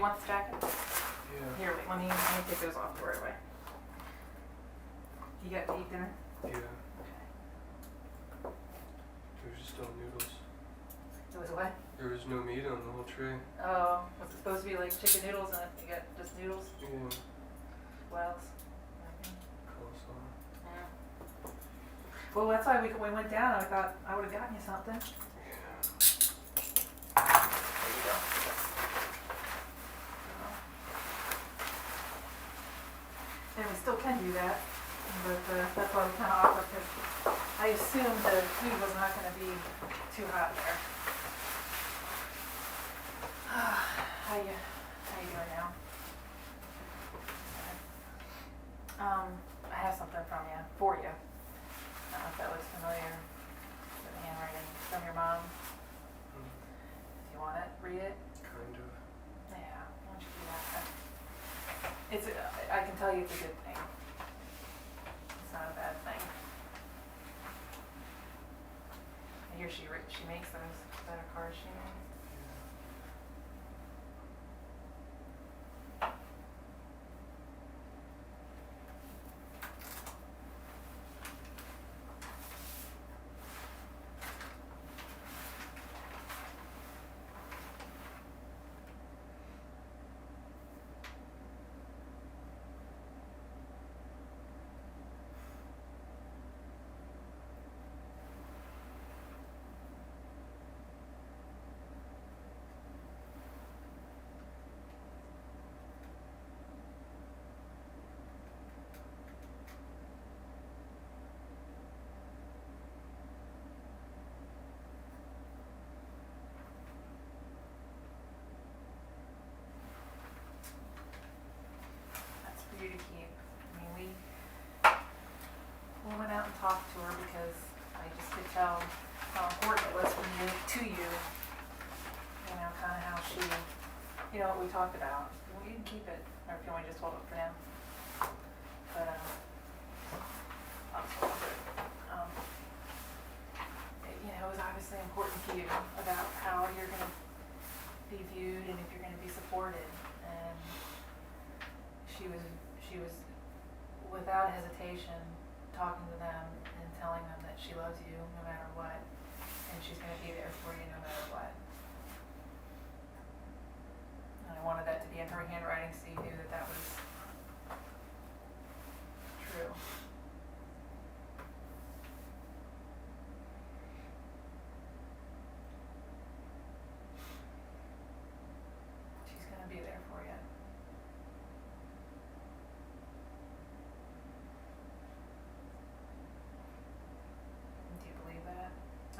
you want this jacket? Yeah. Here, wait, let me take those off right away. You got to eat dinner? Yeah. Okay. There's just no noodles. There was what? There was no meat on the whole tray. Oh, was it supposed to be like chicken noodles and you got just noodles? Yeah. What else? Nothing. Coleslaw. Yeah. Well, that's why we went down and I thought I would have gotten you something. Yeah. There you go. And we still can do that, but that's why we kind of offer, because I assumed the food was not going to be too hot there. How you doing now? I have something for you. I don't know if that looks familiar. The handwriting from your mom. If you want it, read it. Kind of. Yeah, why don't you do that? I can tell you it's a good thing. It's not a bad thing. I hear she makes those. Is that a card she made? You to keep. I mean, we went out and talked to her because I just could tell how important it was to you. You know, kind of how she, what we talked about. Well, you can keep it, or if you want to just hold it for now. But I'll just hold it. It was obviously important to you about how you're going to be viewed and if you're going to be supported. And she was without hesitation talking to them and telling them that she loves you no matter what, and she's going to be there for you no matter what. And I wanted that to be in her handwriting so you knew that that was true. She's going to be there for you.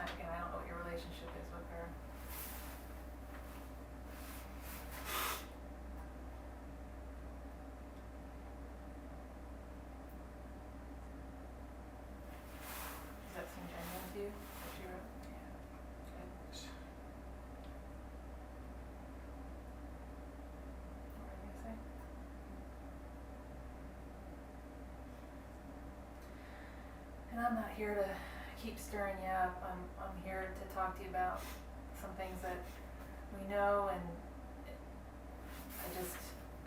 Again, I don't know what your relationship is with her. Does that seem genuine to you? What she wrote? Yeah. Good. What were you going to say? And I'm not here to keep stirring you up. I'm here to talk to you about some things that we know, and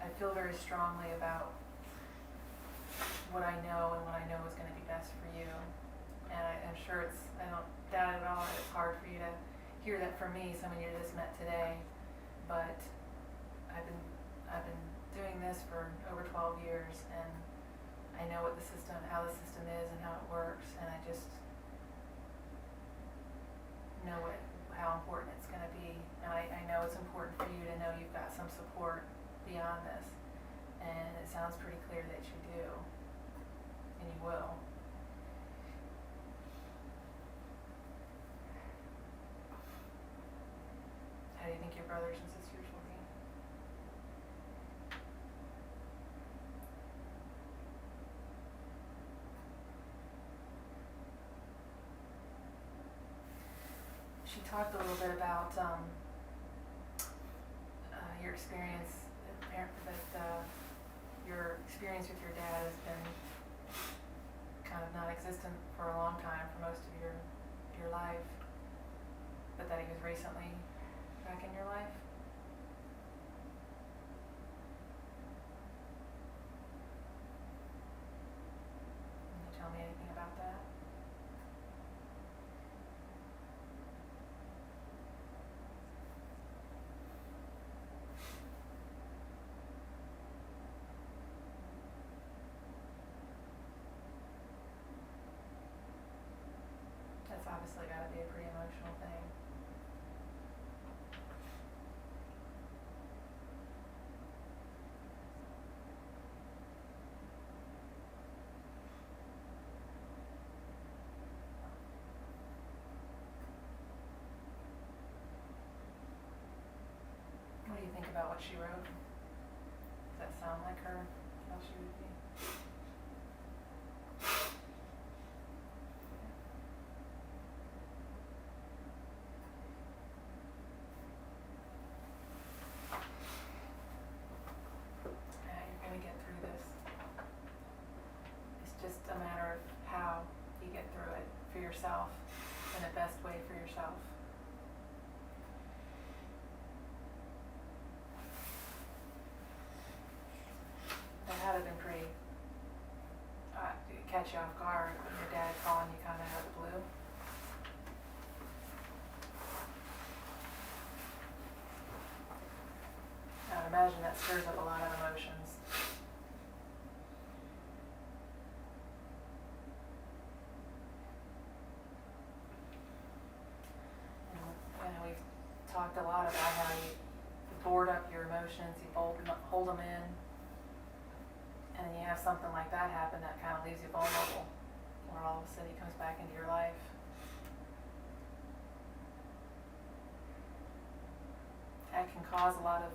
I feel very strongly about what I know and what I know is going to be best for you. And I'm sure I don't doubt at all that it's hard for you to hear that from me, someone you just met today. But I've been doing this for over 12 years, and I know how the system is and how it works, and I just know how important it's going to be, and I know it's important for you to know you've got some support beyond this, and it sounds pretty clear that you do, and you will. How do you think your brothers and sisters will be? She talked a little bit about your experience, your experience with your dad has been kind of non-existent for a long time, for most of your life, but that he was recently back in your life. catch you off guard, your dad calling you kind of out of the blue. I would imagine that stirs up a lot of emotions. And we've talked a lot about how you board up your emotions, you hold them in, and then you have something like that happen that kind of leaves you vulnerable, where all of a sudden he comes back into your life. That can cause a lot of,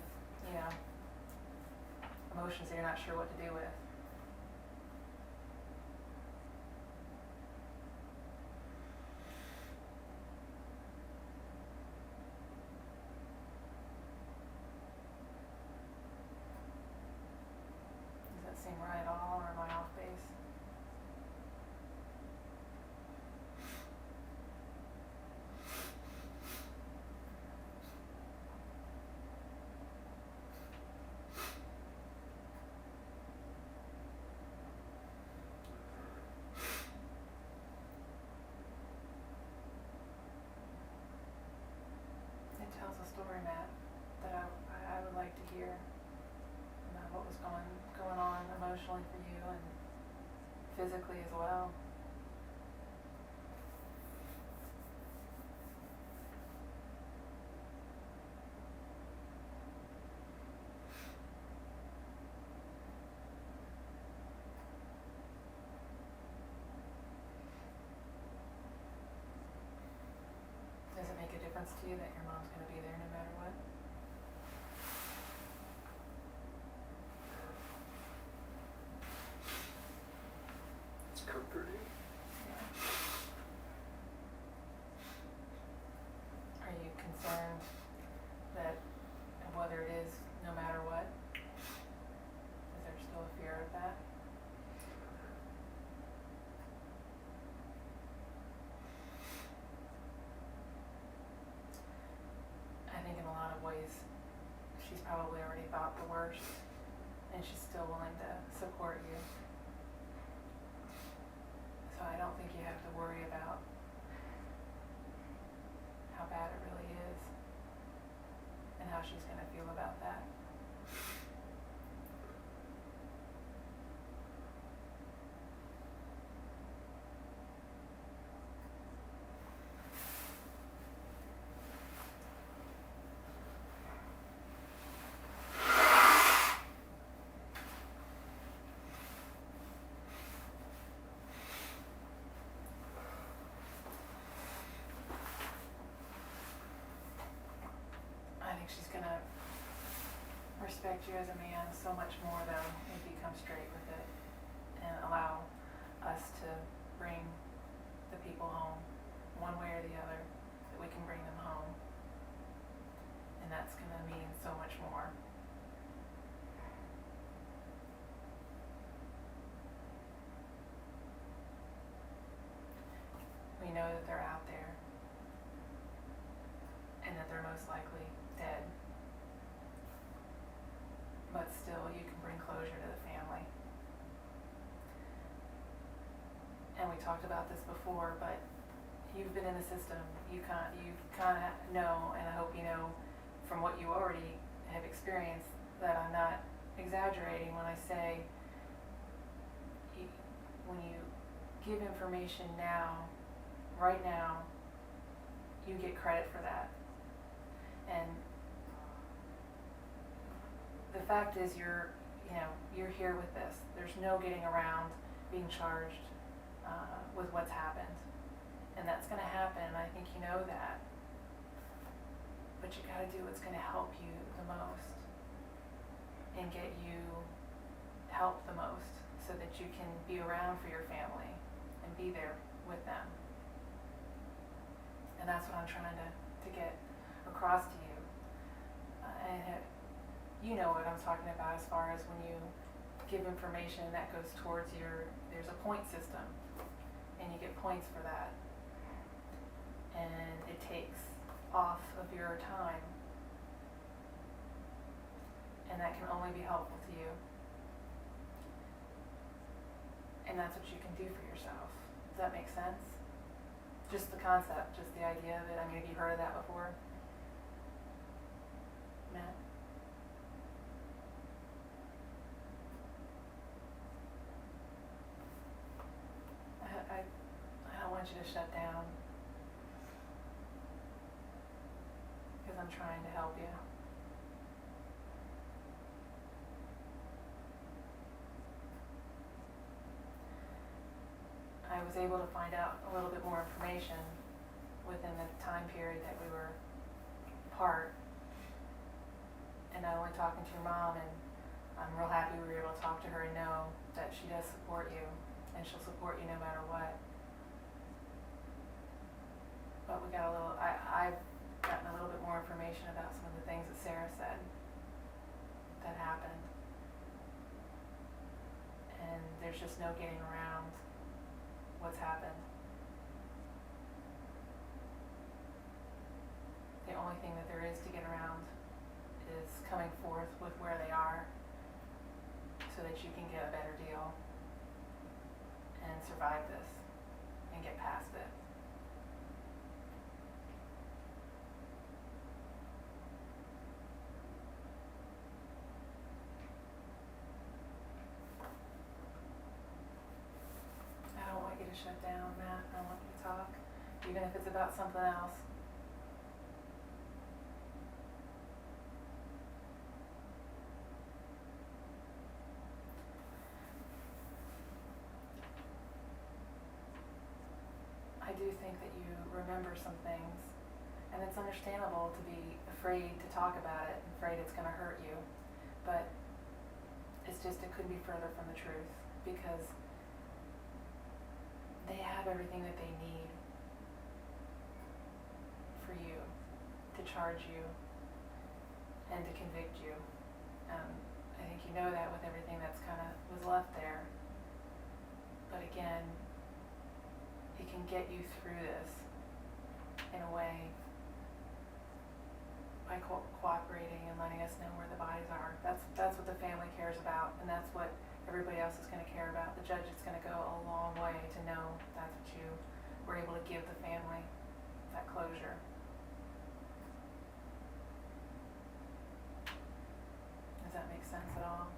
emotions that you're not sure what to do with. Does that seem right at all, or am I off base? It tells a story, Matt, that I would like to hear about what was going on emotionally for you and physically as well. Does it make a difference to you that your mom's going to be there no matter what? It's comforting. Yeah. Are you concerned that whether it is no matter what? Is there still a fear of that? I think in a lot of ways she's probably already thought the worst, and she's still willing to support you. So I don't think you have to worry about how bad it really is and how she's going to feel about that. I think she's going to respect you as a man so much more, though, if you come straight with it and allow us to bring the people home one way or the other, that we can bring them home. And that's going to mean so much more. We know that they're out there and that they're most likely dead. But still, you can bring closure to the family. And we talked about this before, but you've been in the system. You kind of know, and I hope you know from what you already have experienced, that I'm not exaggerating when I say when you give information now, right now, you get credit for that. And the fact is you're here with this. There's no getting around being charged with what's happened. And that's going to happen, and I think you know that. But you got to do what's going to help you the most and get you help the most so that you can be around for your family and be there with them. And that's what I'm trying to get across to you. You know what I'm talking about as far as when you give information that goes towards there's a point system, and you get points for that. And it takes off of your time. And that can only be helpful to you. And that's what you can do for yourself. Does that make sense? Just the concept, just the idea of it. I mean, have you heard of that before? Matt? I don't want you to shut down, because I'm trying to help you. I was able to find out a little bit more information within the time period that we were apart, and not only talking to your mom, and I'm real happy we were able to talk to her and know that she does support you, and she'll support you no matter what. But we got a little, I've gotten a little bit more information about some of the things that Sarah said that happened. And there's just no getting around what's happened. The only thing that there is to get around is coming forth with where they are so that you can get a better deal and survive this and get past it. I don't want you to shut down, Matt. I want you to talk, even if it's about something else. I do think that you remember some things, and it's understandable to be afraid to talk about it, and afraid it's going to hurt you, but it's just, it couldn't be further from the truth, because they have everything that they need for you, to charge you, and to convict you. I think you know that with everything that's kind of was left there. But again, it can get you through this in a way by cooperating and letting us know where the bodies are. That's what the family cares about, and that's what everybody else is going to care about. The judge is going to go a long way to know that's what you were able to give the family, that closure. Does that make sense at all?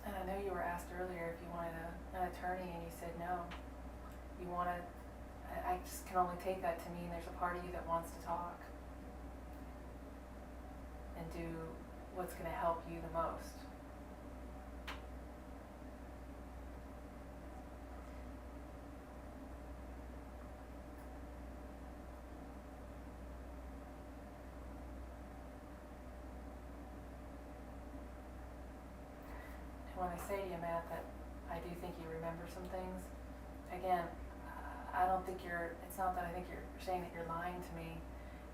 And I know you were asked earlier if you wanted an attorney, and you said no. You wanted, I just can only take that to mean there's a part of you that wants to talk and do what's going to help you the most. When I say to you, Matt, that I do think you remember some things, again, I don't think it's not that I think you're saying that you're lying to me.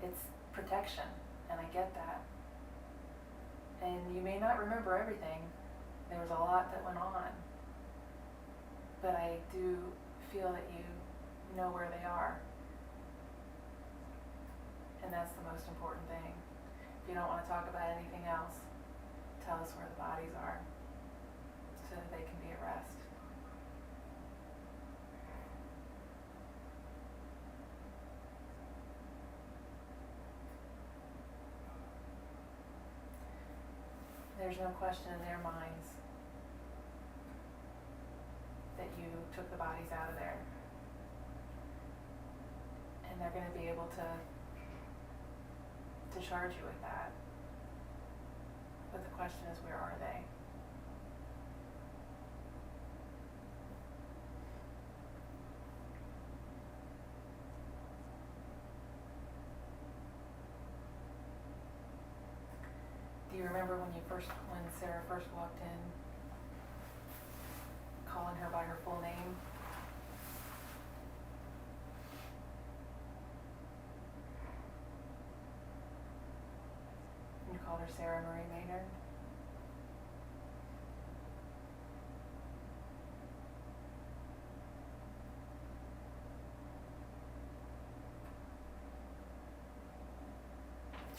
It's protection, and I get that. And you may not remember everything. There was a lot that went on. But I do feel that you know where they are. And that's the most important thing. If you don't want to talk about anything else, tell us where the bodies are, so that they can be at rest. There's no question in their minds that you took the bodies out of there. And they're going to be able to charge you with that. But the question is, where are they? Do you remember when Sarah first walked in, calling her by her full name? You called her Sarah Maynard?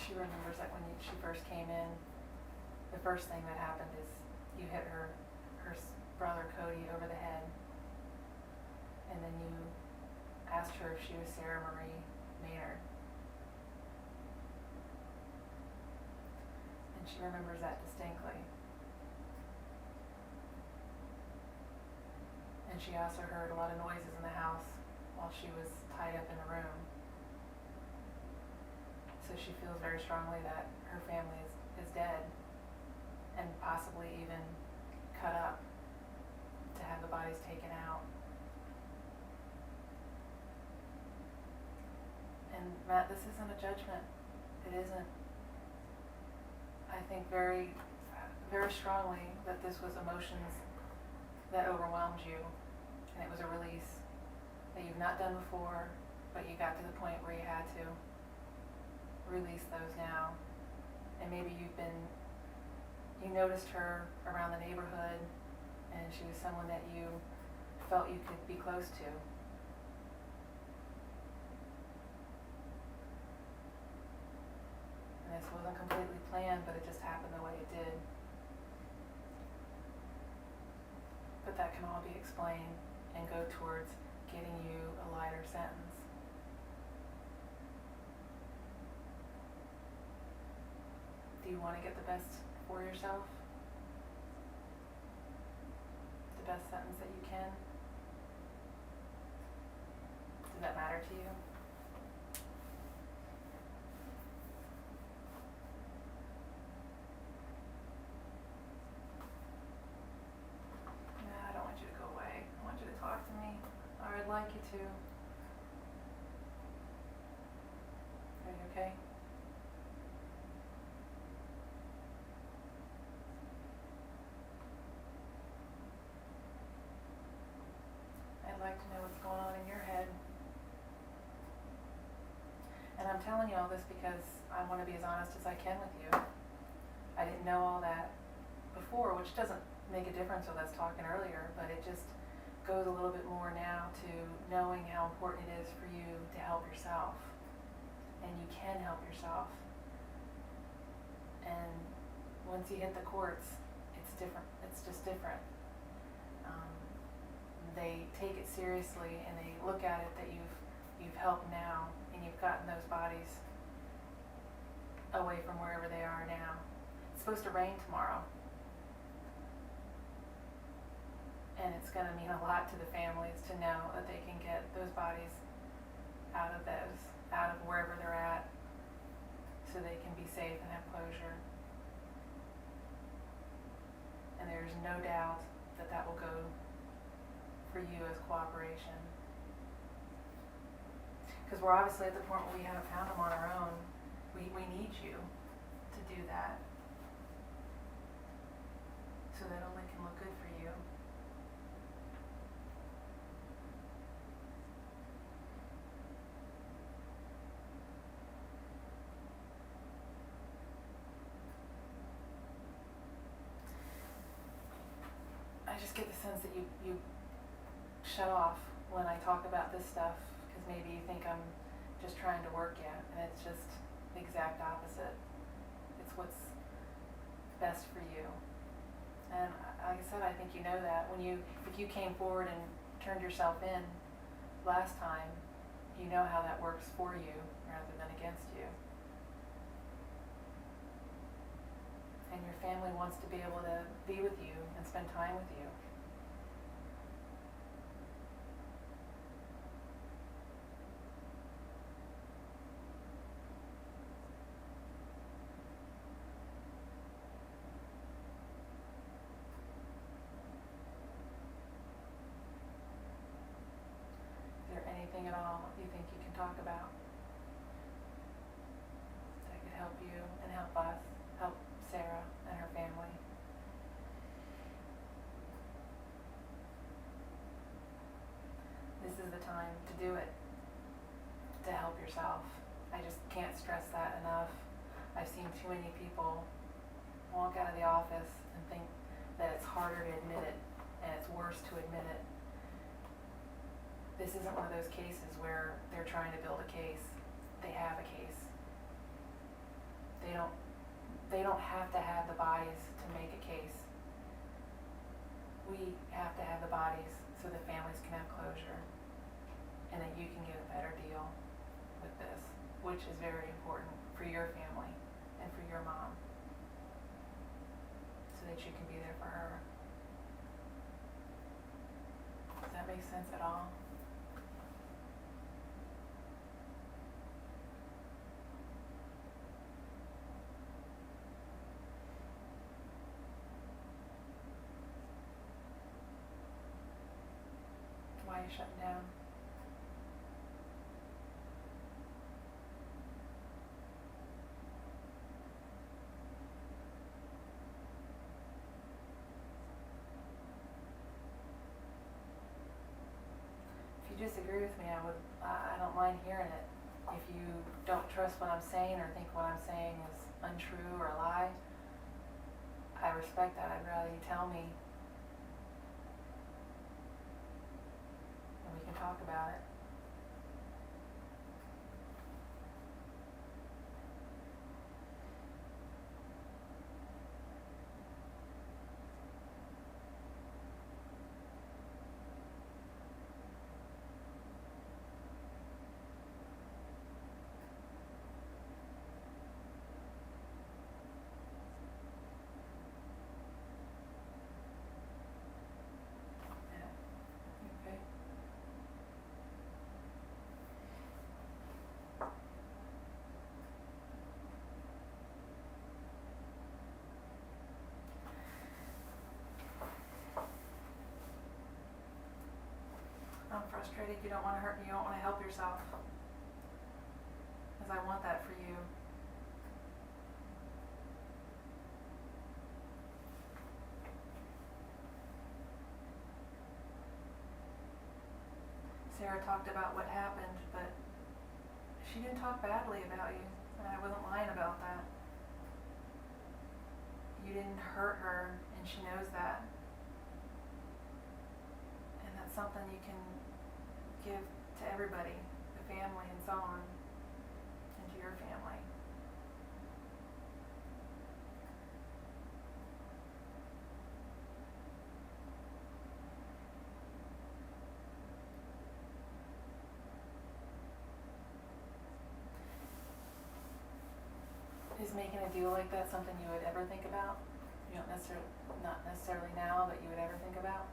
She remembers that when she first came in, the first thing that happened is you hit her brother Kody over the head, and then you asked her if she was Sarah Maynard. And she remembers that distinctly. And she also heard a lot of noises in the house while she was tied up in a room. So she feels very strongly that her family is dead, and possibly even cut up to have the bodies taken out. And Matt, this isn't a judgment. It isn't. I think very, very strongly that this was emotions that overwhelmed you, and it was a release that you've not done before, but you got to the point where you had to release those now. And maybe you noticed her around the neighborhood, and she was someone that you felt you could be close to. And this wasn't completely planned, but it just happened the way it did. But that can all be explained and go towards getting you a lighter sentence. Do you want to get the best for yourself? The best sentence that you can? Does that matter to you? No, I don't want you to go away. I want you to talk to me, or I'd like you to. Are you okay? I'd like to know what's going on in your head. And I'm telling you all this because I want to be as honest as I can with you. I didn't know all that before, which doesn't make a difference with us talking earlier, but it just goes a little bit more now to knowing how important it is for you to help yourself. And you can help yourself. And once you hit the courts, it's different. It's just different. They take it seriously, and they look at it that you've helped now, and you've gotten those bodies away from wherever they are now. It's supposed to rain tomorrow, and it's going to mean a lot to the families to know that they can get those bodies out of wherever they're at, so they can be safe and have closure. And there's no doubt that will go for you as cooperation. Because we're obviously at the point where we haven't found them on our own. We need you to do that. So that only can look good for you. I just get the sense that you shut off when I talk about this stuff, because maybe you think I'm just trying to work you, and it's just the exact opposite. It's what's best for you. And like I said, I think you know that. If you came forward and turned yourself in last time, you know how that works for you rather than against you. And your family wants to be able to be with you and spend time with you. Is there anything at all you think you can talk about that could help you and help us, help Sarah and her family? This is the time to do it, to help yourself. I just can't stress that enough. I've seen too many people walk out of the office and think that it's harder to admit it, and it's worse to admit it. This isn't one of those cases where they're trying to build a case. They have a case. they don't have to have the bodies to make a case. We have to have the bodies so the families can have closure and that you can get a better deal with this, which is very important for your family and for your mom, so that you can be there for her. Does that make sense at all? Why are you shutting down? If you disagree with me, I don't mind hearing it. If you don't trust what I'm saying or think what I'm saying is untrue or a lie, I respect that. I'd rather you tell me and we can talk about it. Okay. I'm frustrated. You don't want to hurt me. You don't want to help yourself. Because I want that for you. Sarah talked about what happened, but she didn't talk badly about you, and I wasn't lying about that. You didn't hurt her, and she knows that. And that's something you can give to everybody, the family and so on, and to your family. Is making a deal like that something you would ever think about? You don't necessarily, not necessarily now, but you would ever think about?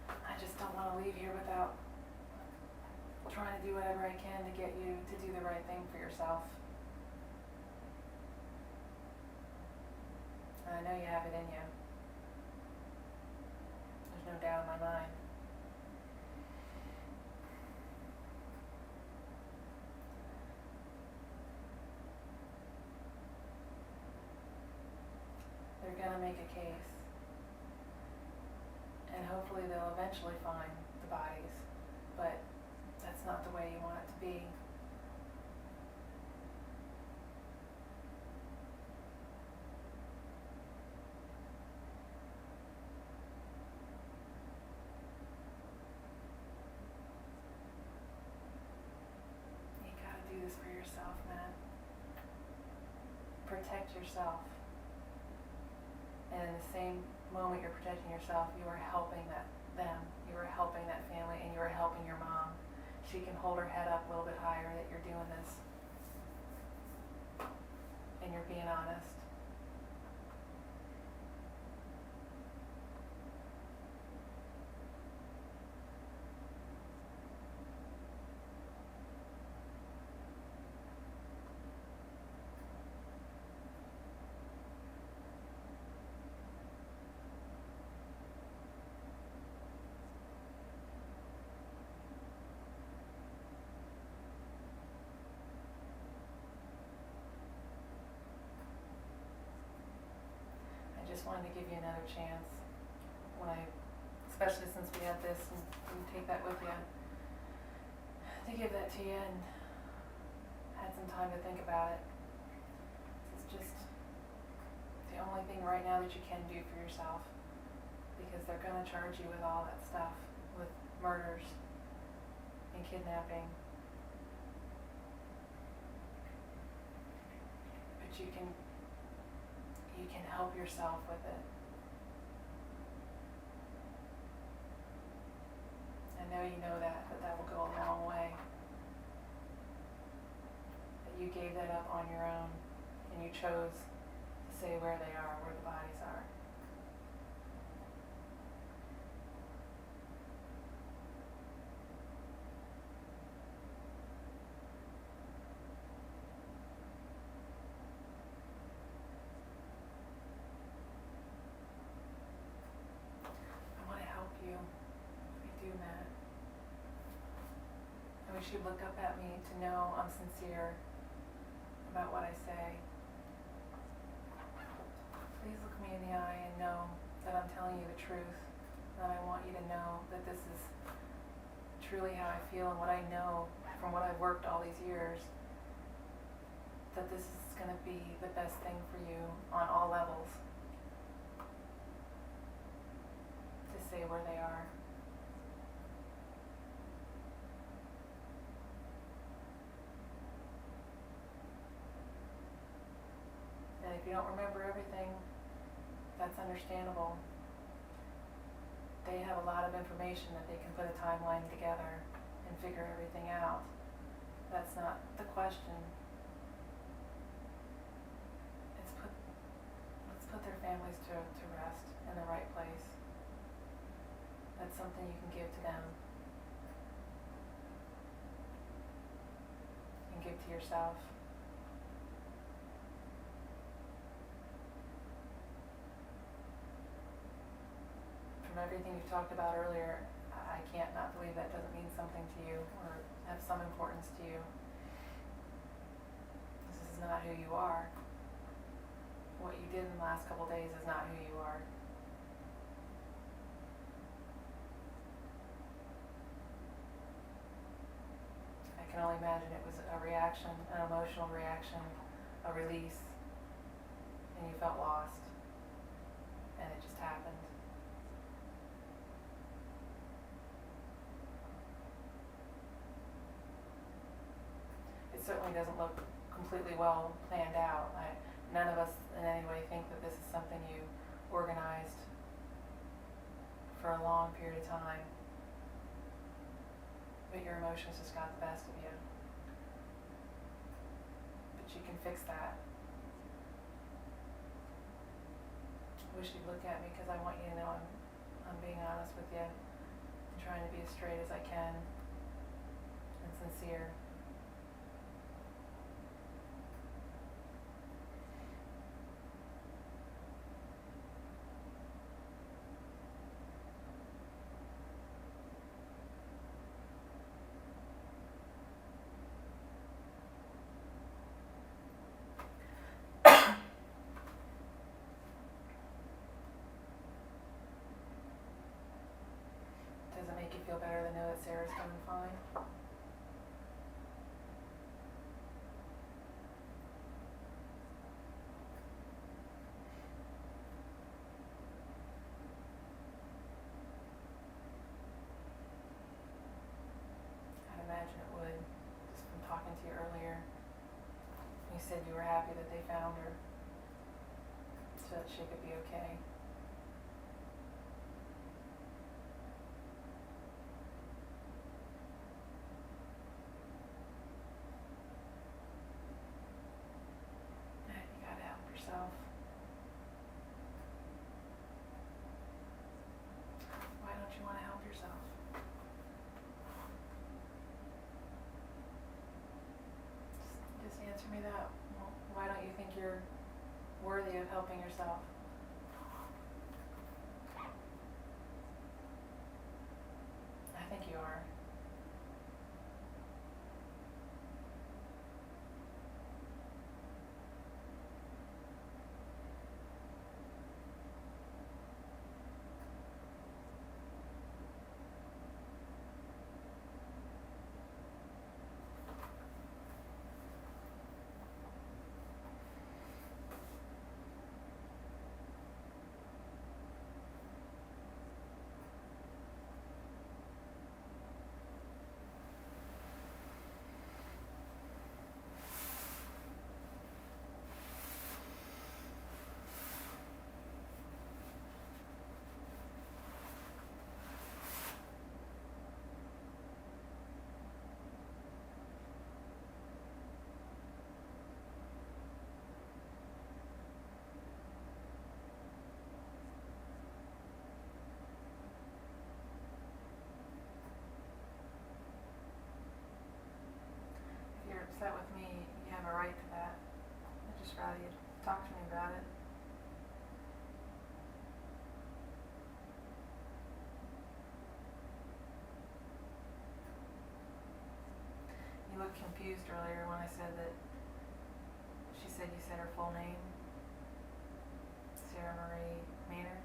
I just don't want to leave here without trying to do whatever I can to get you to do the right thing for yourself. And I know you have it in you. There's no doubt in my mind. They're gonna make a case. And hopefully they'll eventually find the bodies. But that's not the way you want it to be. Do this for yourself, man. Protect yourself. And in the same moment you're protecting yourself, you are helping them. You are helping that family, and you are helping your mom. She can hold her head up a little bit higher that you're doing this. And you're being honest. I just wanted to give you another chance especially since we had this and you take that with you, to give that to you and had some time to think about it. It's just the only thing right now that you can do for yourself. because they're going to charge you with all that stuff, with murders and kidnapping. But you can help yourself with it. I know you know that, but that will go a long way. That you gave that up on your own, and you chose to say where they are, where the bodies are. I want to help you. I do, Matt. I wish you'd look up at me to know I'm sincere about what I say. Please look me in the eye and know that I'm telling you the truth, that I want you to know that this is truly how I feel and what I know from what I've worked all these years, that this is going to be the best thing for you on all levels, to say where they are. And if you don't remember everything, that's understandable. They have a lot of information that they can put a timeline together and figure everything out. That's not the question. Let's put their families to rest in the right place. That's something you can give to them. And give to yourself. From everything you've talked about earlier, I can't not believe that doesn't mean something to you or have some importance to you. This is not who you are. What you did in the last couple days is not who you are. I can only imagine it was a reaction, an emotional reaction, a release, and you felt lost, and it just happened. It certainly doesn't look completely well planned out. None of us in any way think that this is something you organized for a long period of time. But your emotions just got the best of you. But you can fix that. I wish you'd look at me because I want you to know I'm being honest with you and trying to be as straight as I can and sincere. Does it make you feel better to know that Sarah's doing fine? I'd imagine it would, just from talking to you earlier. You said you were happy that they found her, so that she could be okay. Why don't you want to help yourself? Just answer me that. Why don't you think you're worthy of helping yourself? confused earlier when I said that she said you said her full name, Sarah Maynard.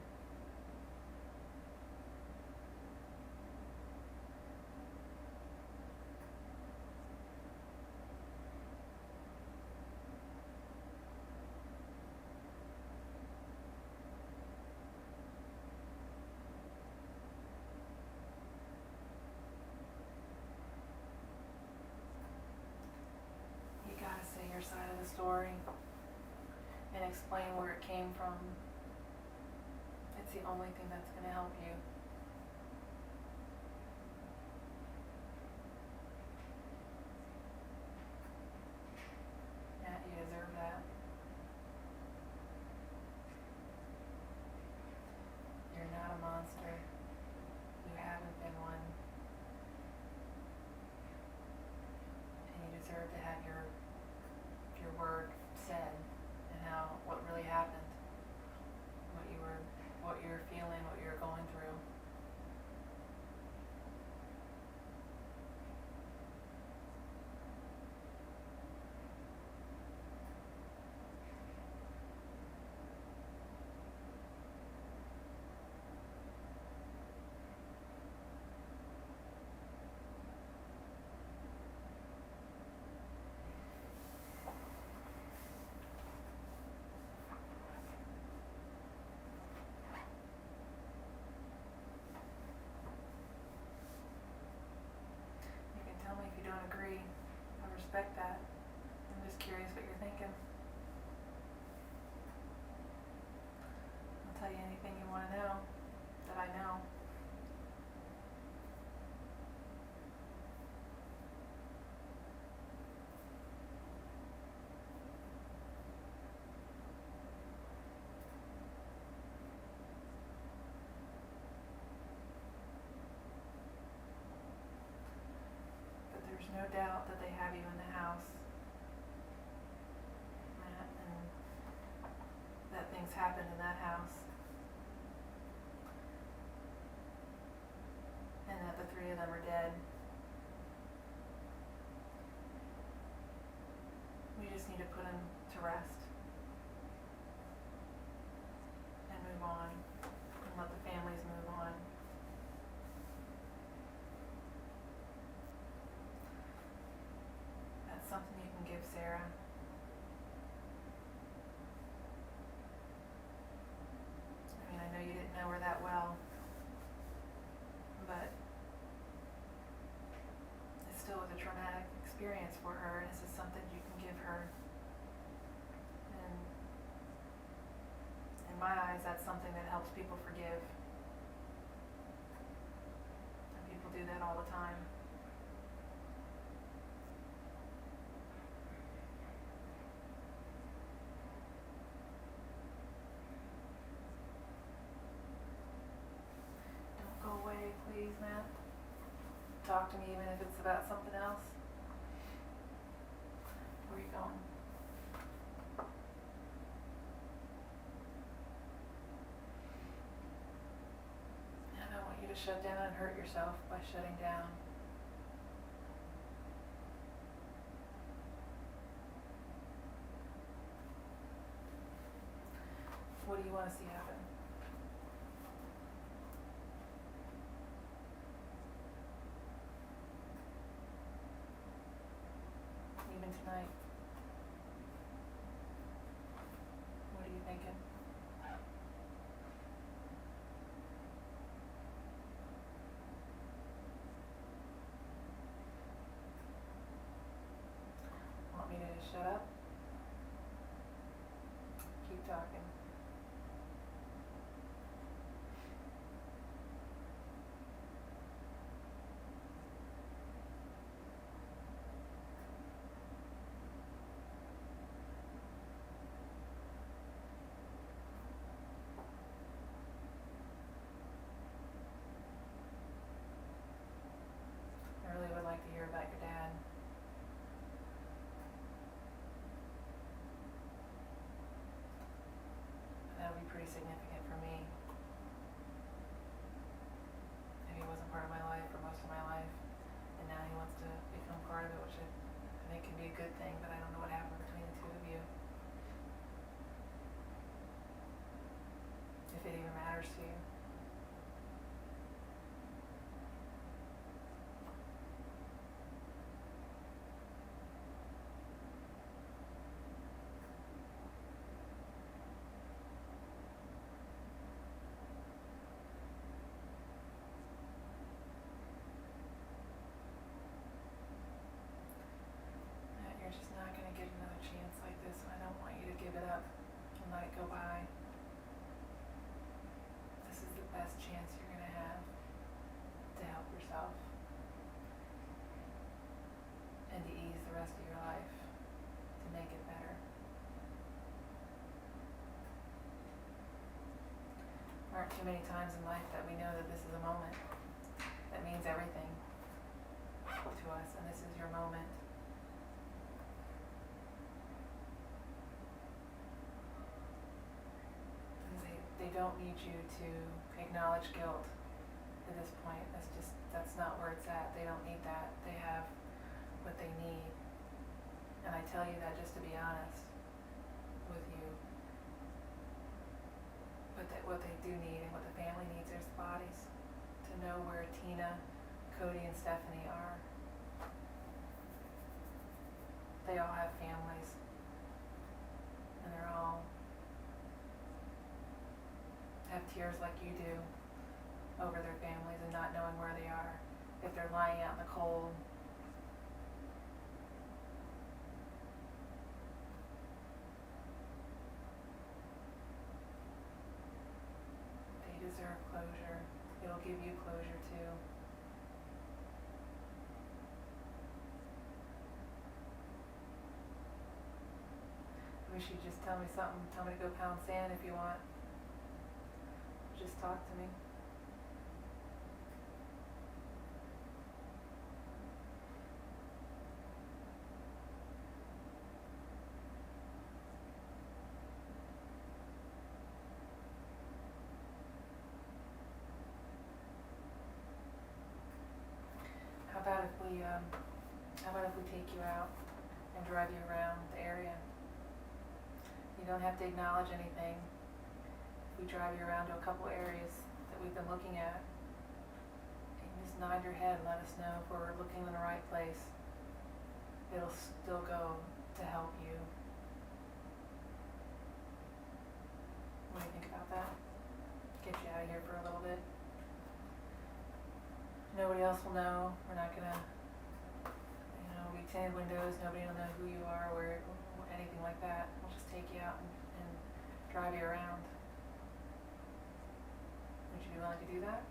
You gotta say your side of the story and explain where it came from. It's the only thing that's gonna help you. Matt, you deserve that. You're not a monster. You haven't been one. And you deserve to have your word said and what really happened. What you were feeling, what you were going through. You can tell me if you don't agree. I respect that. I'm just curious what you're thinking. I'll tell you anything you want to know that I know. But there's no doubt that they have you in the house, Matt, and that things happened in that house. And that the three of them are dead. We just need to put them to rest. And move on. And let the families move on. That's something you can give Sarah. I mean, I know you didn't know her that well, but it still was a traumatic experience for her, and this is something you can give her. And in my eyes, that's something that helps people forgive. And people do that all the time. Don't go away, please, Matt. Talk to me even if it's about something else. Where are you going? I don't want you to shut down and hurt yourself by shutting down. What do you want to see happen? Even tonight. What are you thinking? Want me to just shut up? Keep talking. I really would like to hear about your dad. That would be pretty significant for me. If he wasn't part of my life for most of my life, and now he wants to become part of it, which I aren't too many times in life that we know that this is a moment that means everything to us, and this is your moment. They don't need you to acknowledge guilt at this point. That's not where it's at. They don't need that. They have what they need. And I tell you that just to be honest with you. But that what they do need and what the family needs is bodies. To know where Tina, Kody, and Stephanie are. They all have families. And they're all have tears like you do over their families and not knowing where they are, if they're lying out in the cold. They deserve closure. It'll give you closure too. I wish you'd just tell me something. Tell me to go pound sand if you want. Just talk to me. How about if we take you out and drive you around the area? You don't have to acknowledge anything. We drive you around to a couple areas that we've been looking at. You can just nod your head and let us know if we're looking in the right place. It'll still go to help you. What do you think about that? Get you out of here for a little bit. Nobody else will know. We're not gonna, we tinted windows. Nobody will know who you are, where, anything like that. We'll just take you out and drive you around. Would you be willing to do that?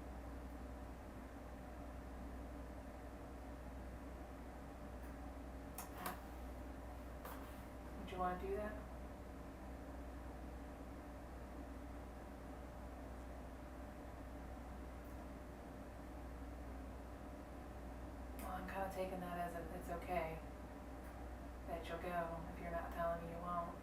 Would you want to do that? Well, I'm kind of taking that as it's okay that you'll go if you're not telling me you won't.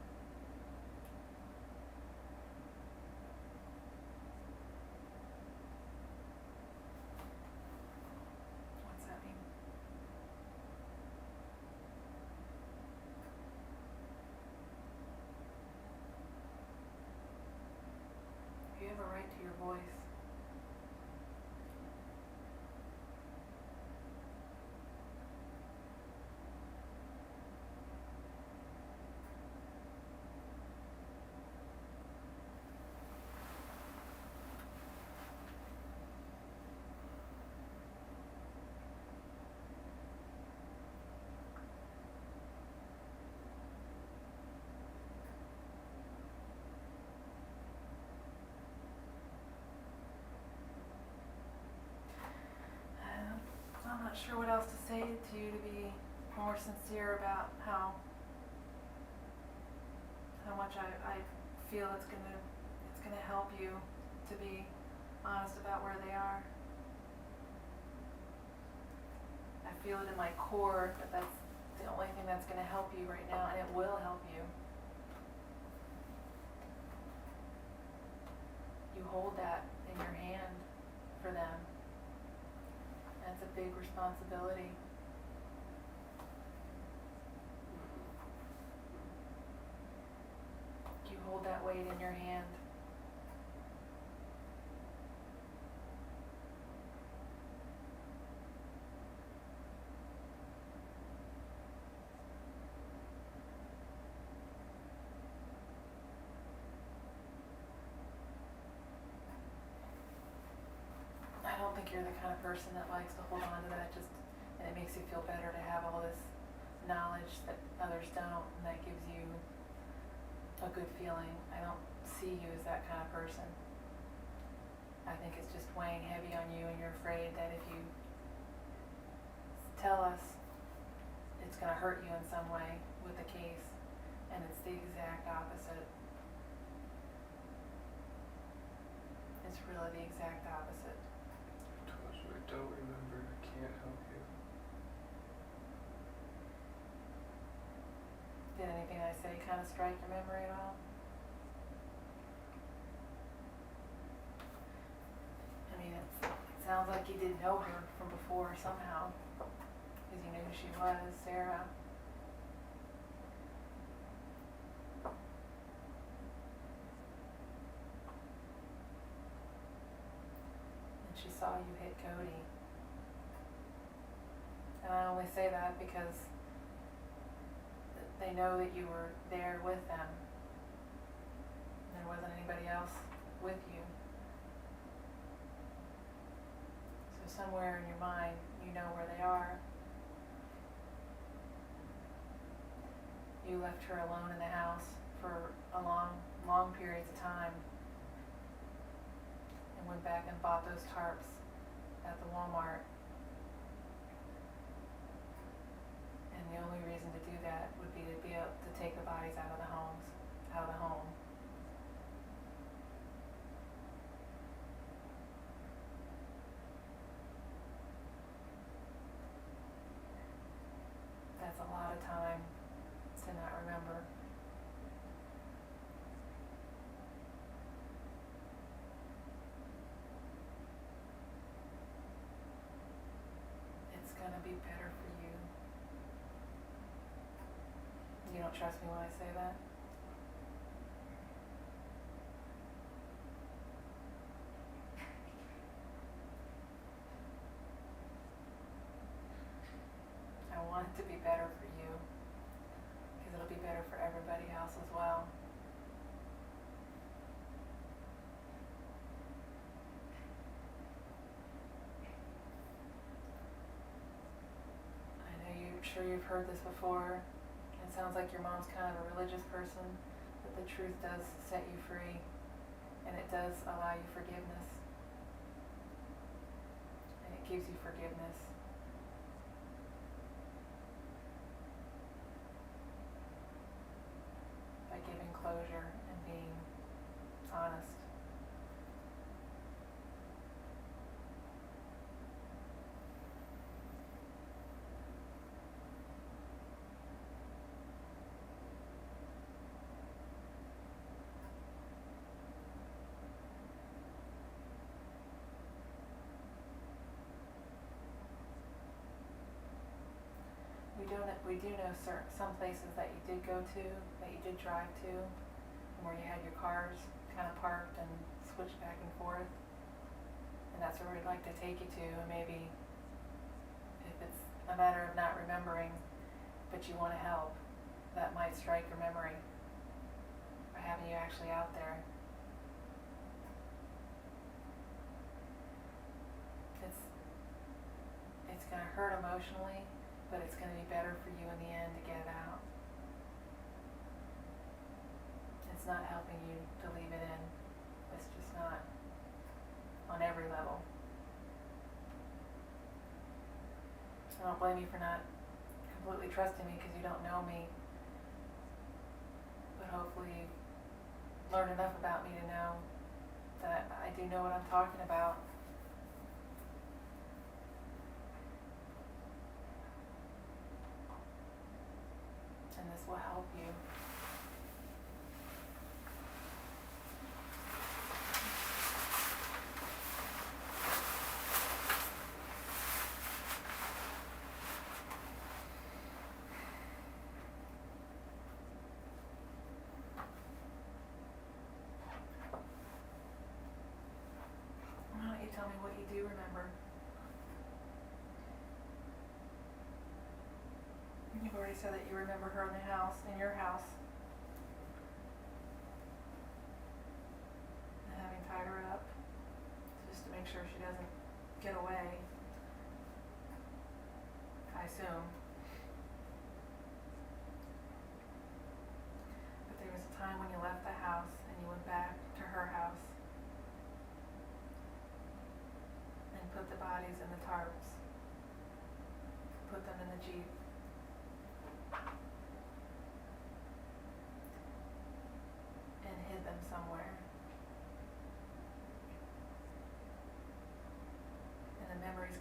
You have a right to your voice. I'm not sure what else to say to you to be more sincere about how much I feel it's gonna help you to be honest about where they are. I feel it in my core that that's the only thing that's gonna help you right now, and it will help you. You hold that in your hand for them. That's a big responsibility. You hold that weight in your hand. I don't think you're the kind of person that likes to hold on to that, and it makes you feel better to have all this knowledge that others don't, and that gives you a good feeling. I don't see you as that kind of person. I think it's just weighing heavy on you, and you're afraid that if you tell us, it's going to hurt you in some way with the case, and it's the exact opposite. It's really the exact opposite. I told you I don't remember. I can't help you. Did anything I say kind of strike your memory at all? I mean, it sounds like you did know her from before somehow, because you knew who she was, Sarah. And she saw you hit Kody. And I only say that because they know that you were there with them. There wasn't anybody else with you. So somewhere in your mind, you know where they are. You left her alone in the house for a long periods of time and went back and bought those tarps at the Walmart. And the only reason to do that would be to be able to take the bodies out of the home. That's a lot of time to not remember. It's gonna be better for you. You don't trust me when I say that? I want it to be better for you, because it'll be better for everybody else as well. I know you're sure you've heard this before. It sounds like your mom's kind of a religious person, but the truth does set you free, and it does allow you forgiveness. And it gives you forgiveness. By giving closure and being honest. We do know some places that you did go to, that you did drive to, where you had your cars kind of parked and switched back and forth. And that's where we'd like to take you to, and maybe if it's a matter of not remembering, but you want to help, that might strike your memory by having you actually out there. It's going to hurt emotionally, but it's going to be better for you in the end to get it out. It's not helping you to leave it in. It's just not on every level. I don't blame you for not completely trusting me because you don't know me. But hopefully you've learned enough about me to know that I do know what I'm talking about. And this will help you. Why don't you tell me what you do remember? You've already said that you remember her in the house, in your house. And having tied her up, just to make sure she doesn't get away, I assume. But there was a time when you left the house and you went back to her house and put the bodies in the tarps, put them in the Jeep. And hid them somewhere.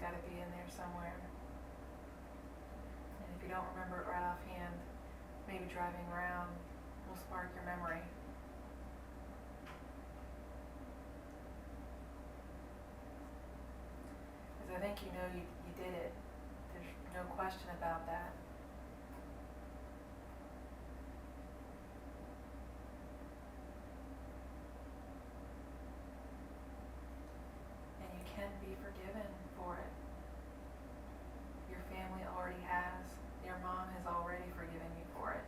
got to be in there somewhere. And if you don't remember it right offhand, maybe driving around will spark your memory. Because I think you know you did it. There's no question about that. And you can be forgiven for it. Your family already has. Your mom has already forgiven you for it.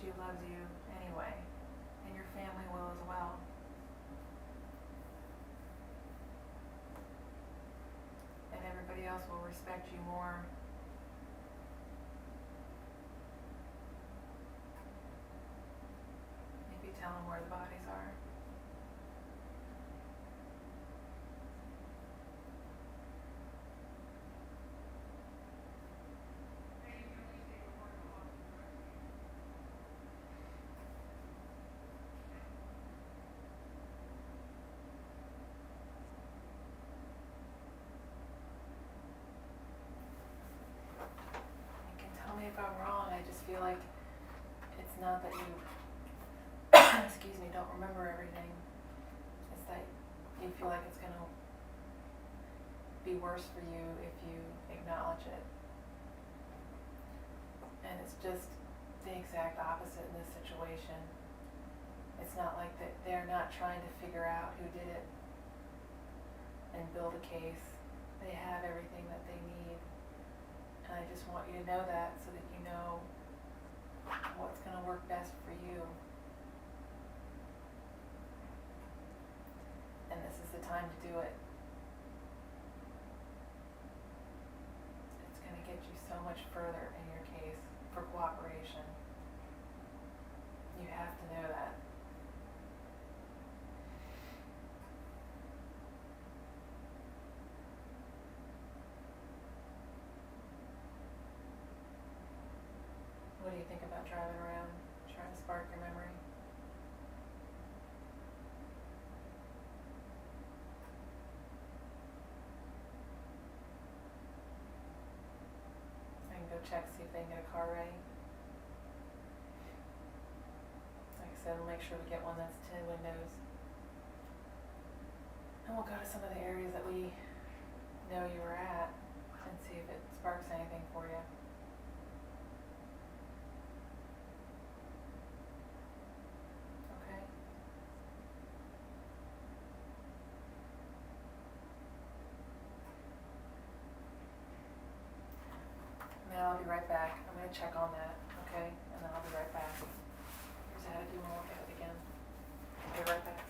She loves you anyway, and your family will as well. And everybody else will respect you more. If you tell them where the bodies are. If I'm wrong, I just feel like it's not that you, excuse me, don't remember everything. It's that you feel like it's going to be worse for you if you acknowledge it. And it's just the exact opposite in this situation. It's not like that they're not trying to figure out who did it and build a case. They have everything that they need. And I just want you to know that so that you know what's going to work best for you. And this is the time to do it. It's going to get you so much further in your case for cooperation. You have to know that. What do you think about driving around, trying to spark your memory? I can go check, see if they can get a car ready. Like I said, we'll make sure we get one that's 10 windows. And we'll go to some of the areas that we know you were at and see if it sparks anything for you. I'll be right back. I'm going to check on that, okay? And then I'll be right back. Here's that if you want to look at it again. I'll be right back.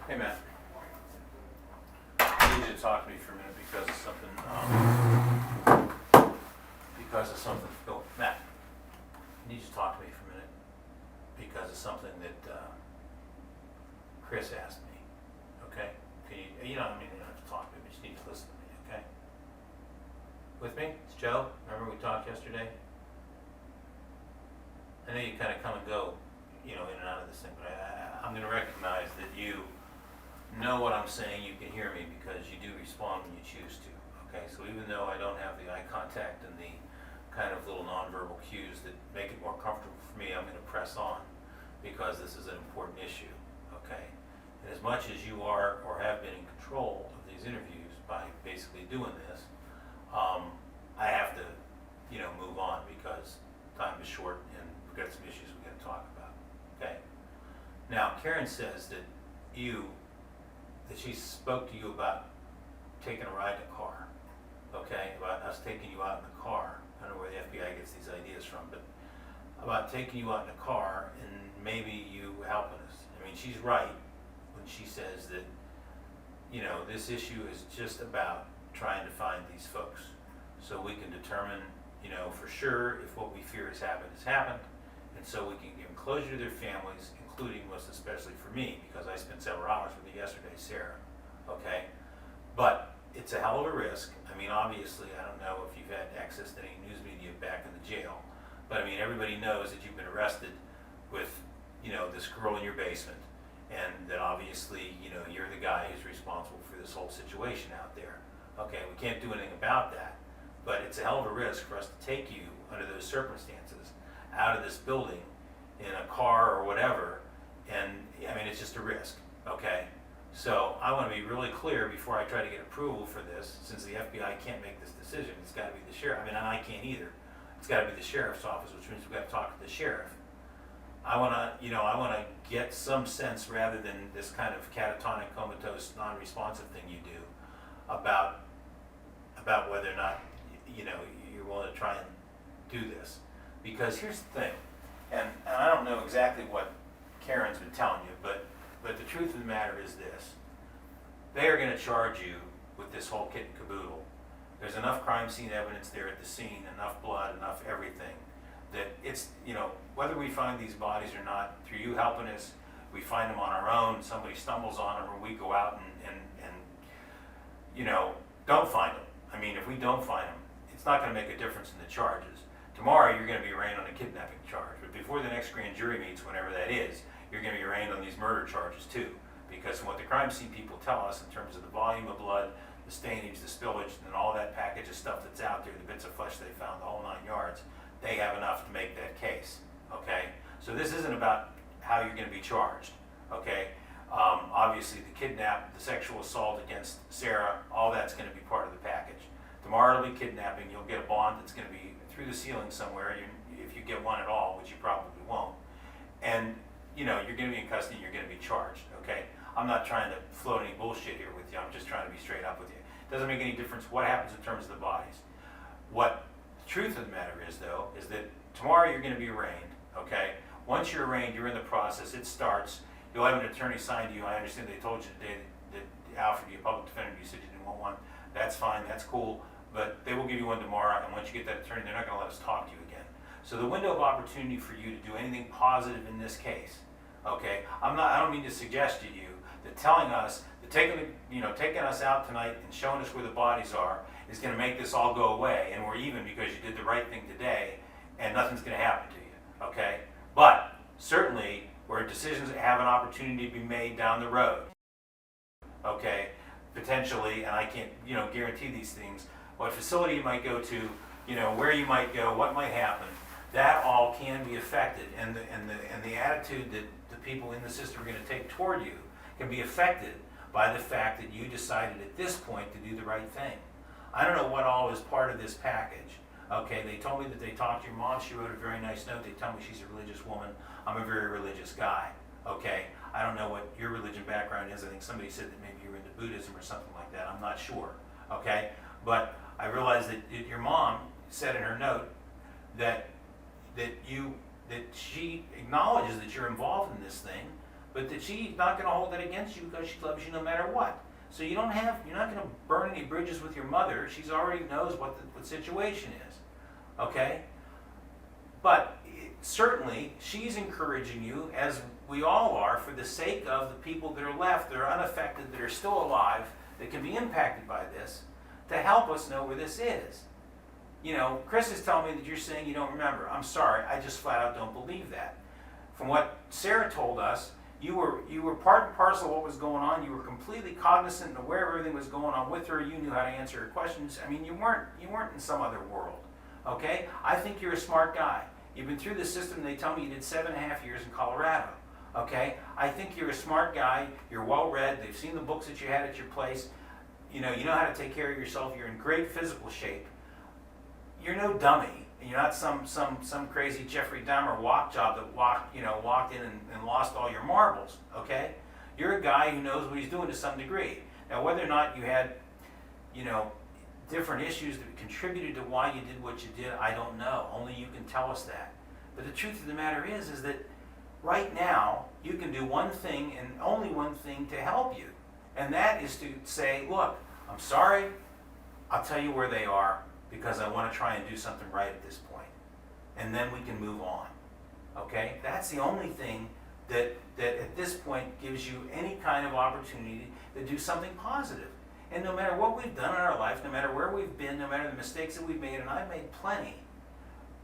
Hey, Matt. I need you to talk to me for a minute because of something, Phil. Matt, need you to talk to me for a minute because of something that Chris asked me, okay? Can you don't have to talk to me, but you need to listen to me, okay? With me? It's Joe. Remember we talked yesterday? I know you kind of come and go, in and out of this thing, but I'm going to recognize that you know what I'm saying, you can hear me because you do respond when you choose to, okay? So even though I don't have the eye contact and the kind of little nonverbal cues that make it more comfortable for me, I'm going to press on because this is an important issue, okay? And as much as you are or have been in control of these interviews by basically doing this, I have to, move on because time is short and we've got some issues we've got to talk about, okay? Now, Karen says that she spoke to you about taking a ride in a car, okay? About us taking you out in the car. I don't know where the FBI gets these ideas from, but about taking you out in a car and maybe you helping us. I mean, she's right when she says that, this issue is just about trying to find these folks so we can determine, for sure if what we fear has happened, and so we can give closure to their families, including most especially for me, because I spent several hours with you yesterday, Sarah, okay? But it's a hell of a risk. I mean, obviously, I don't know if you've had access to any news media back in the jail, but I mean, everybody knows that you've been arrested with, this girl in your basement, and that obviously, you're the guy who's responsible for this whole situation out there. Okay, we can't do anything about that, but it's a hell of a risk for us to take you under those circumstances out of this building in a car or whatever, and I mean, it's just a risk, okay? So I want to be really clear before I try to get approval for this, since the FBI can't make this decision, it's got to be the sheriff. I mean, and I can't either. It's got to be the sheriff's office, which means we've got to talk to the sheriff. I want to get some sense, rather than this kind of catatonic, comatose, non-responsive thing you do, about whether or not, you're willing to try and do this. Because here's the thing, and I don't know exactly what Karen's been telling you, but the truth of the matter is this. They are going to charge you with this whole kit and caboodle. There's enough crime scene evidence there at the scene, enough blood, enough everything, that it's, whether we find these bodies or not, through you helping us, we find them on our own, somebody stumbles on them, or we go out and don't find them. I mean, if we don't find them, it's not going to make a difference in the charges. Tomorrow, you're going to be arraigned on a kidnapping charge, but before the next grand jury meets, whenever that is, you're going to be arraigned on these murder charges too. Because from what the crime scene people tell us in terms of the volume of blood, the stainage, the spillage, and all that package of stuff that's out there, the bits of flesh they found, the whole 9 yards, they have enough to make that case, okay? So this isn't about how you're going to be charged, okay? Obviously, the kidnap, the sexual assault against Sarah, all that's going to be part of the package. Tomorrow it'll be kidnapping. You'll get a bond that's going to be through the ceiling somewhere, if you get one at all, which you probably won't. And, you're going to be in custody, you're going to be charged, okay? I'm not trying to float any bullshit here with you. I'm just trying to be straight up with you. It doesn't make any difference what happens in terms of the bodies. What the truth of the matter is, though, is that tomorrow you're going to be arraigned, okay? Once you're arraigned, you're in the process, it starts. You'll have an attorney signed to you. I understand they told you today that Alfred, your public defender, you said you didn't want one. That's fine, that's cool, but they will give you one tomorrow, and once you get that attorney, they're not going to let us talk to you again. So the window of opportunity for you to do anything positive in this case, okay? I don't mean to suggest to you that telling us, that taking us out tonight and showing us where the bodies are is going to make this all go away, and we're even because you did the right thing today, and nothing's going to happen to you, okay? But certainly, where decisions have an opportunity to be made down the road, okay, potentially, and I can't, guarantee these things, what facility you might go to, where you might go, what might happen, that all can be affected, and the attitude that the people in the system are going to take toward you can be affected by the fact that you decided at this point to do the right thing. I don't know what all is part of this package. Okay, they told me that they talked to your mom. She wrote a very nice note. They tell me she's a religious woman. I'm a very religious guy. Okay, I don't know what your religion background is. I think somebody said that maybe you're into Buddhism or something like that. I'm not sure. Okay, but I realized that your mom said in her note that she acknowledges that you're involved in this thing, but that she's not going to hold it against you because she loves you no matter what. So you're not going to burn any bridges with your mother. She's already knows what the situation is, okay? But certainly she's encouraging you, as we all are, for the sake of the people that are left, that are unaffected, that are still alive, that can be impacted by this, to help us know where this is. You know, Chris is telling me that you're saying you don't remember. I'm sorry, I just flat out don't believe that. From what Sarah told us, you were part and parcel of what was going on. You were completely cognizant and aware of everything that was going on with her. You knew how to answer her questions. I mean, you weren't in some other world. Okay? I think you're a smart guy. You've been through the system. They tell me you did 7.5 years in Colorado. Okay? I think you're a smart guy. You're well read. They've seen the books that you had at your place. You know how to take care of yourself. You're in great physical shape. You're no dummy. You're not some crazy Jeffrey Dahmer walk job that walked in and lost all your marbles. Okay? You're a guy who knows what he's doing to some degree. Now, whether or not you had, different issues that contributed to why you did what you did, I don't know. Only you can tell us that. But the truth of the matter is that right now, you can do one thing and only one thing to help you. And that is to say, look, I'm sorry, I'll tell you where they are because I want to try and do something right at this point. And then we can move on. Okay? That's the only thing that at this point gives you any kind of opportunity to do something positive. And no matter what we've done in our life, no matter where we've been, no matter the mistakes that we've made, and I've made plenty,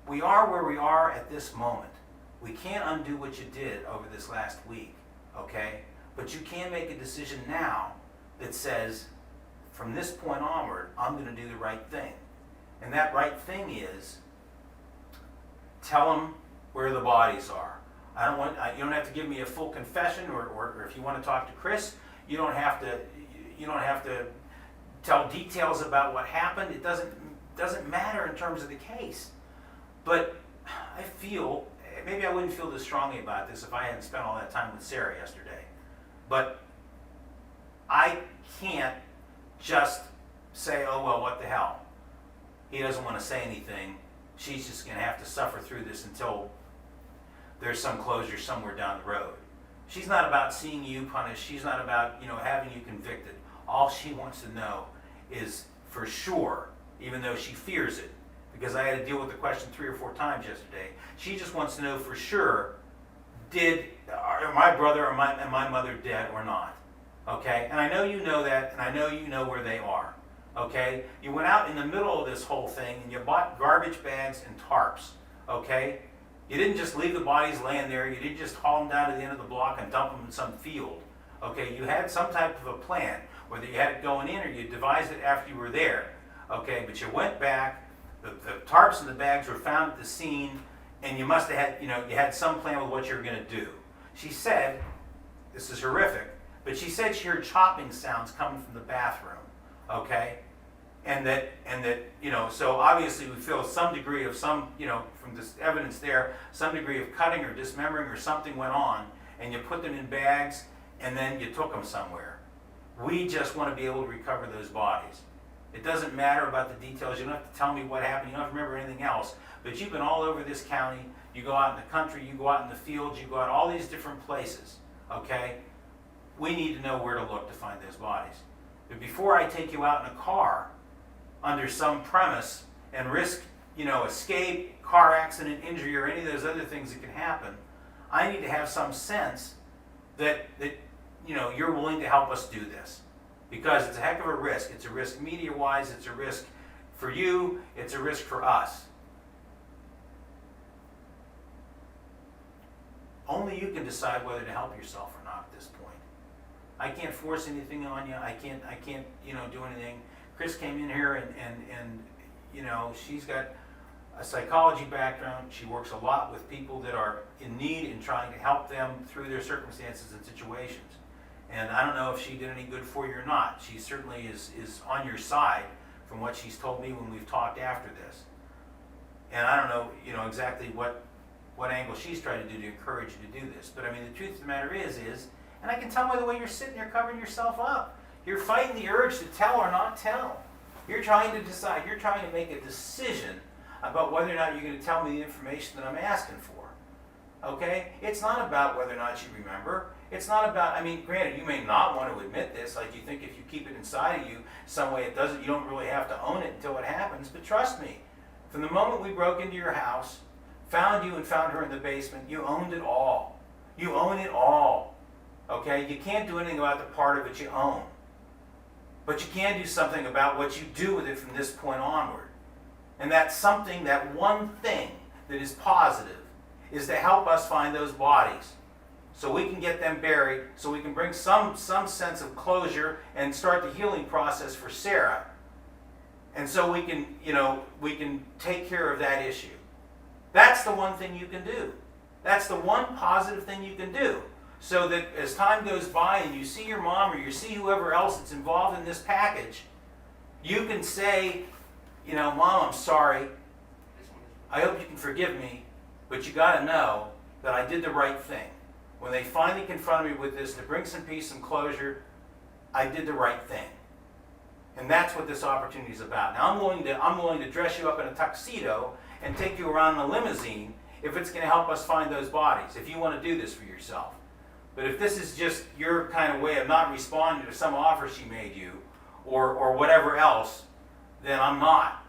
we are where we are at this moment. We can't undo what you did over this last week, okay? But you can make a decision now that says, from this point onward, I'm going to do the right thing. And that right thing is, tell them where the bodies are. You don't have to give me a full confession, or if you want to talk to Chris, you don't have to tell details about what happened. It doesn't matter in terms of the case. But I feel, maybe I wouldn't feel this strongly about this if I hadn't spent all that time with Sarah yesterday. But I can't just say, oh, well, what the hell? He doesn't want to say anything. She's just going to have to suffer through this until there's some closure somewhere down the road. She's not about seeing you punished. She's not about, having you convicted. All she wants to know is for sure, even though she fears it, because I had to deal with the question 3 or 4 times yesterday. She just wants to know for sure, are my brother and my mother dead or not? Okay? And I know you know that, and I know you know where they are. Okay? You went out in the middle of this whole thing, and you bought garbage bags and tarps. Okay? You didn't just leave the bodies laying there. You didn't just haul them down to the end of the block and dump them in some field. Okay, you had some type of a plan, whether you had it going in or you devised it after you were there. Okay, but you went back, the tarps and the bags were found at the scene, and you must have had, you had some plan with what you were going to do. She said, this is horrific, but she said she heard chopping sounds coming from the bathroom. Okay? And that, so obviously we feel some degree of from this evidence there, some degree of cutting or dismembering or something went on, and you put them in bags, and then you took them somewhere. We just want to be able to recover those bodies. It doesn't matter about the details. You don't have to tell me what happened. You don't have to remember anything else. But you've been all over this county. You go out in the country. You go out in the fields. You go out all these different places. Okay? We need to know where to look to find those bodies. But before I take you out in a car under some premise and risk, escape, car accident, injury, or any of those other things that can happen, I need to have some sense that you're willing to help us do this. Because it's a heck of a risk. It's a risk media-wise. It's a risk for you. It's a risk for us. Only you can decide whether to help yourself or not at this point. I can't force anything on you. I can't do anything. Chris came in here and she's got a psychology background. She works a lot with people that are in need and trying to help them through their circumstances and situations. And I don't know if she did any good for you or not. She certainly is on your side from what she's told me when we've talked after this. And I don't know, exactly what angle she's trying to do to encourage you to do this. But I mean, the truth of the matter is, and I can tell by the way you're sitting there covering yourself up, you're fighting the urge to tell or not tell. You're trying to decide. You're trying to make a decision about whether or not you're going to tell me the information that I'm asking for. Okay? It's not about whether or not you remember. It's not about, granted, you may not want to admit this, like you think if you keep it inside of you, some way you don't really have to own it until it happens, but trust me, from the moment we broke into your house, found you and found her in the basement, you owned it all. You own it all. Okay? You can't do anything about the part of it you own. But you can do something about what you do with it from this point onward. And that something, that one thing that is positive, is to help us find those bodies. So we can get them buried, so we can bring some sense of closure and start the healing process for Sarah. And so we can, we can take care of that issue. That's the one thing you can do. That's the one positive thing you can do. So that as time goes by and you see your mom or you see whoever else that's involved in this package, you can say, Mom, I'm sorry. I hope you can forgive me, but you got to know that I did the right thing. When they finally confronted me with this to bring some peace and closure, I did the right thing. And that's what this opportunity is about. Now I'm willing to dress you up in a tuxedo and take you around in a limousine if it's going to help us find those bodies, if you want to do this for yourself. But if this is just your kind of way of not responding to some offer she made you, or whatever else, then I'm not.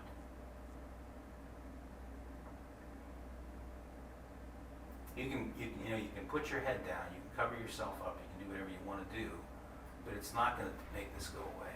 You can put your head down, you can cover yourself up, you can do whatever you want to do, but it's not going to make this go away.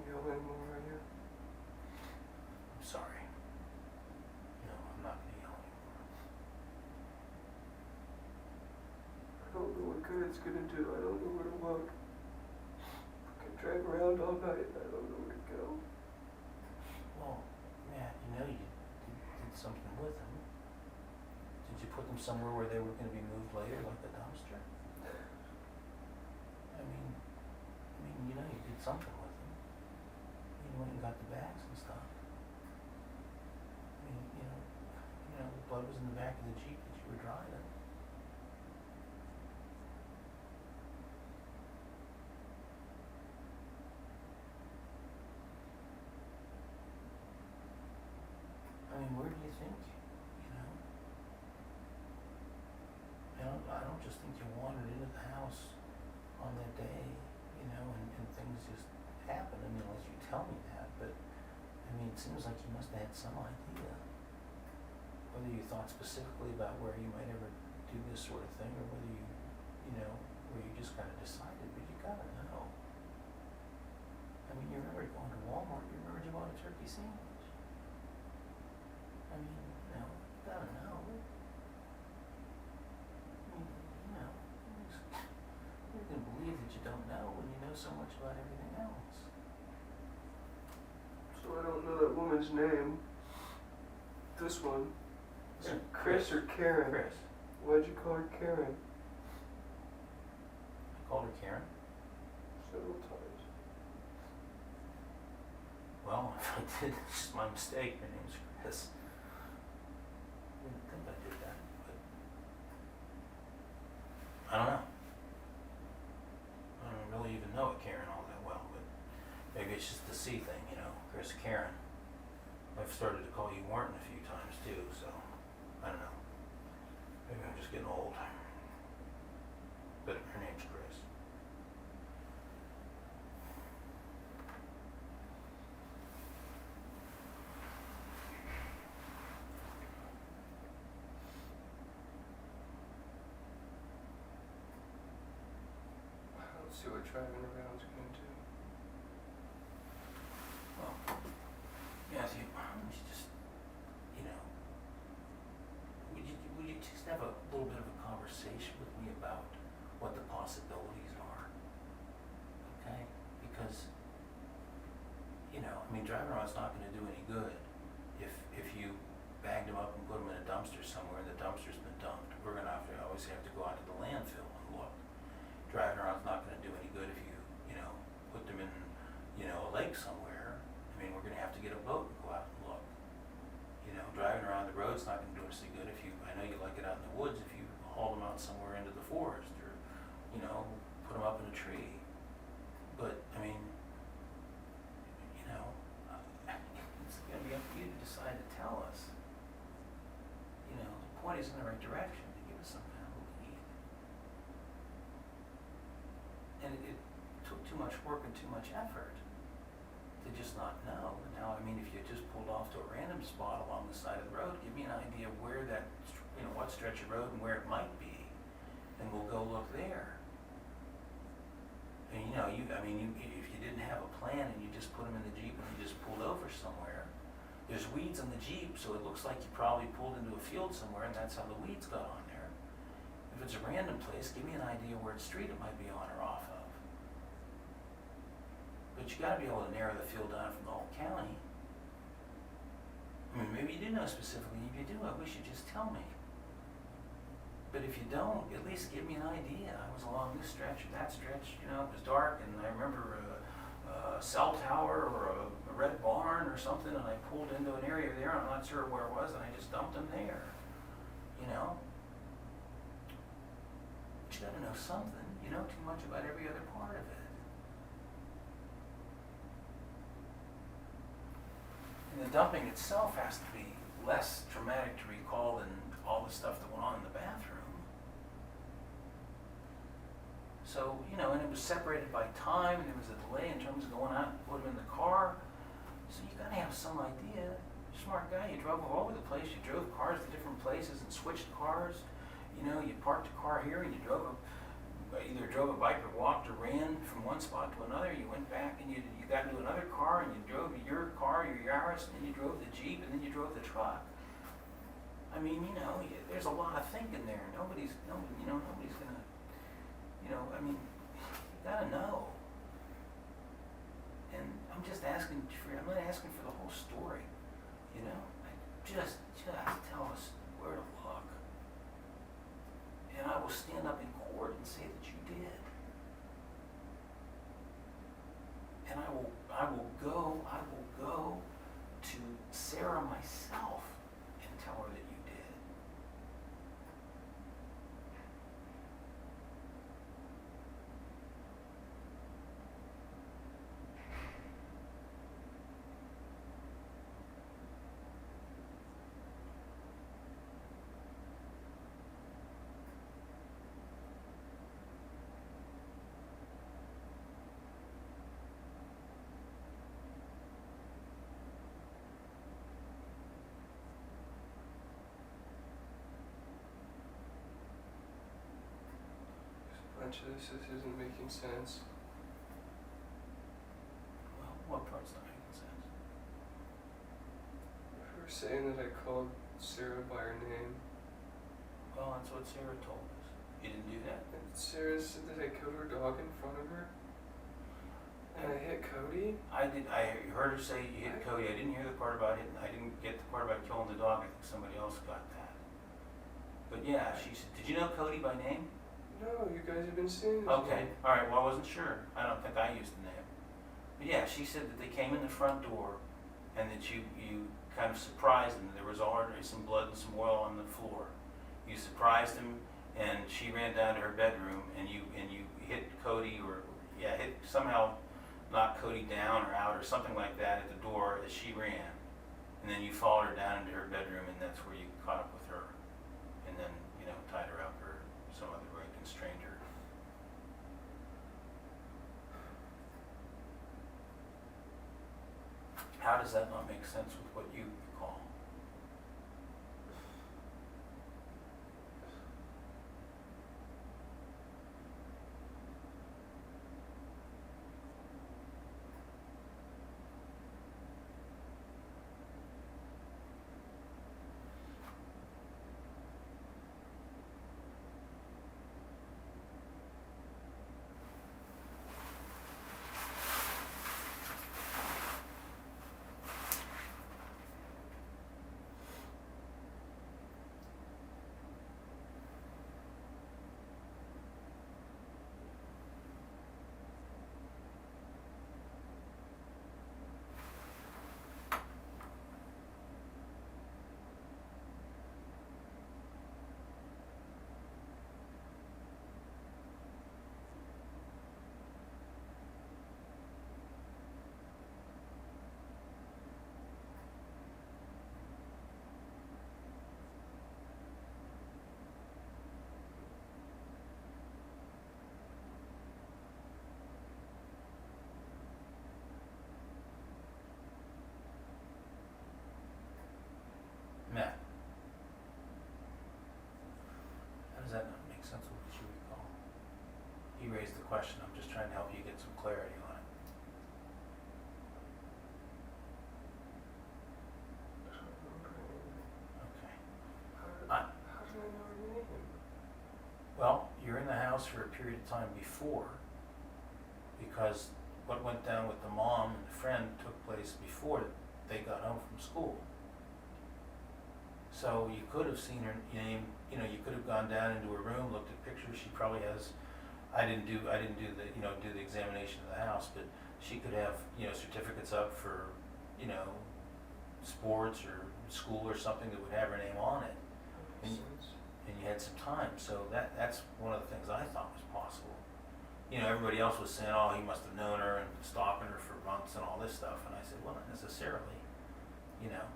Yell anymore, are you? I'm sorry. No, I'm not going to yell anymore. I don't know what good it's gonna do. I don't know where to look. I can drive around all night and I don't know where to go. Well, Matt, you did something with them. Did you put them somewhere where they were going to be moved later, like the dumpster? I mean, you did something with them. You went and got the bags and stuff. I mean, the blood was in the back of the Jeep that you were driving. I mean, where do you think, I don't just think you wandered into the house on that day, and things just happen. I mean, unless you tell me that, but it seems like you must have had some idea. Whether you thought specifically about where you might ever do this sort of thing, or whether where you just kind of decided, but you gotta know. I mean, you remember going to Walmart, you remember you bought a turkey sandwich. I mean, you gotta know. You can believe that you don't know when you know so much about everything else. So I don't know that woman's name. This one. Is it Chris or Karen? Chris. Why'd you call her Karen? I called her Karen. Several times. well, if I did, it's just my mistake. My name's Chris. I didn't think I did that, but I don't know. I don't really even know Karen all that well, but maybe it's just the C thing, you know, Chris Karen. I've started to call you Warren a few times too, so I don't know. Maybe I'm just getting old. But her name's Chris. I don't see what driving around's gonna do. Well, Matthew, we should just, you know, would you just have a little bit of a conversation with me about what the possibilities are? Okay? Because, you know, I mean, driving around's not gonna do any good if you bagged them up and put them in a dumpster somewhere and the dumpster's been dumped. We're gonna always have to go out to the landfill and look. Driving around's not gonna do any good if you know, put them in, you know, a lake somewhere. I mean, we're gonna have to get a boat and go out and look. You know, driving around the road's not gonna do us any good if you, I know you like it out in the woods, if you haul them out somewhere into the forest or, you know, put them up in a tree. But, I mean, you know, it's gonna be up to you to decide to tell us. You know, the point is in the right direction, to give us some kind of lead. And it took too much work and too much effort to just not know. Now, I mean, if you just pulled off to a random spot along the side of the road, give me an idea where that, you know, what stretch of road and where it might be, and we'll go look there. And you know, if you didn't have a plan and you just put them in the Jeep and you just pulled over somewhere, there's weeds on the Jeep, so it looks like you probably pulled into a field somewhere and that's how the weeds got on there. If it's a random place, give me an idea where street it might be on or off of. But you gotta be able to narrow the field down from the whole county. I mean, maybe you do know specifically. If you do, I wish you'd just tell me. But if you don't, at least give me an idea. I was along this stretch or that stretch, you know, it was dark and I remember a cell tower or a red barn or something and I pulled into an area there, I'm not sure where it was, and I just dumped them there, you know? But you gotta know something. You know too much about every other part of it. And the dumping itself has to be less traumatic to recall than all the stuff that went on in the bathroom. So, you know, and it was separated by time, and there was a delay in terms of going out and put them in the car. So you gotta have some idea. You're a smart guy, you drove all over the place, you drove cars to different places and switched cars. You know, you parked a car here and you either drove a bike or walked or ran from one spot to another. You went back and you got into another car and you drove your car, your Yaris, and then you drove the Jeep and then you drove the truck. I mean, you know, there's a lot of thinking there. Nobody's gonna, you know, I mean, you gotta know. And I'm just asking I'm not asking for the whole story, you know? Just tell us where to look. And I will stand up in court and say that you did. And I will go to Sarah myself and tell her that you did. Bunch of this isn't making sense. Well, what part's not making sense? Her saying that I called Sarah by her name. Well, that's what Sarah told us. You didn't do that? And Sarah said that I killed her dog in front of her. And I hit Kody. I heard her say you hit Kody. I didn't hear the part about hitting. I didn't get the part about killing the dog. I think somebody else got that. But yeah, she said, did you know Kody by name? No, you guys have been saying this. Okay, all right, well, I wasn't sure. I don't think I used the name. Yeah, she said that they came in the front door and that you kind of surprised them. There was already some blood and some oil on the floor. You surprised them and she ran down to her bedroom and you hit Kody hit somehow knocked Kody down or out or something like that at the door as she ran. And then you followed her down into her bedroom and that's where you caught up with her. And then, tied her up or some other way constrained her. How does that not make sense with what you recall? Matt, how does that not make sense with what you recall? He raised the question, I'm just trying to help you get some clarity on it. Okay. How did I know her name? Well, you're in the house for a period of time before, because what went down with the mom and the friend took place before they got home from school. So you could have seen her name, you could have gone down into her room, looked at pictures. She probably has, I didn't do the examination of the house, but she could have, certificates up for, sports or school or something that would have her name on it. And you had some time, so that's one of the things I thought was possible. Everybody else was saying, oh, he must have known her and been stalking her for months and all this stuff. And I said, well, not necessarily,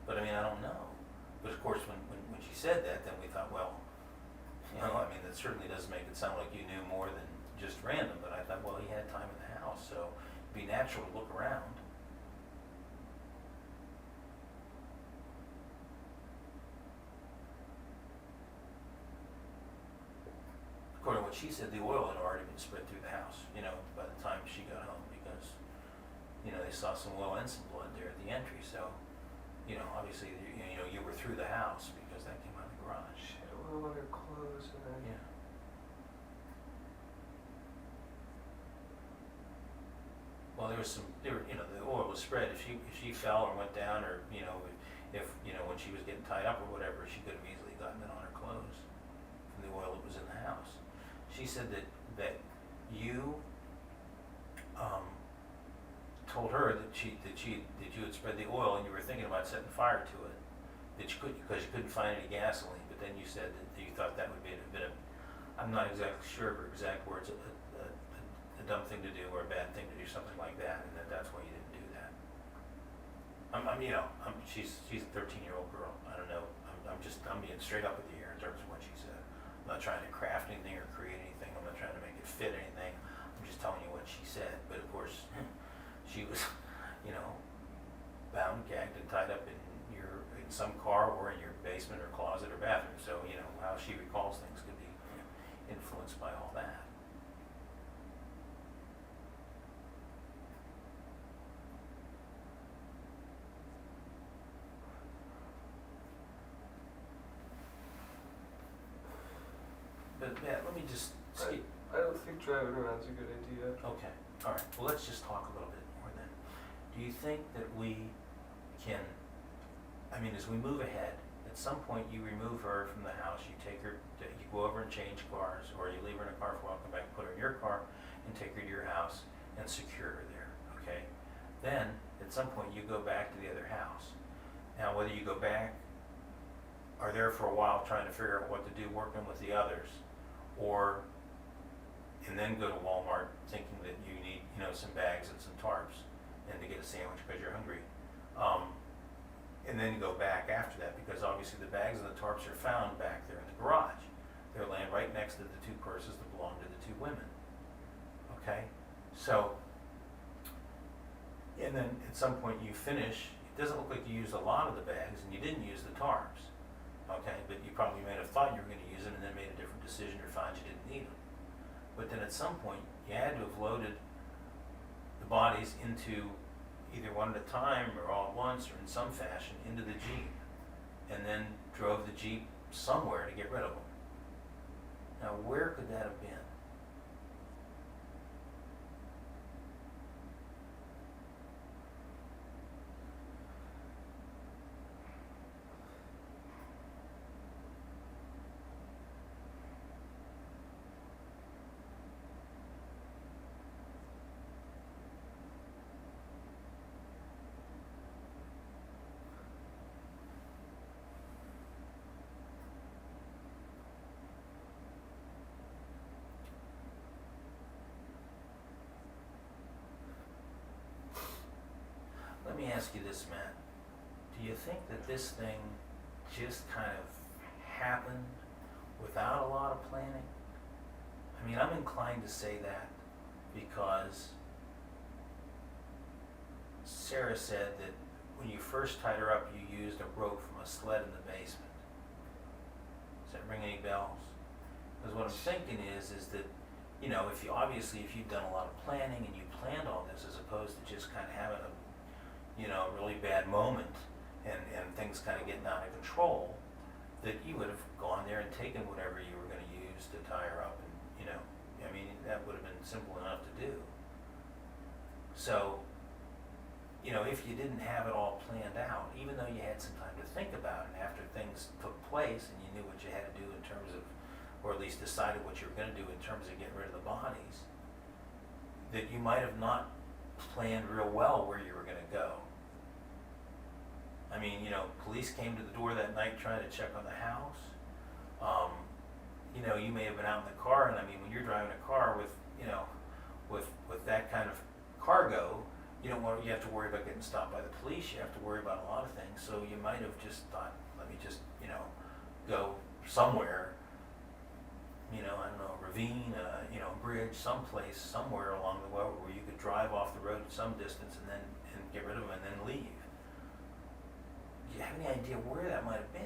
but I don't know. But of course, when she said that, then we thought, well, that certainly doesn't make it sound like you knew more than just random. But I thought, well, he had time in the house, so it'd be natural to look around. According to what she said, the oil had already been spread through the house, by the time she got home, because, they saw some oil and some blood there at the entry. So, obviously, you were through the house because that came out of the garage. She had oil on her clothes and then. Yeah. Well, the oil was spread. If she fell or went down, or if when she was getting tied up or whatever, she could have easily gotten it on her clothes from the oil that was in the house. She said that you told her that you had spread the oil and you were thinking about setting fire to it, because you couldn't find any gasoline. But then you said that you thought that would be a bit of, I'm not exactly sure of her exact words, a dumb thing to do or a bad thing to do, something like that, and that's why you didn't do that. She's a 13-year-old girl. I don't know. I'm being straight up with you here in terms of what she said. I'm not trying to craft anything or create anything. I'm not trying to make it fit anything. I'm just telling you what she said. But of course, she was, bound, gagged, and tied up in some car or in your basement or closet or bathroom. So, how she recalls things could be influenced by all that. But Matt, let me just skip. I don't think driving around's a good idea. Okay, all right. Well, let's just talk a little bit more then. Do you think that we can, as we move ahead, at some point you remove her from the house, you take her, you go over and change cars, or you leave her in a car for a while, come back, put her in your car, and take her to your house and secure her there, okay? then, at some point, you go back to the other house. Now, whether you go back, are there for a while trying to figure out what to do, working with the others, or, and then go to Walmart thinking that you need, some bags and some tarps, and to get a sandwich because you're hungry. And then go back after that, because obviously the bags and the tarps are found back there in the garage. They're laying right next to the two purses that belong to the two women. Okay? So, and then at some point you finish, it doesn't look like you used a lot of the bags and you didn't use the tarps. Okay? But you probably may have thought you were going to use them and then made a different decision or found you didn't need them. But then at some point you had to have loaded the bodies into either one at a time or all at once or in some fashion into the Jeep, and then drove the Jeep somewhere to get rid of them. Now, where could that have been? Let me ask you this, Matt. Do you think that this thing just kind of happened without a lot of planning? I mean, I'm inclined to say that because Sarah said that when you first tied her up, you used a rope from a sled in the basement. Does that ring any bells? Because what I'm thinking is that, if you've done a lot of planning and you planned all this as opposed to just kind of having a really bad moment and things kind of getting out of control, that you would have gone there and taken whatever you were going to use to tie her up, and that would have been simple enough to do. So, if you didn't have it all planned out, even though you had some time to think about it after things took place and you knew what you had to do in terms of, or at least decided what you were going to do in terms of getting rid of the bodies, that you might have not planned real well where you were going to go. I mean, police came to the door that night trying to check on the house. You may have been out in the car, and when you're driving a car with that kind of cargo, you have to worry about getting stopped by the police. You have to worry about a lot of things. So you might have just thought, let me just, go somewhere, I don't know, a ravine, a bridge, someplace, somewhere along the way where you could drive off the road some distance and get rid of them and then leave. Do you have any idea where that might have been?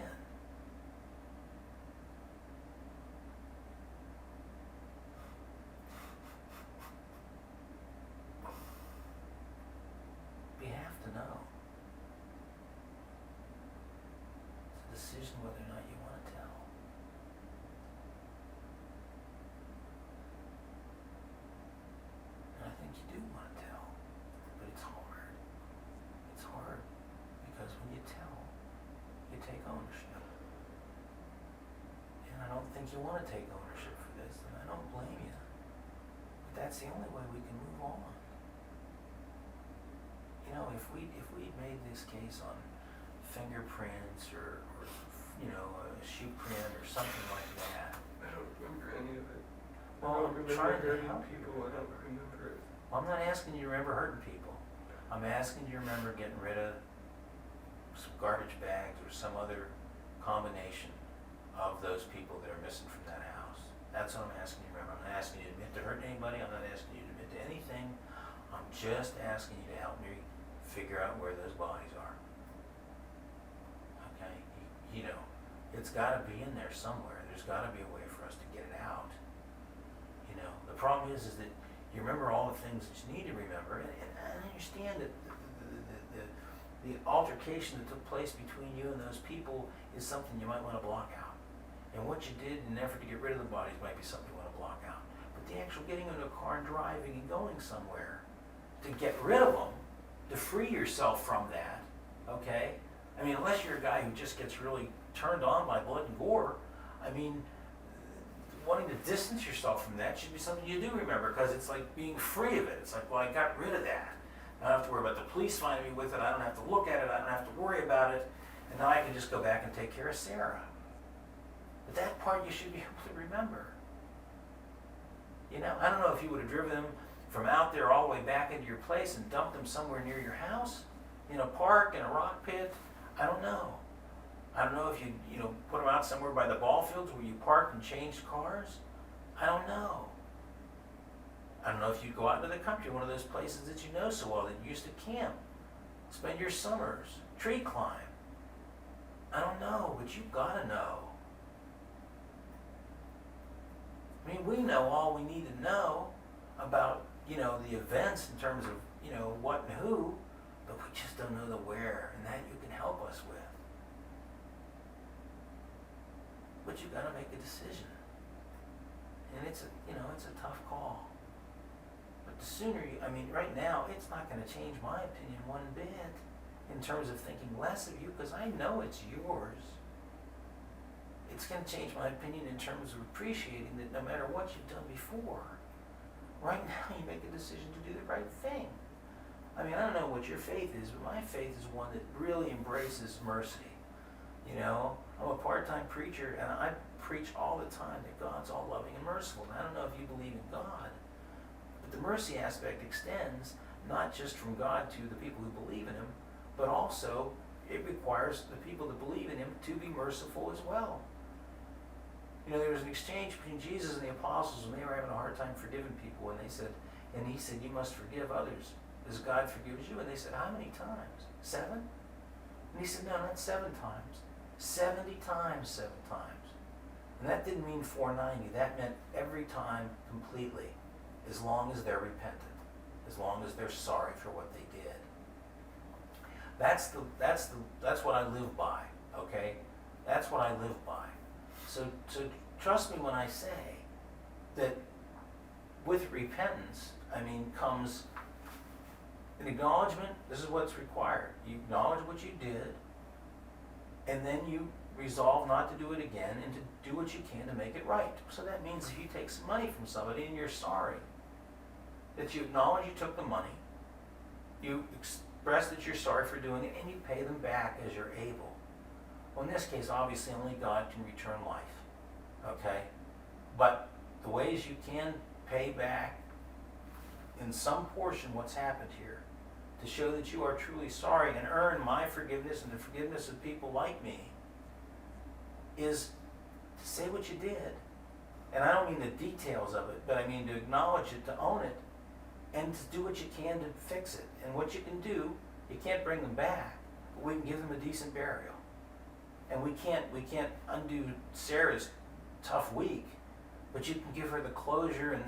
You have to know. It's a decision whether or not you want to tell. And I think you do want to tell, but it's hard. It's hard because when you tell, you take ownership. And I don't think you want to take ownership for this, and I don't blame you. But that's the only way we can move on. If we made this case on fingerprints or a shoe print or something like that. I don't remember any of it. Well, I don't I'm remember trying to hurting help people. I don't remember it. Well, I'm not asking you to remember hurting people. I'm asking you to remember getting rid of some garbage bags or some other combination of those people that are missing from that house. That's what I'm asking you to remember. I'm not asking you to admit to hurting anybody. I'm not asking you to admit to anything. I'm just asking you to help me figure out where those bodies are. Okay? It's got to be in there somewhere. There's got to be a way for us to get it out. The problem is that you remember all the things that you need to remember, and I understand that the altercation that took place between you and those people is something you might want to block out. And what you did in an effort to get rid of the bodies might be something you want to block out. But the actual getting into a car and driving and going somewhere to get rid of them, to free yourself from that, okay? Unless you're a guy who just gets really turned on by blood and gore, wanting to distance yourself from that should be something you do remember, because it's like being free of it. It's like, well, I got rid of that. I don't have to worry about the police finding me with it, I don't have to look at it, I don't have to worry about it, and now I can just go back and take care of Sarah. But that part you should be able to remember. You know, I don't know if you would have driven them from out there all the way back into your place and dumped them somewhere near your house, in a park, in a rock pit. I don't know. I don't know if you put them out somewhere by the ball fields where you parked and changed cars. I don't know. I don't know if you go out into the country, one of those places that you know so well, that you used to camp, spend your summers, tree climb. I don't know, but you've got to know. I mean, we know all we need to know about, the events in terms of, what and who, but we just don't know the where, and that you can help us with. But you got to make a decision. And it's a tough call. But the sooner right now, it's not going to change my opinion one bit in terms of thinking less of you, because I know it's yours. It's going to change my opinion in terms of appreciating that no matter what you've done before, right now you make a decision to do the right thing. I don't know what your faith is, but my faith is one that really embraces mercy. I'm a part-time preacher, and I preach all the time that God's all loving and merciful. And I don't know if you believe in God, but the mercy aspect extends not just from God to the people who believe in Him, but also it requires the people that believe in Him to be merciful as well. There was an exchange between Jesus and the apostles when they were having a hard time forgiving people, and He said, you must forgive others as God forgives you. And they said, how many times? 7? And He said, no, not 7 times. 70 times 7 times. And that didn't mean 490. That meant every time completely, as long as they're repentant, as long as they're sorry for what they did. That's what I live by, okay? That's what I live by. So trust me when I say that with repentance, comes an acknowledgement. This is what's required. You acknowledge what you did, and then you resolve not to do it again and to do what you can to make it right. So that means if you take some money from somebody and you're sorry, that you acknowledge you took the money, you express that you're sorry for doing it, and you pay them back as you're able. Well, in this case, obviously only God can return life, okay? But the ways you can pay back in some portion what's happened here, to show that you are truly sorry and earn my forgiveness and the forgiveness of people like me, is to say what you did. And I don't mean the details of it, but I mean to acknowledge it, to own it, and to do what you can to fix it. And what you can do, you can't bring them back, but we can give them a decent burial. And we can't undo Sarah's tough week, but you can give her the closure and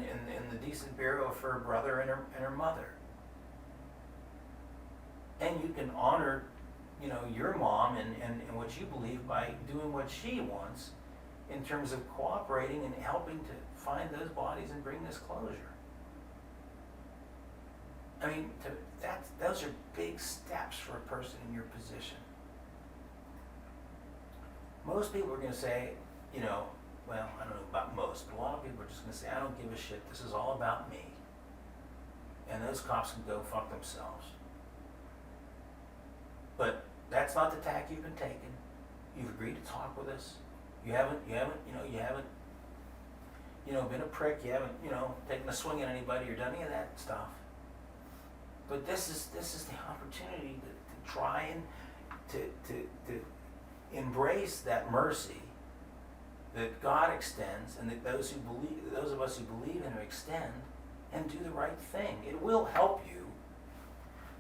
the decent burial for her brother and her mother. And you can honor, your mom and what you believe by doing what she wants in terms of cooperating and helping to find those bodies and bring this closure. Those are big steps for a person in your position. Most people are going to say, well, I don't know about most, but a lot of people are just going to say, I don't give a shit, this is all about me. And those cops can go fuck themselves. But that's not the tack you've been taking. You've agreed to talk with us. You haven't been a prick, you haven't, taken a swing at anybody or done any of that stuff. But this is the opportunity to try and to embrace that mercy that God extends, and that those of us who believe in Him extend, and do the right thing. It will help you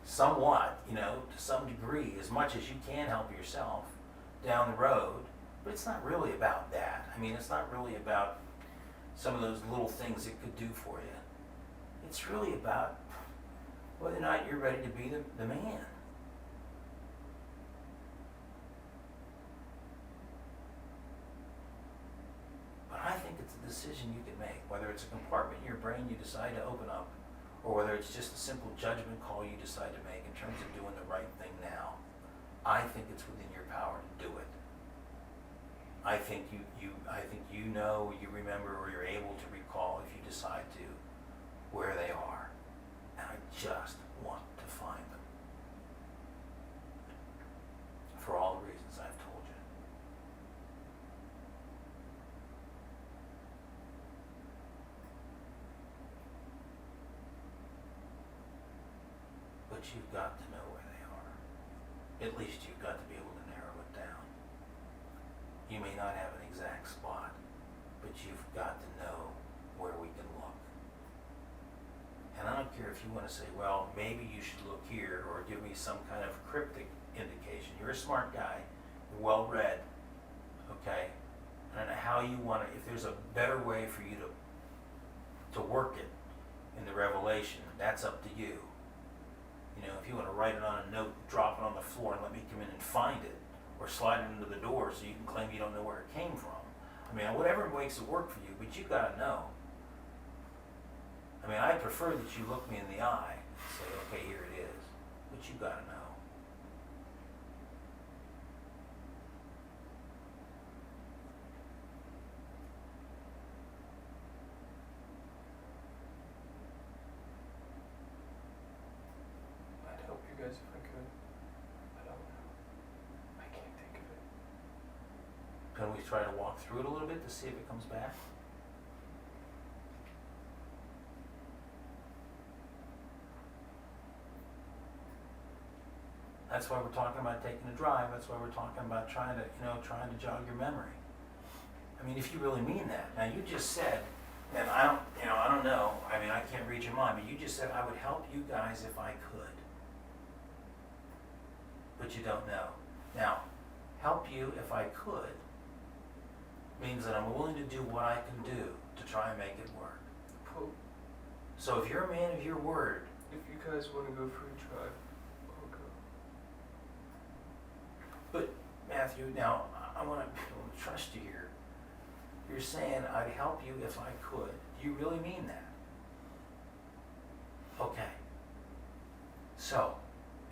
somewhat, to some degree, as much as you can help yourself down the road. But it's not really about that. It's not really about some of those little things it could do for you. It's really about whether or not you're ready to be the man. But I think it's a decision you can make, whether it's a compartment in your brain you decide to open up, or whether it's just a simple judgment call you decide to make in terms of doing the right thing now. I think it's within your power to do it. I think you remember, or you're able to recall, if you decide to, where they are. And I just want to find but you've got to know where they are. At least you've got to be able to narrow it down. You may not have an exact spot, but you've got to know where we can look. And I don't care if you want to say, well, maybe you should look here, or give me some kind of cryptic indication. You're a smart guy, you're well read, okay? I don't know how you want to, if there's a better way for you to work it in the revelation, that's up to you. You know, if you want to write it on a note, drop it on the floor and let me come in and find it, or slide it into the door so you can claim you don't know where it came from. I mean, whatever makes it work for you, but you got to know. I mean, I prefer that you look me in the eye and say, okay, here it is, but you got to know. I'd help you guys if I could. I don't know. I can't think of it. Can we try to walk through it a little bit to see if it comes back? That's why we're talking about taking a drive. That's why we're talking about trying to jog your memory. I mean, if you really mean that. Now, you just said, and I don't know. I mean, I can't read your mind, but you just said I would help you guys if I could. But you don't know. Now, help you if I could means that I'm willing to do what I can do to try and make it work. Well, So if you're a man of your word, if you guys want to go for a drive, I'll go. but Matthew, now I want to trust you here. You're saying I'd help you if I could. Do you really mean that? Okay. So,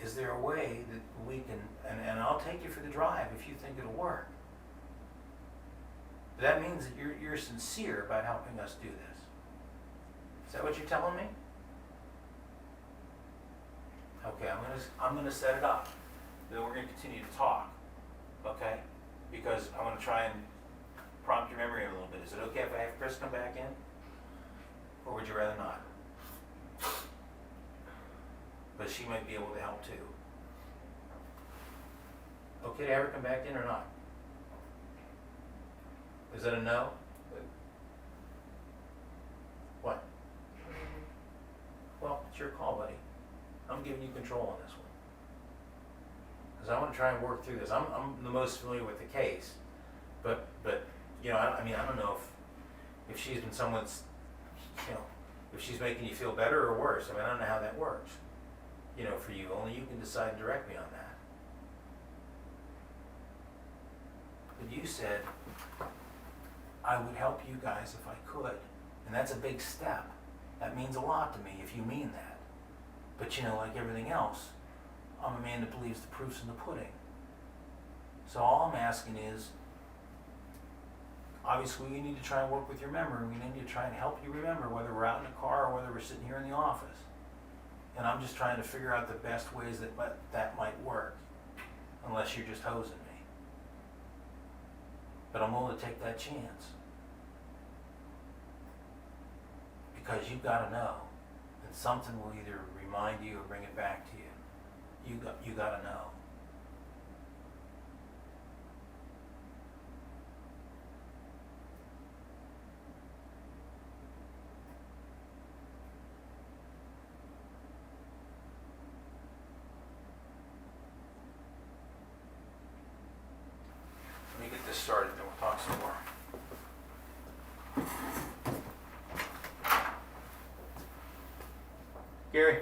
is there a way that we can, and I'll take you for the drive if you think it'll work. That means that you're sincere about helping us do this. Is that what you're telling me? Okay, I'm gonna set it up. Then we're gonna continue to talk, okay? Because I want to try and prompt your memory a little bit. Is it okay if I have Chris come back in? Or would you rather not? But she might be able to help too. Okay to have her come back in or not? Is that a no? What? Well, it's your call, buddy. I'm giving you control on this one. Because I want to try and work through this. I'm the most familiar with the case. But you know, I mean, I don't know if she's been someone's, you know, if she's making you feel better or worse. I mean, I don't know how that works. You know, for you, only you can decide and direct me on that. But you said, I would help you guys if I could. And that's a big step. That means a lot to me if you mean that. But you know, like everything else, I'm a man that believes the proof's in the pudding. So all I'm asking is, obviously we need to try and work with your memory. We need to try and help you remember whether we're out in the car or whether we're sitting here in the office. And I'm just trying to figure out the best ways that might work, unless you're just hosing me. But I'm willing to take that chance. Because you've got to know that something will either remind you or bring it back to you. You got to know. Let me get this started, then we'll talk some more. Gary?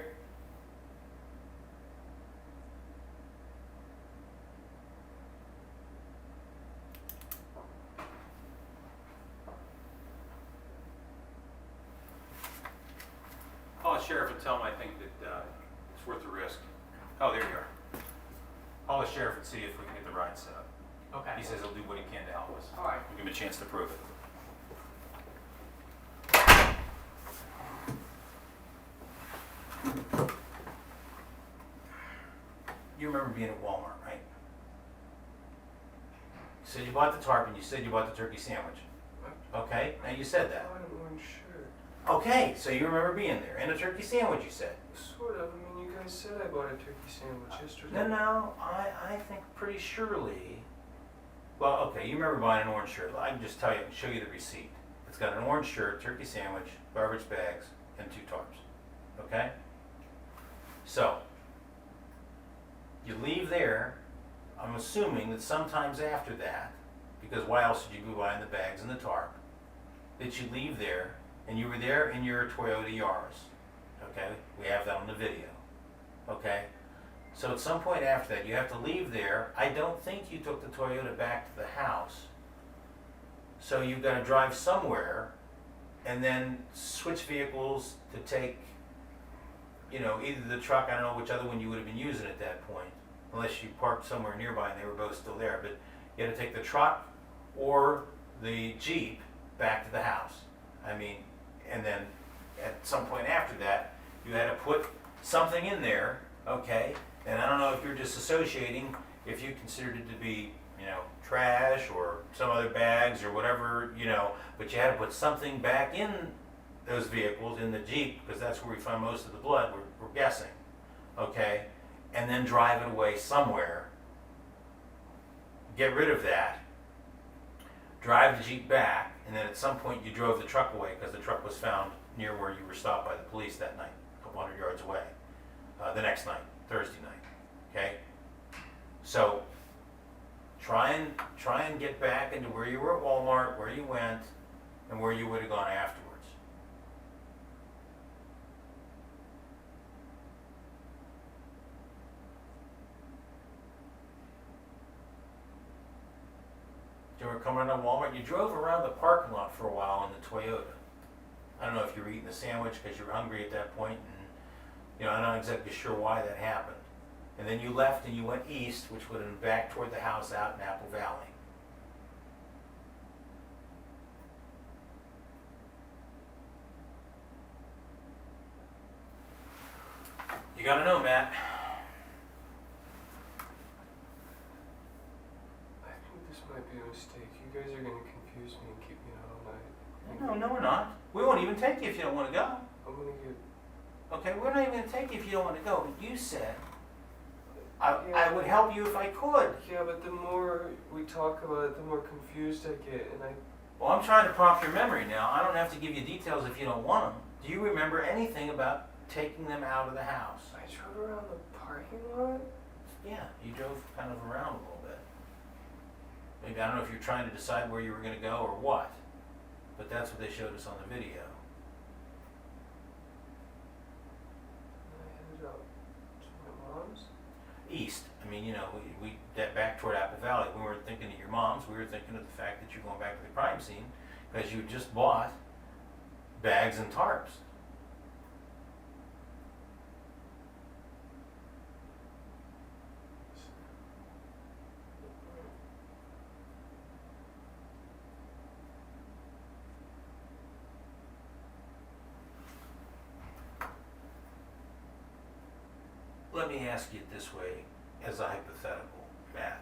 Call the sheriff and tell him I think that it's worth the risk. Oh, there you are. Call the sheriff and see if we can get the ride set up. Okay. He says he'll do what he can to help us. All right. We'll give him a chance to prove it. You remember being at Walmart, right? You said you bought the tarp and you said you bought the turkey sandwich. Okay, now you said that. I wasn't sure. Okay, so you remember being there. And a turkey sandwich, you said. Sort of. I mean, you guys said I bought a turkey sandwich yesterday. No, I think pretty surely, well, okay, you remember buying an orange shirt. I can just tell you, show you the receipt. It's got an orange shirt, turkey sandwich, garbage bags, and 2 tarps, okay? So, you leave there, I'm assuming that sometimes after that, because why else would you be buying the bags and the tarp, that you leave there, and you were there in your Toyota Yaris, okay? We have that on the video, okay? So at some point after that, you have to leave there. I don't think you took the Toyota back to the house. So you've got to drive somewhere and then switch vehicles to take, you know, either the truck, I don't know which other one you would have been using at that point, unless you parked somewhere nearby and they were both still there, but you had to take the truck or the Jeep back to the house. I mean, and then at some point after that, you had to put something in there, okay? And I don't know if you're disassociating, if you considered it to be, you know, trash or some other bags or whatever, you know, but you had to put something back in those vehicles, in the Jeep, because that's where we find most of the blood, we're guessing, okay? And then drive it away somewhere, get rid of that, drive the Jeep back, and then at some point you drove the truck away because the truck was found near where you were stopped by the police that night, a couple hundred yards away, the next night, Thursday night, okay? So try and get back into where you were at Walmart, where you went, and where you would have gone afterwards. You were coming out of Walmart, you drove around the parking lot for a while in the Toyota. I don't know if you were eating a sandwich because you were hungry at that point, and you know, I'm not exactly sure why that happened. And then you left and you went east, which would have been back toward the house out in Apple Valley. You gotta know, Matt. I think this might be a mistake. You guys are gonna confuse me and keep me out all night. No, we're not. We won't even take you if you don't want to go. I'm gonna get. Okay, we're not even going to take you if you don't want to go. But you said I would help you if I could. Yeah, but the more we talk about it, the more confused I get, and I. Well, I'm trying to prompt your memory now. I don't have to give you details if you don't want them. Do you remember anything about taking them out of the house? I drove around the parking lot. Yeah, you drove kind of around a little bit. Maybe, I don't know if you're trying to decide where you were going to go or what, but that's what they showed us on the video. I headed out to my mom's. East. I mean, you know, we that back toward Apple Valley. We weren't thinking of your mom's. We were thinking of the fact that you're going back to the crime scene because you just bought bags and tarps. Let me ask you it this way, as a hypothetical, Matt.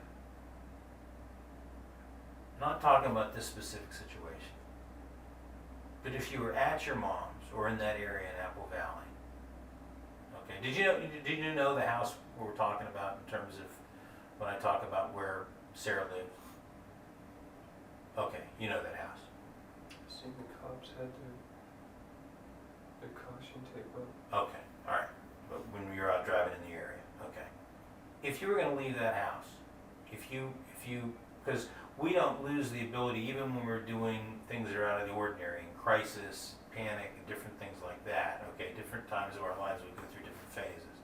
Not talking about this specific situation, but if you were at your mom's or in that area in Apple Valley, okay, did you know the house we're talking about in terms of when I talk about where Sarah lived? Okay, you know that house. I seen the cops had the caution tape up. Okay, all right. But when you're out driving in the area, okay. If you were going to leave that house, if you, because we don't lose the ability, even when we're doing things that are out of the ordinary, crisis, panic, and different things like that, okay, different times of our lives we go through different phases.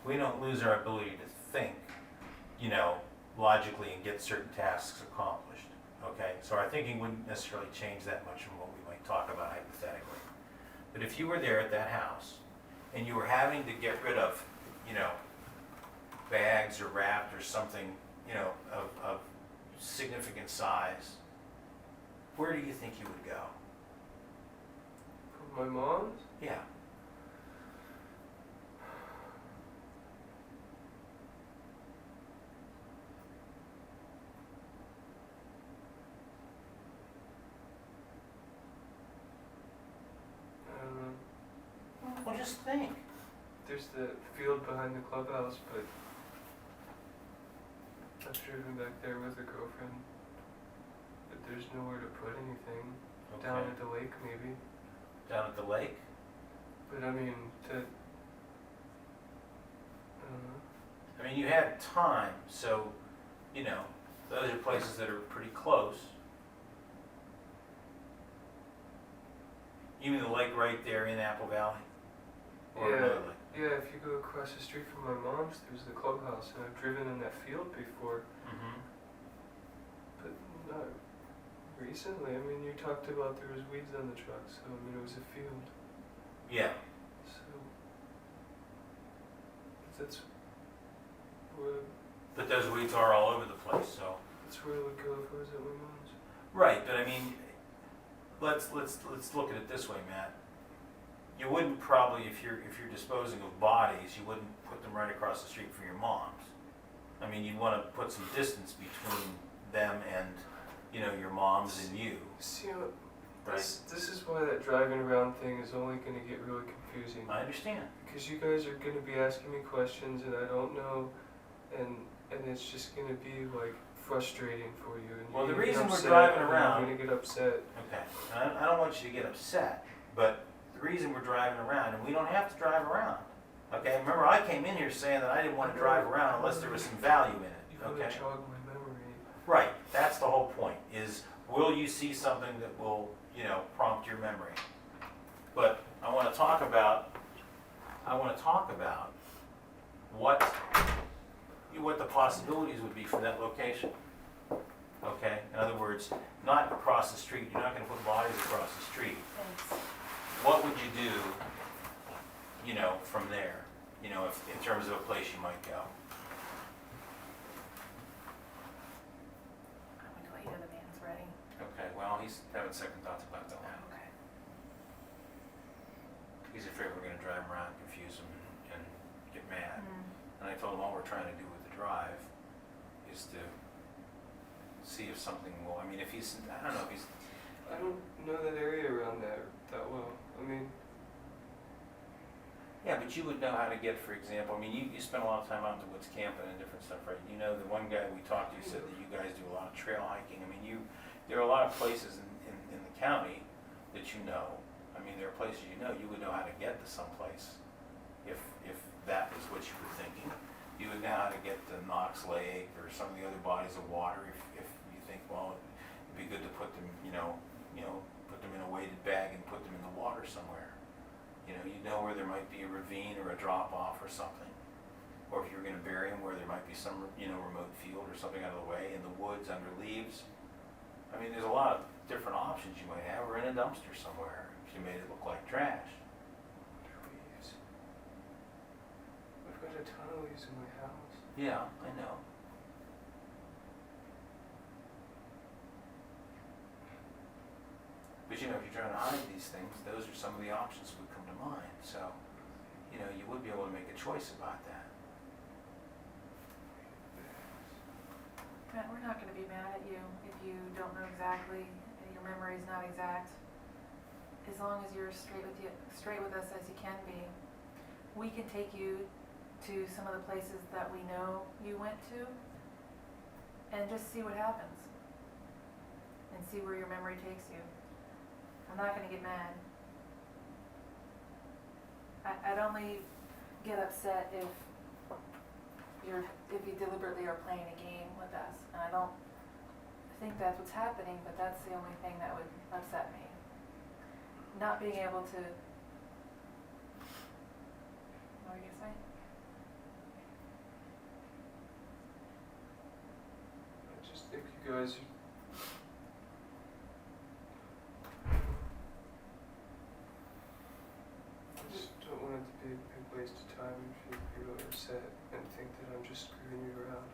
We don't lose our ability to think, you know, logically and get certain tasks accomplished, okay? So our thinking wouldn't necessarily change that much from what we might talk about hypothetically. But if you were there at that house, and you were having to get rid of, you know, bags or wrapped or something, you know, of significant size, where do you think you would go? From my mom's? Yeah. I don't know. Well, just think. there's the field behind the clubhouse, but I've driven back there with a girlfriend. But there's nowhere to put anything. Down Okay. at the lake, maybe. Down at the lake? But I mean, I don't know. I mean, you had time, so, you know, those are places that are pretty close. You mean the lake right there in Apple Valley? Or Yeah. another lake? Yeah, if you go across the street from my mom's, there's the clubhouse, and I've driven in that field before, Mm-hmm. but not recently. I mean, you talked about there was weeds on the truck, so I mean, it was a field. Yeah. So that's where But those weeds are all over the place, so. I would go if I was at my mom's. Right, but I mean, let's look at it this way, Matt. You wouldn't probably, if you're disposing of bodies, you wouldn't put them right across the street from your mom's. I mean, you'd want to put some distance between them and, you know, your mom's and you. See, Right. this is why that driving around thing is only going to get really confusing. I understand. Because you guys are going to be asking me questions and I don't know, and it's just going to be like frustrating for you. And Well, you're the gonna get reason we're upset, driving and around- I'm going to get upset. Okay, and I don't want you to get upset, but the reason we're driving around, and we don't have to drive around, okay? Remember, I came in here saying that I didn't want to drive around unless there was some value in it, You want okay? to jog my memory. Right, that's the whole point, is will you see something that will, you know, prompt your memory? But I want to talk about what the possibilities would be for that location. Okay, in other words, not across the street, you're not going to put bodies across the street. Thanks. What would you do, you know, from there, you know, if, in terms of a place you might go? I'm going to let you know the man's ready. Okay, well, he's having second thoughts about that one. Okay. He's afraid we're gonna drive him around, confuse him, and get mad. Mm. And I told him all we're trying to do with the drive is to see if something will, I mean, if he's, I don't know if he's, I don't know that area around there that well. I mean, yeah, but you would know how to get, for example, I mean, you spend a lot of time out in the woods camping and different stuff, right? You know, the one guy we talked to said that you guys do a lot of trail hiking. I mean, there are a lot of places in the county that you know. I mean, there are places you would know how to get to someplace if that was what you were thinking. You would know how to get to Knox Lake or some of the other bodies of water if you think, well, it'd be good to put them, put them in a weighted bag and put them in the water somewhere. You know where there might be a ravine or a drop off or something. Or if you're gonna bury them, where there might be some, remote field or something out of the way, in the woods, under leaves. I mean, there's a lot of different options you might have, or in a dumpster somewhere, if you made it look like trash. leaves. I've got a ton of leaves in my house. Yeah, I know. But if you're trying to hide these things, those are some of the options that would come to mind. So, you would be able to make a choice about that. Matt, we're not going to be mad at you if you don't know exactly, and your memory's not exact. As long as you're straight with us as you can be, we can take you to some of the places that we know you went to, and just see what happens, and see where your memory takes you. I'm not going to get mad. I'd only get upset if you deliberately are playing a game with us. And I don't think that's what's happening, but that's the only thing that would upset me. Not being able to, what were you gonna say? I just think you guys I just don't want it to be a big waste of time if you be really upset and think that I'm just screwing you around.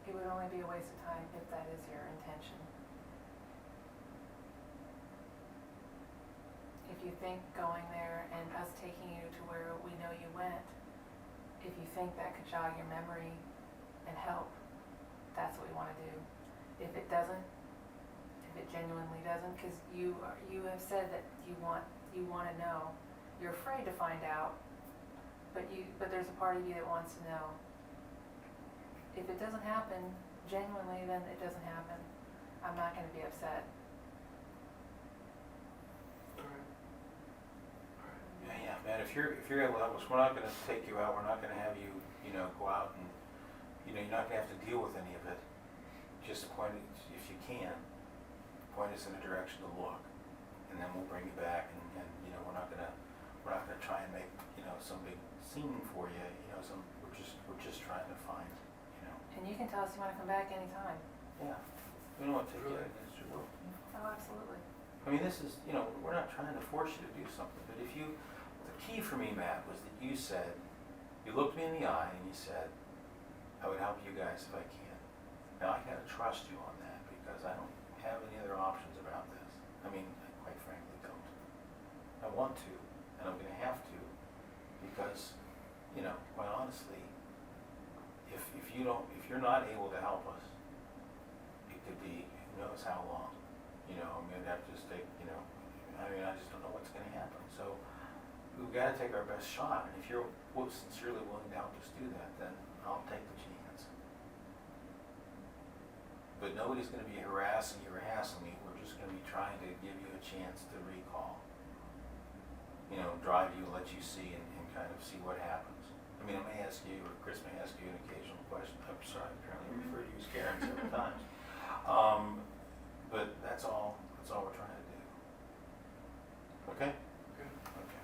It would only be a waste of time if that is your intention. If you think going there and us taking you to where we know you went, if you think that could jog your memory and help, that's what we want to do. If it doesn't, if it genuinely doesn't, because you have said that you want to know, you're afraid to find out, but there's a part of you that wants to know. If it doesn't happen, genuinely, then it doesn't happen. I'm not gonna be upset. Alright. Yeah, man, if you're able to help us, we're not gonna take you out, we're not gonna have you, go out and, you're not gonna have to deal with any of it. Just point it, if you can, point us in a direction to look, and then we'll bring you back, and we're not gonna try and make, some big scene for you, we're just trying to find, And you can tell us you wanna come back anytime. yeah, we don't want to take you Really? against your will. Oh, absolutely. I mean, this is, we're not trying to force you to do something, but the key for me, Matt, was that you said, you looked me in the eye and you said, I would help you guys if I can. Now, I gotta trust you on that, because I don't have any other options about this. I mean, I quite frankly don't. I want to, and I'm gonna have to, because, quite honestly, if you're not able to help us, it could be who knows how long. I'm gonna have to just take, I just don't know what's gonna happen. So we've gotta take our best shot, and if you're sincerely willing to help us do that, then I'll take the chance. But nobody's gonna be harassing you or hassling me. We're just gonna be trying to give you a chance to recall. Drive you, let you see, and kind of see what happens. I mean, I may ask you, or Chris may ask you an occasional question. I'm sorry, apparently I referred to you as Karen several times. But that's all we're trying to do. Okay? Okay. Okay.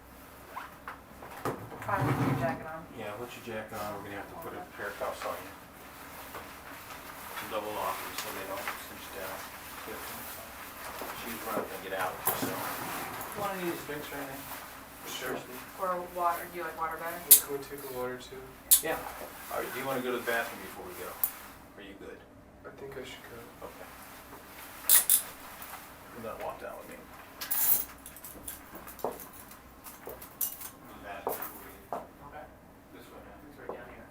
Try to put your jacket on. Yeah, put your jacket on. We're gonna have to put a pair of cuffs on you. Double lock them so they don't cinch down. She's running to get out, so. Want any of these drinks or anything? Sure. Or water, do you like water better? Can we take a water too? Yeah. All right, do you want to go to the bathroom before we go? Are you good? I think I should go. Okay. You're gonna walk down with me. Okay. This way, man. It's right down here.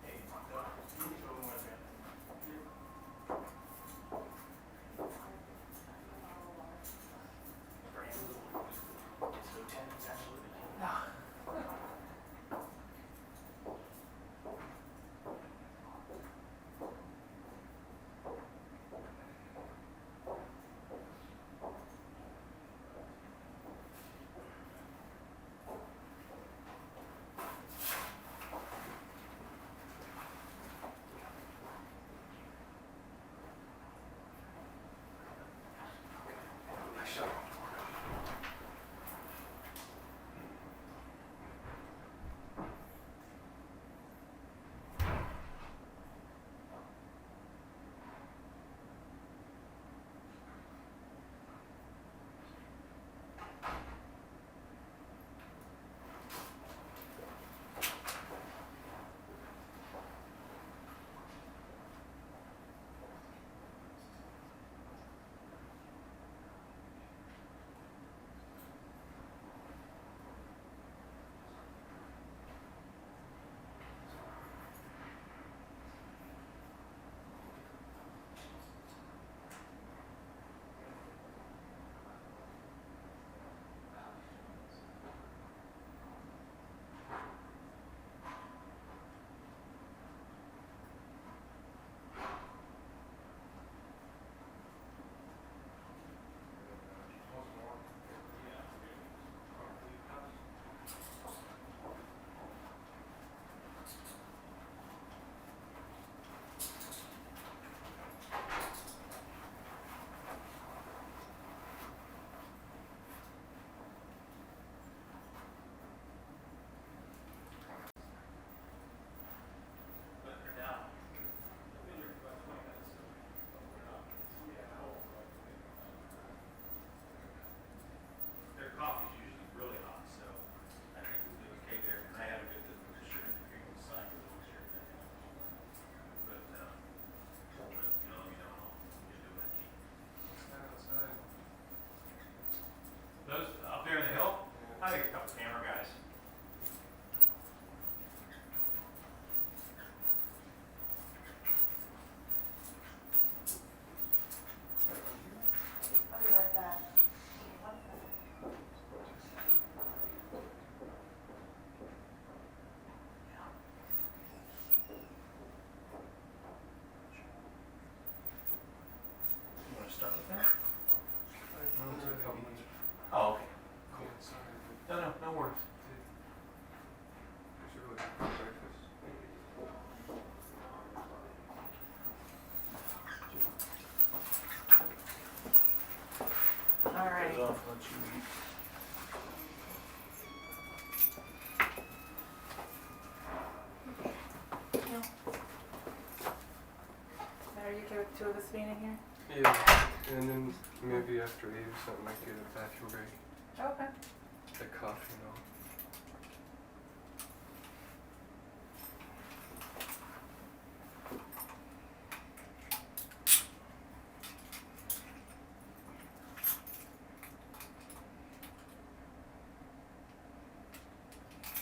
Hey, show them where they're at. It's lieutenants, absolutely. Oh, okay. Cool. Sorry. No worries. I should really have breakfast. All right. Goes off, let you eat. Are you okay with two of us being in here? Yeah, and then maybe after 8 or something, I get a bathroom break. Okay. Like coffee and all.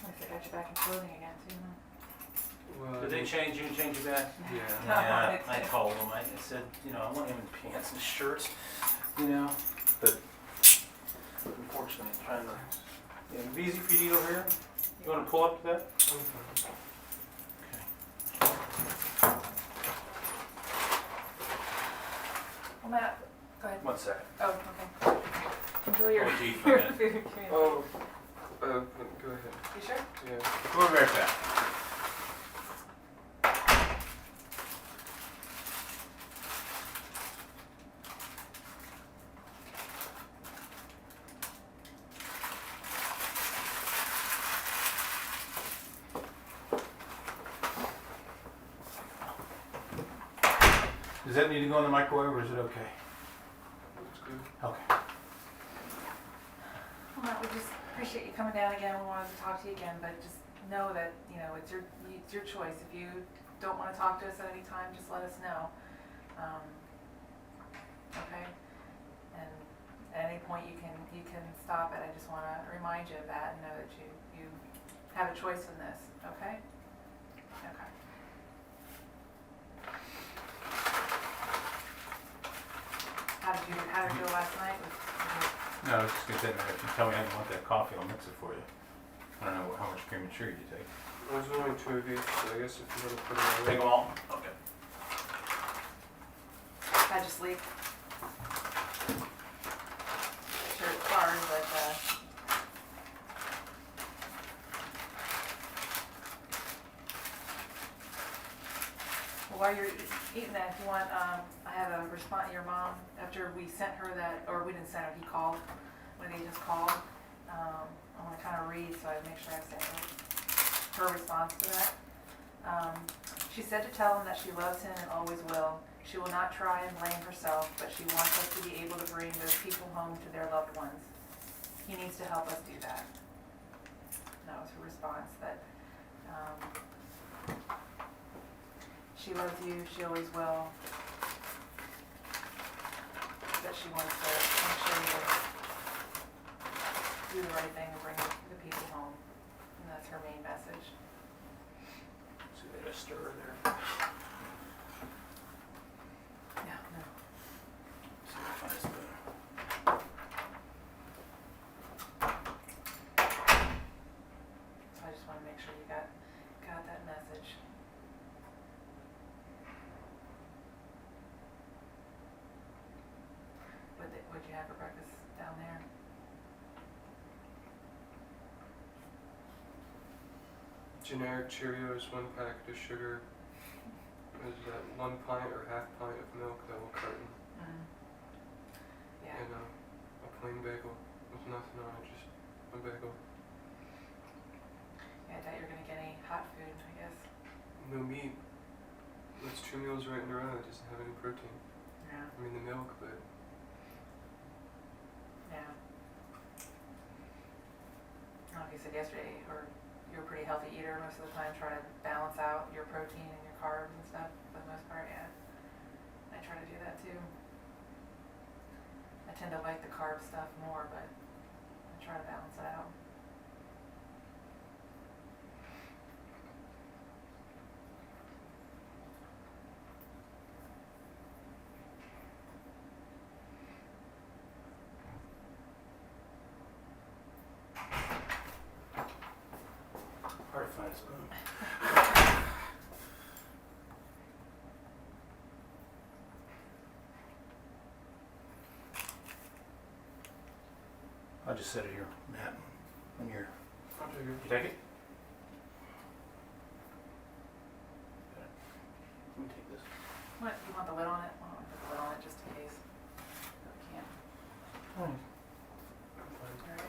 I said, got you back in clothing again, too, huh? Well, Did they change you and change you back? Yeah. Yeah, I told them, I said, you know, I want him in pants and shirts, you know, but unfortunately, I'm trying to, yeah, it'd be easy for you to go here. You wanna pull up to that? Well, Matt, go ahead. 1 second. Oh, okay. Enjoy your, Oh, gee, for a your minute. food. Oh, go ahead. You sure? Yeah. We'll be right back. Does that need to go in the microwave or is it okay? That's good. Okay. Well, Matt, we just appreciate you coming down again. We wanted to talk to you again, but just know that, you know, it's your choice. If you don't want to talk to us at any time, just let us know. Okay? And at any point you can stop it. I just want to remind you of that and know that you have a choice in this. Okay? Okay. How did it go last night? No, I was just gonna say, man, if you tell me how you want that coffee, I'll mix it for you. I don't know how much cream and sugar you take. There's only 2 of each, so I guess if you want to put it Take them all? Okay. How'd you sleep? Sure it's hard, but well, while you're eating that, if you want, I have a response. Your mom, after we sent her that, or we didn't send her, he called. When he just called, I want to kind of read so I make sure I say her response to that. She said to tell him that she loves him and always will. She will not try and blame herself, but she wants us to be able to bring those people home to their loved ones. He needs to help us do that. And that was her response, that she loves you, she always will. That she wants to make sure you do the right thing and bring the people home. And that's her main message. See, they had a stir there. Yeah, no. See if I find a spoon. So I just want to make sure you got that message. What'd you have for breakfast down there? generic Cheerios, 1 packet of sugar. Is that 1 pint or half pint of milk, that will carton, Yeah. and a plain bagel with nothing on it, just a bagel. Yeah, I doubt you're gonna get any hot food, I guess. No meat. That's 2 meals right in a row. It doesn't have any protein. Yeah. I mean the milk, but Yeah. Like you said yesterday, or you're a pretty healthy eater most of the time, try to balance out your protein and your carbs and stuff for the most part, yeah. I try to do that too. I tend to like the carb stuff more, but I try to balance it out. Hard to find a spoon. I'll just set it here, Matt, when you're, I'll take it. you take it? Let me take this. What, you want the lid on it? Well, I'll put the lid on it just in case. No, we can't. Fine. Alright.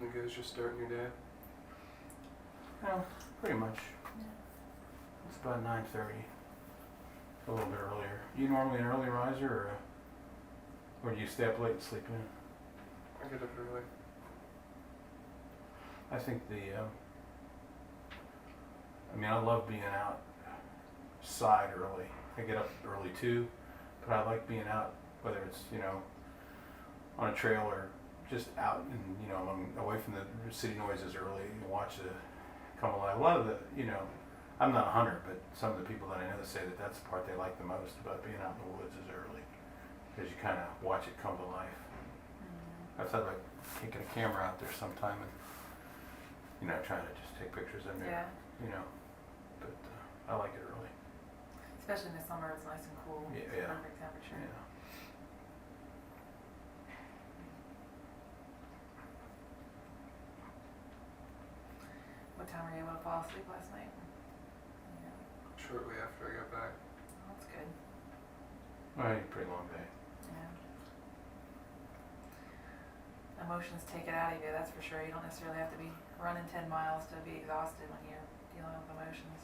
You guys just starting your day? Well, pretty much. It's about 9:30. A little bit earlier. You normally an early riser, or do you stay up late and sleep in? I get up early. I think I love being outside early. I get up early too, but I like being out, whether it's, on a trail or just out and, I'm away from the city noises early and watch it come alive. A lot of the, I'm not a hunter, but some of the people that I know that say that that's the part they like the most about being out in the woods is early, because you kind of watch it come to life. I've thought about taking a camera out there sometime and, trying to just take pictures of it, Yeah, but I like it early. especially in the summer, it's nice and cool. Yeah, It's yeah. perfect temperature. Yeah. What time were you able to fall asleep last night? Yeah, Shortly after I got back. well, that's good. Well, I had a pretty long day. Yeah. Emotions take it out of you, that's for sure. You don't necessarily have to be running 10 miles to be exhausted when you're dealing with emotions.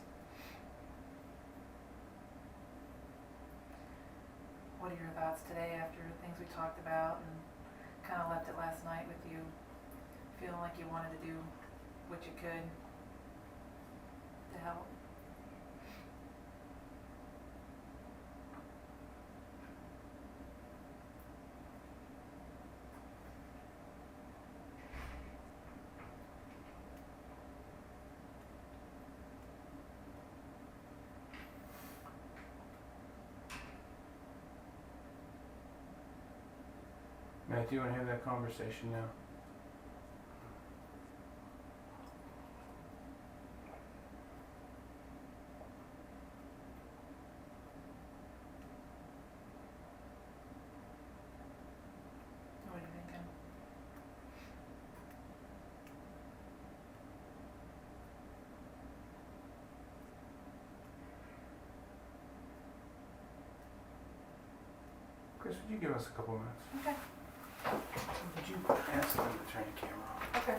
What are your thoughts today after things we talked about and kind of left it last night with you feeling like you wanted to do what you could to help? Matt, do you want to have that conversation now? What are you thinking? Chris, would you give us a couple minutes? Okay. Would you ask them to turn the camera on? Okay.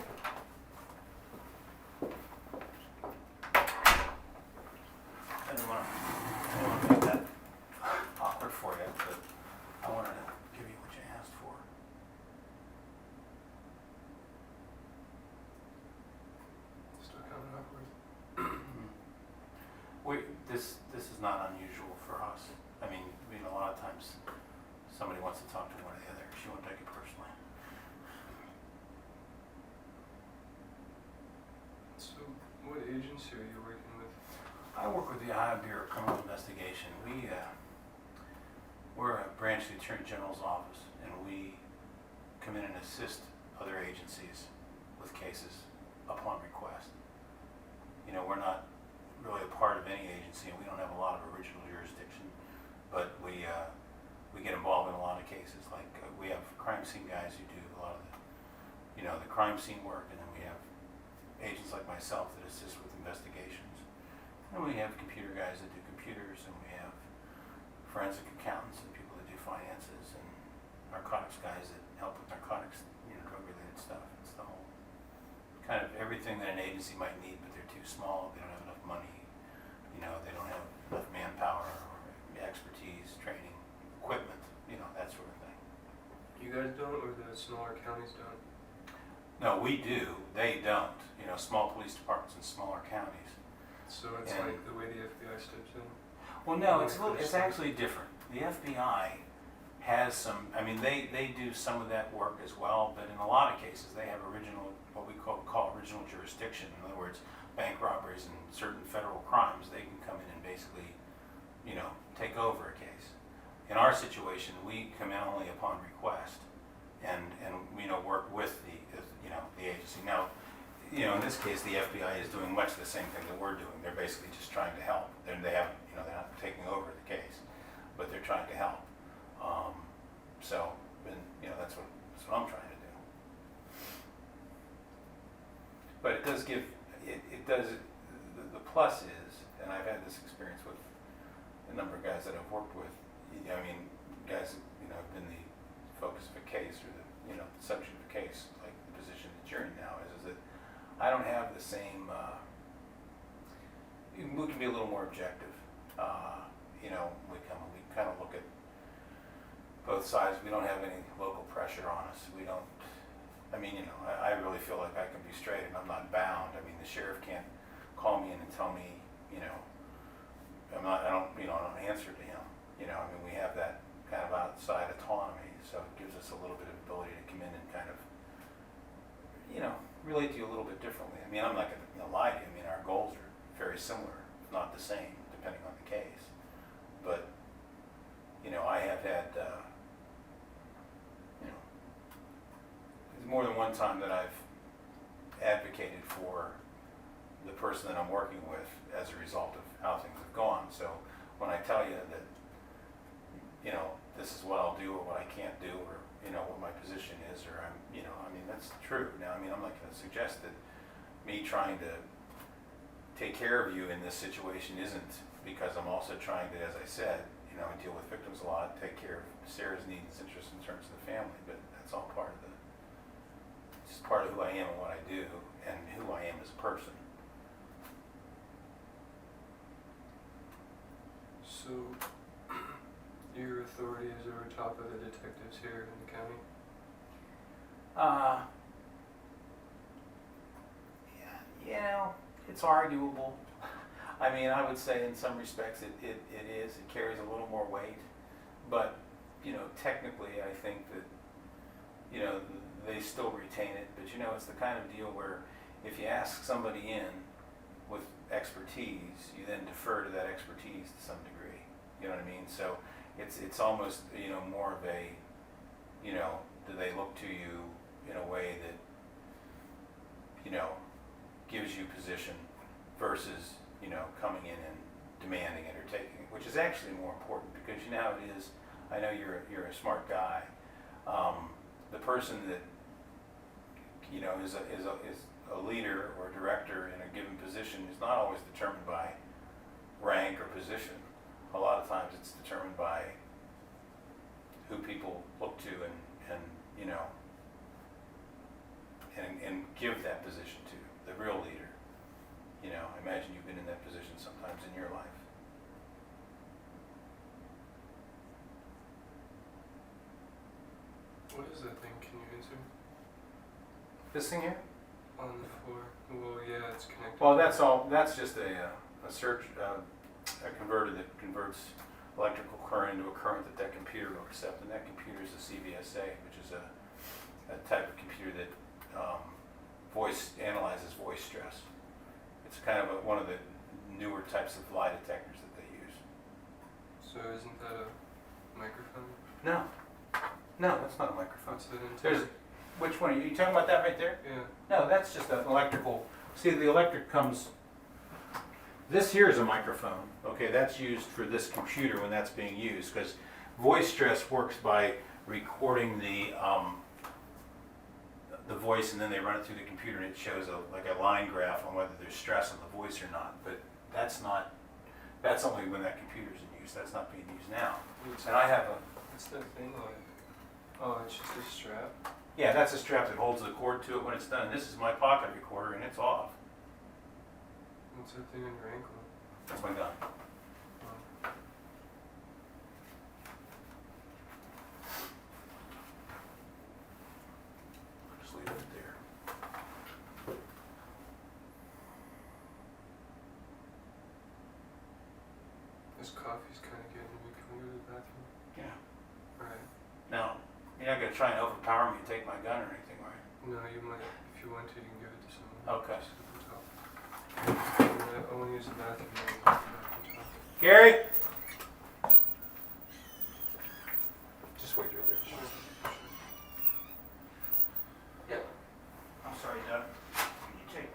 I didn't want to make that awkward for you, but I wanted to give you what you asked for. Still coming upward. This is not unusual for us. I mean, a lot of times somebody wants to talk to one or the other. She won't take it personally. So, what agency are you working with? I work with the Ohio Bureau of Criminal Investigation. We're a branch of the Attorney General's office, and we come in and assist other agencies with cases upon request. We're not really a part of any agency, and we don't have a lot of original jurisdiction, but we get involved in a lot of cases. Like we have crime scene guys who do a lot of the crime scene work, and then we have agents like myself that assist with investigations. And we have computer guys that do computers, and we have forensic accountants and people that do finances, and narcotics guys that help with narcotics, drug-related stuff. It's the whole kind of everything that an agency might need, but they're too small. They don't have enough money. They don't have enough manpower or expertise, training, equipment, that sort of thing. You guys don't, or the smaller counties don't? No, we do. They don't. Small police departments in smaller counties. So it's And- like the way the FBI steps in? Well, no, it's actually different. The FBI has some, they do some of that work as well, but in a lot of cases, they have what we call original jurisdiction. In other words, bank robberies and certain federal crimes, they can come in and basically, take over a case. In our situation, we come in only upon request and work with the agency. Now, you know, in this case, the FBI is doing much the same thing that we're doing. They're basically just trying to help. They haven't, you know, they're not taking over the case, but they're trying to help. So, and, you know, that's what I'm trying to do. But it does give, it does, the plus is, and I've had this experience with a number of guys that I've worked with, I mean, guys, you know, have been the focus of a case or the, you know, the subject of a case, like the position that you're in now is that I don't have the same, we can be a little more objective. You know, we kind of look at both sides. We don't have any local pressure on us. We don't, I mean, you know, I really feel like I can be straight and I'm not bound. I mean, the sheriff can't call me in and tell me, you know, I don't answer to him. You know, I mean, we have that kind of outside autonomy, so it gives us a little bit of ability to come in and kind of, you know, relate to you a little bit differently. I mean, I'm not going to lie to you. I mean, our goals are very similar, if not the same, depending on the case. But, you know, I have had, you know, there's more than one time that I've advocated for the person that I'm working with as a result of how things have gone. So when I tell you that, you know, this is what I'll do or what I can't do or, you know, what my position is or I'm, you know, I mean, that's true. Now, I mean, I'm not going to suggest that me trying to take care of you in this situation isn't because I'm also trying to, as I said, you know, deal with victims a lot, take care of Sarah's needs and interests in terms of the family, but that's all part of it's part of who I am and what I do and who I am as a person. So, your authority is over top of the detectives here in the county? Yeah, you know, it's arguable. I mean, I would say in some respects it is. It carries a little more weight. But, you know, technically I think that, you know, they still retain it. But, you know, it's the kind of deal where if you ask somebody in with expertise, you then defer to that expertise to some degree. You know what I mean? So it's almost, you know, more of a, you know, do they look to you in a way that, you know, gives you position versus, you know, coming in and demanding it or taking it, which is actually more important because you know how it is. I know you're a smart guy. The person that, you know, is a leader or a director in a given position is not always determined by rank or position. A lot of times it's determined by who people look to and you know, and give that position to, the real leader. You know, I imagine you've been in that position sometimes in your life. What is that thing? Can you answer? This thing here? On the floor. Well, yeah, it's connected. Well, that's all. That's just a converter that converts electrical current into a current that computer will accept, and that computer is a CVSA, which is a type of computer that analyzes voice stress. It's kind of one of the newer types of lie detectors that they use. So isn't that a microphone? No, that's not a microphone. What's that antenna? Which one are you talking about? That right there? Yeah. No, that's just an electrical. See, the electric comes. This here is a microphone. Okay, that's used for this computer when that's being used because voice stress works by recording the voice and then they run it through the computer and it shows like a line graph on whether there's stress on the voice or not. But that's only when that computer's in use. That's not being used now. And I have What's that thing like? Oh, it's just a strap? yeah, that's a strap that holds the cord to it when it's done. And this is my pocket recorder and it's off. What's that thing on your ankle? That's my gun. Oh. Just leave it there. This coffee's kind of getting me. Can we go to the bathroom? Yeah. Alright. Now, you're not going to try and overpower me and take my gun or anything, right? No, you might. If you want to, you can give it to someone. Okay. Just at the top. I want to use the bathroom. Now you can put it up on top. Gary? Just wait right there. Yep. I'm sorry, Doug. Can you take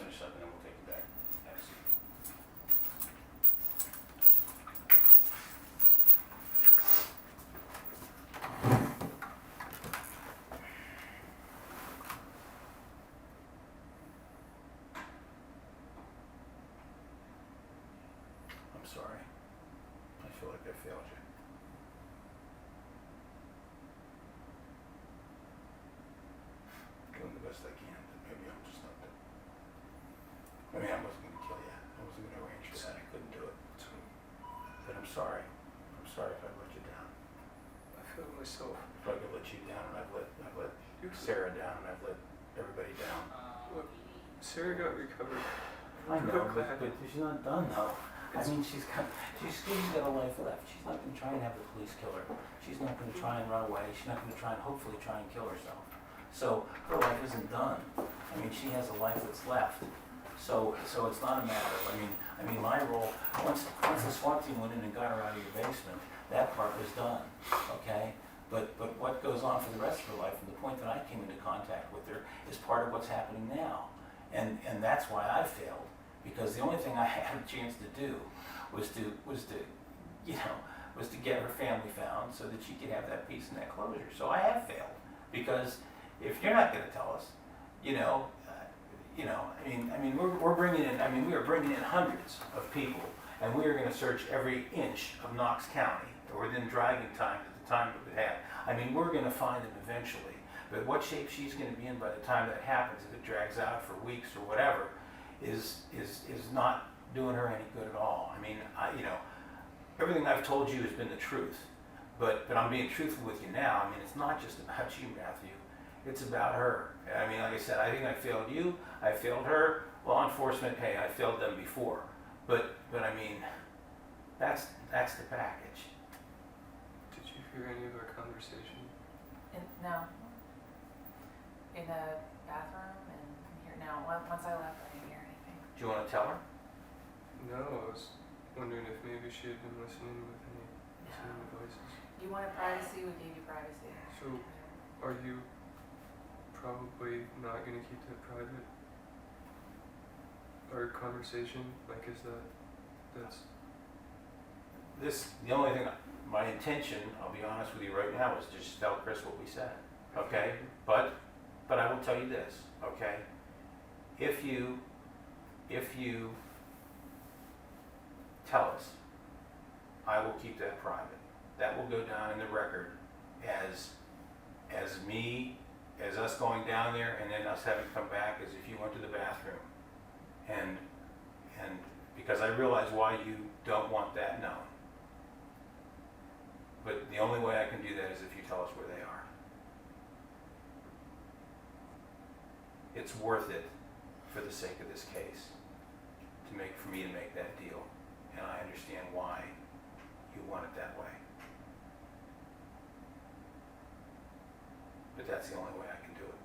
finish up and then we'll take you back. Have a seat. I'm sorry. I feel like I failed you. Doing the best I can, but maybe I'm just not doing. I mean, I wasn't gonna kill you. I wasn't gonna arrange for that. I couldn't do it. But I'm sorry. I'm sorry if I let you down. I feel myself. If I could let you down, and I've let Sarah down, and I've let everybody down. Look, Sarah got recovered. I know, Real glad. but she's not done though. I mean, she's got a life left. She's not gonna try and have the police kill her. She's not gonna try and run away. She's not gonna try and hopefully try and kill herself. So her life isn't done. I mean, she has a life that's left. So it's not a matter of, I mean, my role, once the SWAT team went in and got her out of your basement, that part was done, okay? But what goes on for the rest of her life, from the point that I came into contact with her, is part of what's happening now. And that's why I failed, because the only thing I had a chance to do was to get her family found so that she could have that peace and that closure. So I have failed, because if you're not going to tell us, we're bringing in, we are bringing in hundreds of people, and we are going to search every inch of Knox County within driving time at the time that we have. I mean, we're going to find them eventually, but what shape she's going to be in by the time that happens, if it drags out for weeks or whatever, is not doing her any good at all. I mean, everything I've told you has been the truth, but I'm being truthful with you now. I mean, it's not just about you, Matthew. It's about her. I mean, like I said, I think I failed you, I failed her. Law enforcement, hey, I failed them before. But I mean, that's the package. Did you hear any of our conversation? No. In the bathroom and here now. Once I left, I didn't hear anything. Do you want to tell her? No, I was wondering if maybe she had been listening with any devices. You wanted privacy, we gave you privacy. So, are you probably not going to keep that private? Our conversation, like, that's... The only thing, my intention, I'll be honest with you right now, is just tell Chris what we said, okay? But I will tell you this, okay? If you tell us, I will keep that private. That will go down in the record as us going down there, and then us having to come back as if you went to the bathroom. And because I realize why you don't want that known. But the only way I can do that is if you tell us where they are. It's worth it for the sake of this case for me to make that deal. And I understand why you want it that way. But that's the only way I can do it.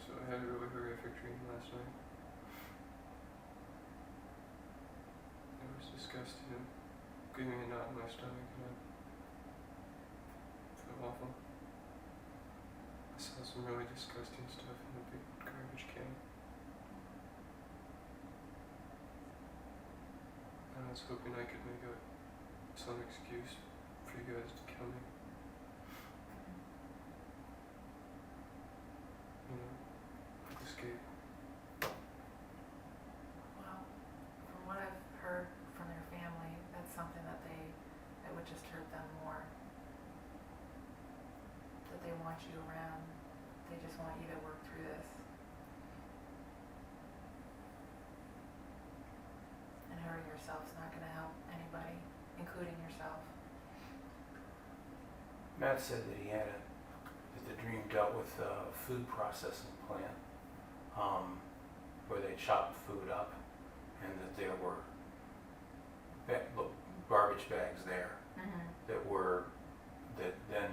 So I had a really horrific dream last night. It was disgusting. It gave me a knot in my stomach and I felt awful. I saw some really disgusting stuff in a big garbage can. And I was hoping I could make some excuse for you guys to kill me. Escape. Well, from what I've heard from their family, that's something that would just hurt them more. That they want you around. They just want you to work through this. And hurting yourself is not going to help anybody, including yourself. Matt said that that the dream dealt with a food processing plant, where they chop food up and that there were garbage bags there that then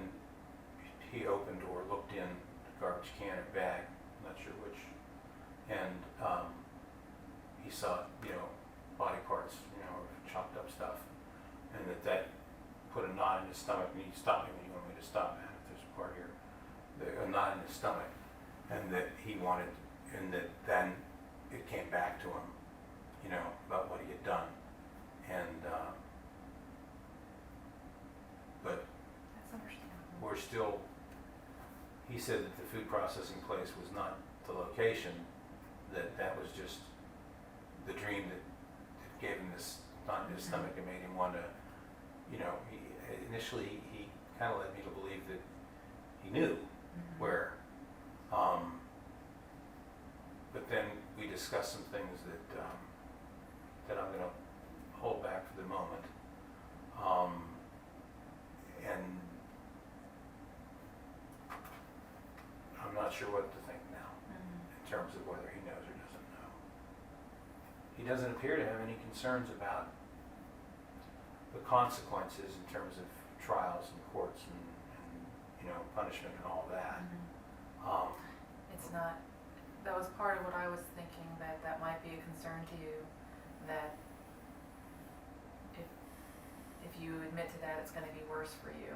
he opened or looked in the garbage can or bag, I'm not sure which, and he saw, body parts, or chopped up stuff, and that put a knot in his stomach. And he stopped me when you want me to stop, man, if there's a part here, a knot in his stomach, and that he wanted, and that then it came back to him, about what he had done, and but That's understandable. we're still, he said that the food processing place was not the location, that was just the dream that gave him this knot in his stomach and made him want to, initially he kind of led me to believe that he knew where, but then we discussed some things that I'm going to hold back for the moment. And I'm not sure what to think now in terms of whether he knows or doesn't know. He doesn't appear to have any concerns about the consequences in terms of trials and courts and punishment and all that. It's not, that was part of what I was thinking, that might be a concern to you, that if you admit to that, it's going to be worse for you,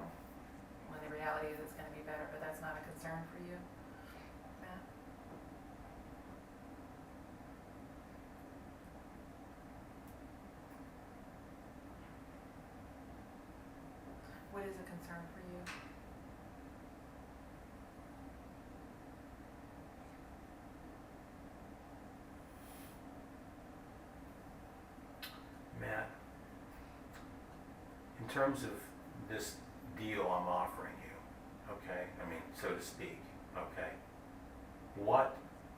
when the reality is it's going to be better, but that's not a concern for you, Matt? What is a concern for you? Matt, in terms of this deal I'm offering you, okay, so to speak, okay,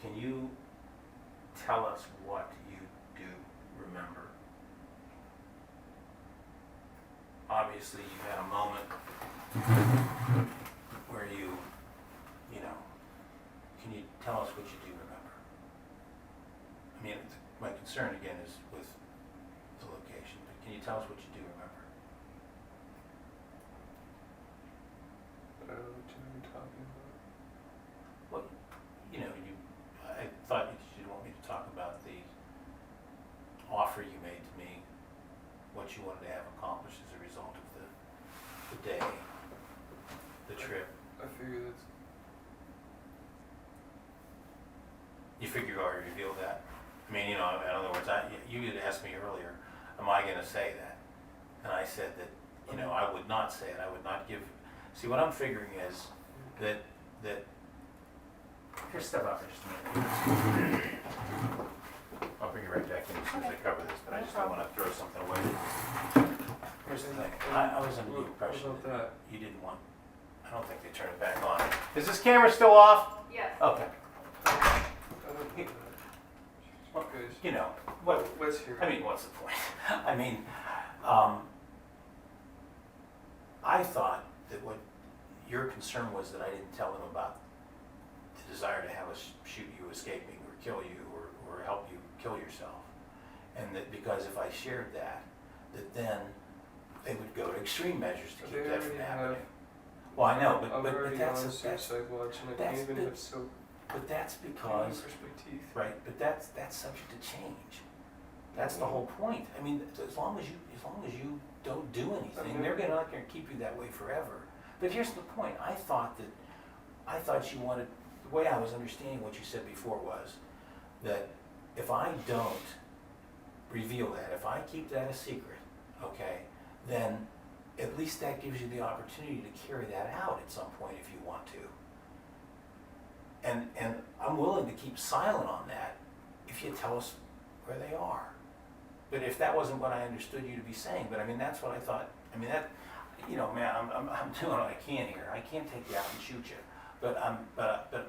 can you tell us what you do remember? Obviously, you had a moment where can you tell us what you do remember? My concern again is with the location, but can you tell us what you do remember? I don't know what you're talking about. Well, I thought you'd want me to talk about the offer you made to me, what you wanted to have accomplished as a result of the day, the trip. I figure that's. You figure you already revealed that? In other words, you had asked me earlier, am I going to say that? And I said that, I would not say it. I would not give. See, what I'm figuring is that. Here, step up for just a minute. I'll bring you right back in as soon as I cover this, but I just don't want to throw something away. Here's the thing. I was under the impression What about that? you didn't want. I don't think they turn it back on. Is this camera still off? Yes. Okay. I don't think that. Well, Guys, what? let's hear it. What's the point? I thought that what your concern was that I didn't tell them about the desire to have us shoot you escaping or kill you or help you kill yourself. And that because if I shared that then they would go to extreme measures to keep that from happening. Well, I know, I'm but already that's on a, that's, suicide watch and I can't that's even the- have soap but that's hanging because brush my teeth. right. But that's subject to change. That's the whole point. As long as you don't do anything, they're not going to keep you that way forever. But here's the point. I thought you wanted. The way I was understanding what you said before was that if I don't reveal that, if I keep that a secret, okay, then at least that gives you the opportunity to carry that out at some point if you want to. And I'm willing to keep silent on that if you tell us where they are. But if that wasn't what I understood you to be saying, but that's what I thought. Man, I'm doing what I can here. I can't take you out and shoot you, but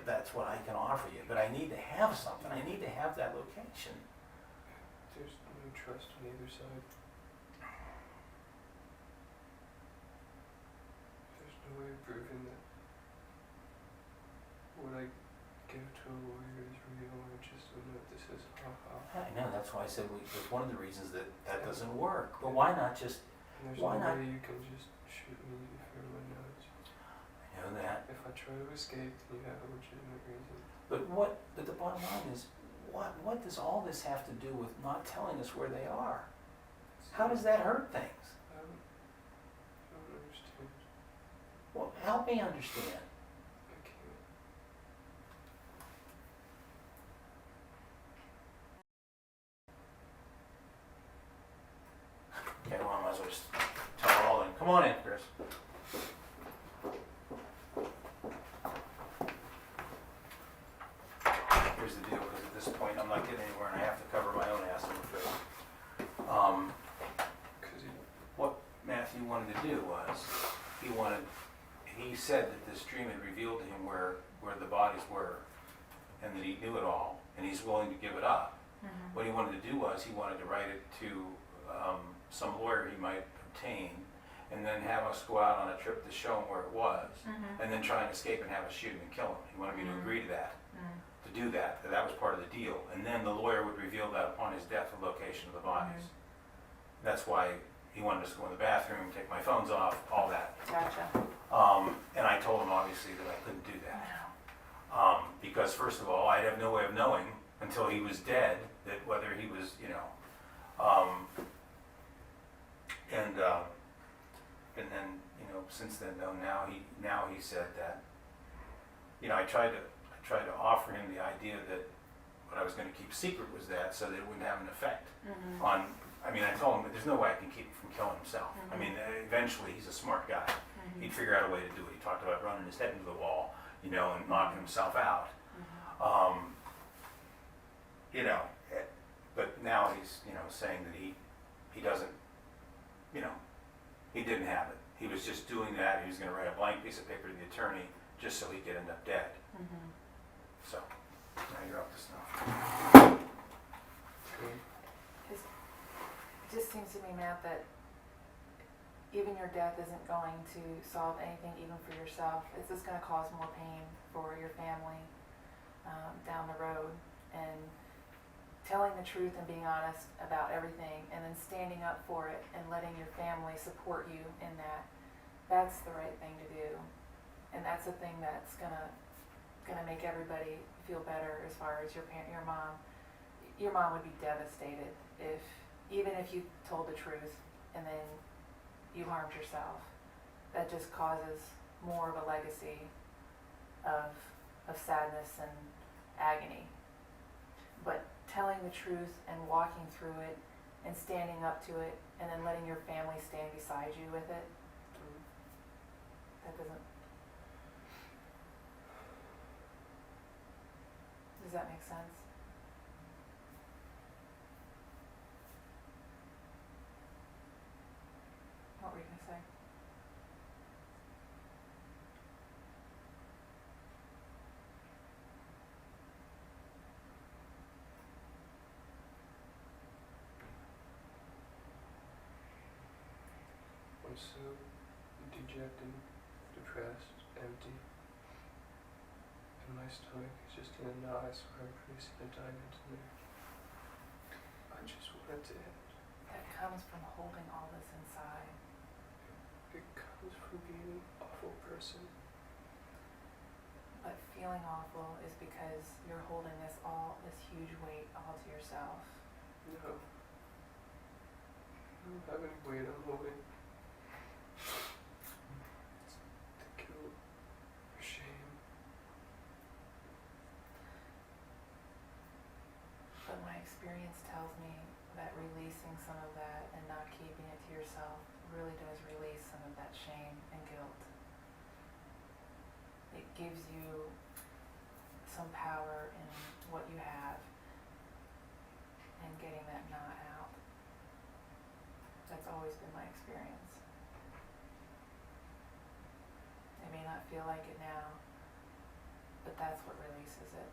that's what I can offer you. But I need to have something. I need to have that location. There's no trust on either side. There's no way of proving that what I give to a lawyer is real or just don't know what this is. I know, that's why I said it's one of the reasons that doesn't work. But why not just, And there's Why no not? way you can just shoot me if everyone knows. I know that. If I try to escape, then you have a legitimate reason. But the bottom line is, what does all this have to do with not telling us where they are? How does that hurt things? I don't understand. Well, help me understand. I can't. Okay, well, I might as well just tell her all in. Come on in, Chris. Here's the deal, because at this point, I'm not getting anywhere, and I have to cover my own ass, I'm afraid. What Matthew wanted to do was, he said that this dream had revealed to him where the bodies were, and that he knew it all, and he's willing to give it up. Mm-hmm. What he wanted to do was, he wanted to write it to some lawyer he might obtain, and then have us go out on a trip to show him where it was, Mm-hmm. and then try and escape and have us shoot him and kill him. He wanted me to agree to that, to do that was part of the deal. And then the lawyer would reveal that upon his death, the location of the bodies. That's why he wanted us to go in the bathroom, take my phones off, all that. Gotcha. And I told him obviously that I couldn't do that. Because first of all, I'd have no way of knowing until he was dead that whether he was, and then, since then though, now he said that, I tried to offer him the idea that what I was going to keep secret was that, so that it wouldn't have an effect Mm-hmm. on, I told him that there's no way I can keep him from killing himself. Mhm. Eventually he's a smart guy. Mm-hmm. He'd figure out a way to do it. He talked about running his head into the wall, and knocking himself out. Mm-hmm. But now he's, saying that he doesn't, he didn't have it. He was just doing that. He was going to write a blank piece of paper to the attorney just so he could end up dead. Mm-hmm. So, now you're up to snuff. Okay. It just seems to me, Matt, that even your death isn't going to solve anything, even for yourself. It's just going to cause more pain for your family down the road. And telling the truth and being honest about everything, and then standing up for it and letting your family support you in that, that's the right thing to do. And that's the thing that's gonna make everybody feel better. As far as your mom would be devastated even if you told the truth and then you harmed yourself. That just causes more of a legacy of sadness and agony. But telling the truth and walking through it and standing up to it and then letting your family stand beside you with it, that doesn't... Does that make sense? What were you going to say? I'm so dejected, depressed, empty. And my stomach is just in a knot. I swear I'm freezing a diamond in there. I just want it to end. That comes from holding all this inside. It comes from being an awful person. But feeling awful is because you're holding this huge weight all to yourself. No. I don't have any weight I'm holding. It's the guilt or shame. But my experience tells me that releasing some of that and not keeping it to yourself really does release some of that shame and guilt. It gives you some power in what you have and getting that knot out. That's always been my experience. It may not feel like it now, but that's what releases it.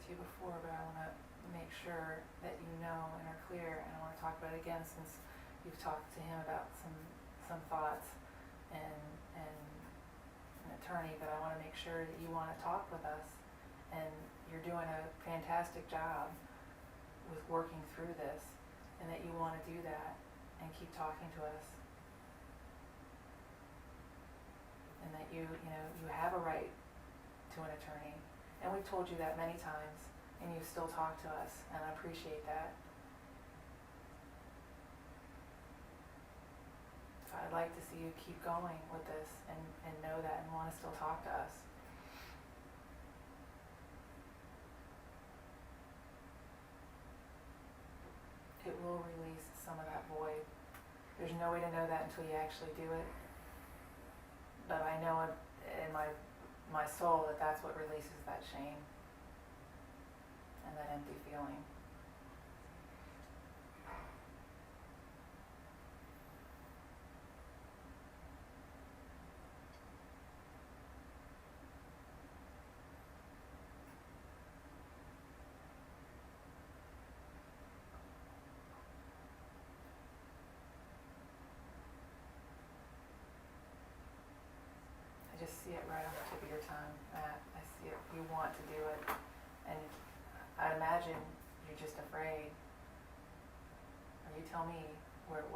with you before, but I want to make sure that you know and are clear, and I want to talk about it again since you've talked to him about some thoughts and an attorney, but I want to make sure that you want to talk with us, and you're doing a fantastic job with working through this, and that you want to do that and keep talking to us, and that you have a right to an attorney, and we've told you that many times, and you still talk to us, and I appreciate that. So I'd like to see you keep going with this and know that and want to still talk to us. It will release some of that void. There's no way to know that until you actually do it. But I know it in my soul that that's what releases that shame and that empty feeling. I just see it right on the tip of your tongue, Matt. I see it. You want to do it. And I imagine you're just afraid. Or you tell me what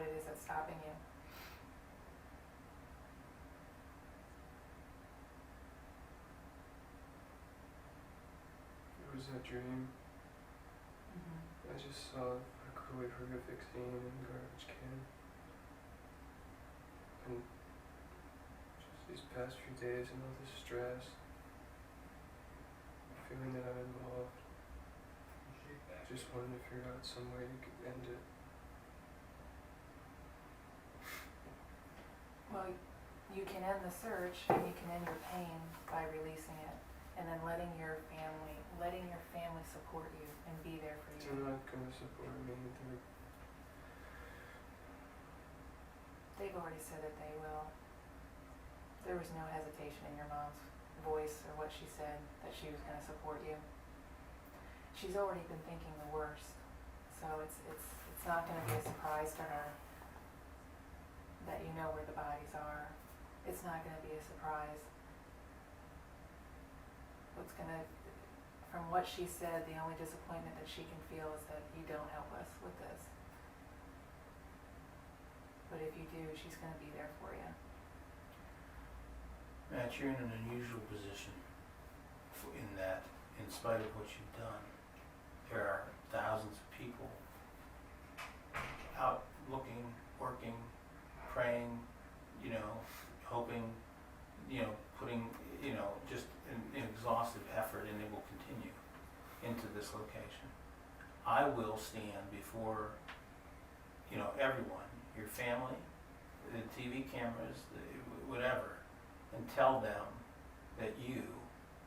it is that's stopping you. It was a dream. Mm-hmm. I just saw a really horrific scene in a garbage can. And just these past few days and all this stress, feeling that I'm involved, just wanted to figure out some way to end it. Well, you can end the search and you can end your pain by releasing it, and then letting your family support you and be there for you. They're not gonna support me. They've already said that they will. There was no hesitation in your mom's voice or what she said that she was going to support you. She's already been thinking the worst, so it's not going to be a surprise to her that you know where the bodies are. It's not going to be a surprise. From what she said, the only disappointment that she can feel is that you don't help us with this. But if you do, she's going to be there for you. Matt, you're in an unusual position in that, in spite of what you've done, there are thousands of people out looking, working, praying, hoping, putting, just an exhaustive effort, and it will continue into this location. I will stand before, everyone, your family, the TV cameras, whatever, and tell them that you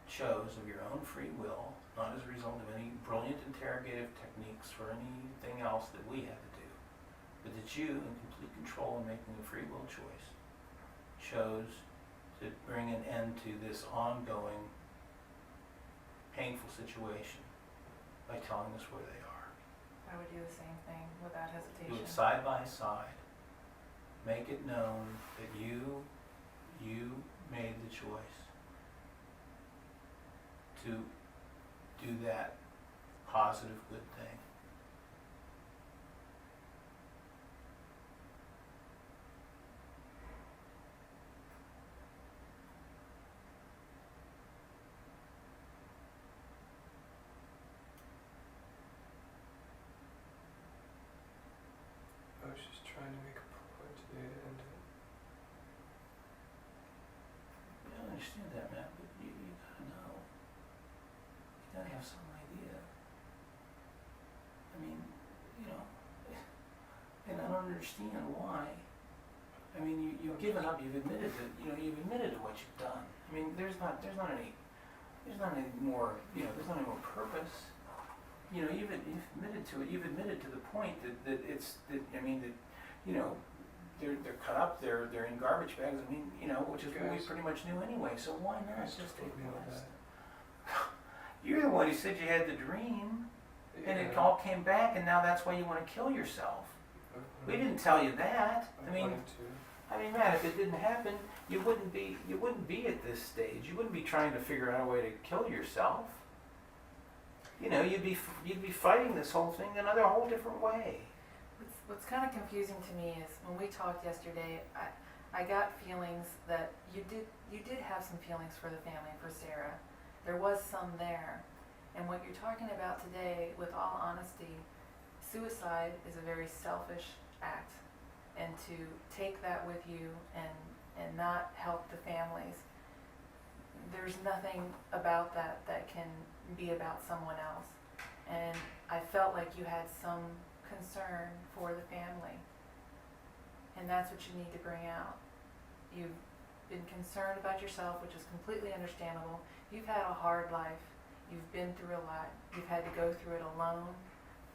chose of your own free will, not as a result of any brilliant interrogative techniques or anything else that we had to do, but that you, in complete control and making a free will choice, chose to bring an end to this ongoing painful situation by telling us where they are. I would do the same thing without hesitation. Do it side by side. Make it known that you made the choice to do that positive, good thing. I was just trying to make a point today to end it. I understand that, Matt, but you gotta know. You gotta have some idea. I mean, and I don't understand why. I mean, you've given up. You've admitted that. You've admitted to what you've done. I mean, there's not any more. There's not any more purpose. You've admitted to it. You've admitted to the point that they're cut up. They're in garbage bags. I mean, which is what we pretty much knew anyway. So why not just take the rest? You're the one who said you had the dream, and it all came back, and now that's why you want to kill yourself. We didn't tell you that. I mean, man, if it didn't happen, you wouldn't be at this stage. You wouldn't be trying to figure out a way to kill yourself. You know, you'd be fighting this whole thing another whole different way. What's kind of confusing to me is when we talked yesterday, I got feelings that you did have some feelings for the family, for Sarah. There was some there. And what you're talking about today, with all honesty, suicide is a very selfish act. And to take that with you and not help the families, there's nothing about that can be about someone else. And I felt like you had some concern for the family. And that's what you need to bring out. You've been concerned about yourself, which is completely understandable. You've had a hard life. You've been through a lot. You've had to go through it alone,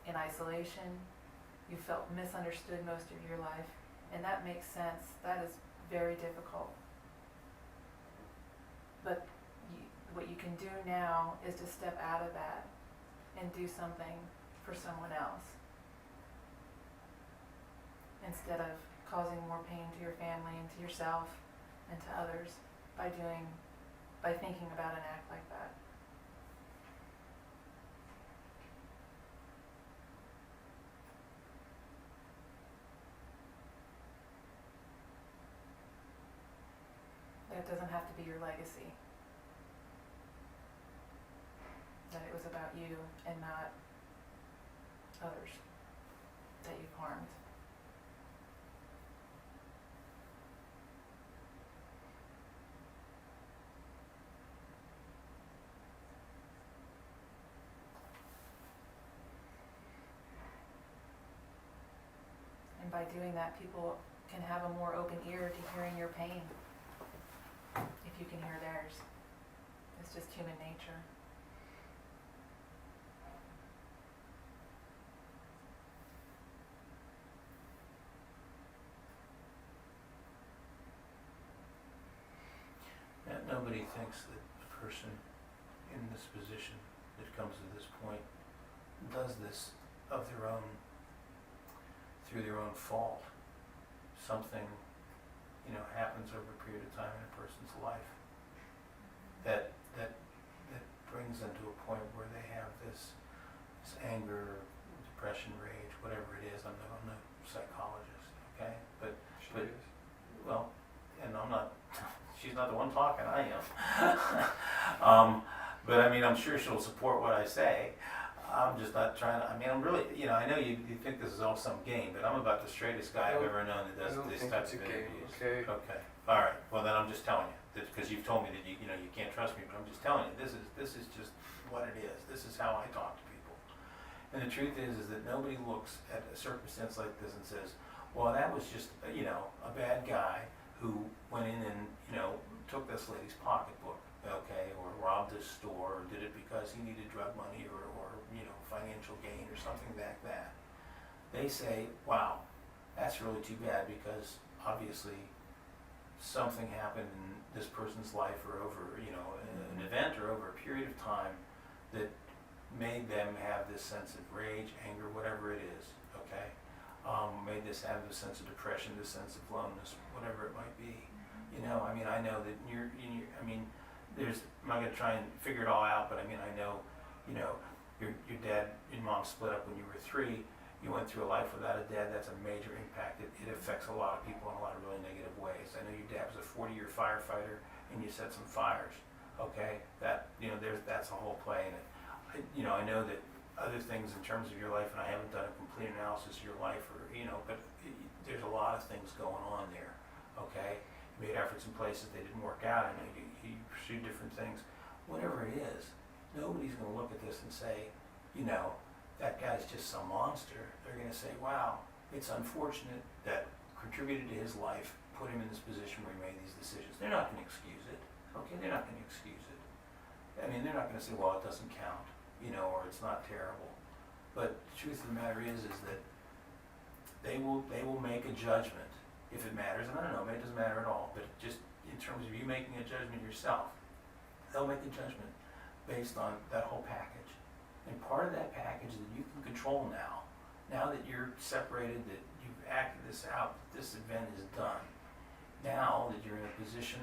in isolation. You felt misunderstood most of your life. And that makes sense. That is very difficult. But what you can do now is to step out of that and do something for someone else, instead of causing more pain to your family and to yourself and to others by thinking about an act like that. That doesn't have to be your legacy. That it was about you and not others that you've harmed. And by doing that, people can have a more open ear to hearing your pain, if you can hear theirs. It's just human nature. Nobody thinks that the person in this position that comes to this point does this of their own, through their own fault. Something, happens over a period of time in a person's life that brings them to a point where they have this anger, depression, rage, whatever it is. I'm no psychologist, okay? But well, and I'm not. She's not the one talking, I am. But I mean, I'm sure she'll support what I say. I'm just not trying to, I'm really, I know you think this is all some game, but I'm about the straightest guy I've ever known that does this type of interviews. Okay. All right. Well, then I'm just telling you, because you've told me that you can't trust me, but I'm just telling you, this is just what it is. This is how I talk to people. And the truth is that nobody looks at a circumstance like this and says, well, that was just, a bad guy who went in and, took this lady's pocketbook, okay, or robbed this store, or did it because he needed drug money or financial gain or something like that. They say, wow, that's really too bad because obviously something happened in this person's life or over, an event or over a period of time that made them have this sense of rage, anger, whatever it is, okay? Made this have this sense of depression, this sense of loneliness, whatever it might be. I know that I'm not going to try and figure it all out, but I know, your dad and mom split up when you were 3. You went through a life without a dad. That's a major impact. It affects a lot of people in a lot of really negative ways. I know your dad was a 40-year firefighter, and you set some fires. Okay, that's a whole play in it. I know that other things in terms of your life, and I haven't done a complete analysis of your life, but there's a lot of things going on there. Okay, you made efforts in places they didn't work out. I know you pursued different things. Whatever it is, nobody's going to look at this and say, that guy's just some monster. They're going to say, wow, it's unfortunate that contributed to his life, put him in this position where he made these decisions. They're not going to excuse it. Okay, they're not going to excuse it. I mean, they're not going to say, well, it doesn't count, or it's not terrible. But the truth of the matter is that they will make a judgment if it matters. And I don't know, maybe it doesn't matter at all, but just in terms of you making a judgment yourself, they'll make a judgment based on that whole package. And part of that package that you can control now that you're separated, that you've acted this out, that this event is done, now that you're in a position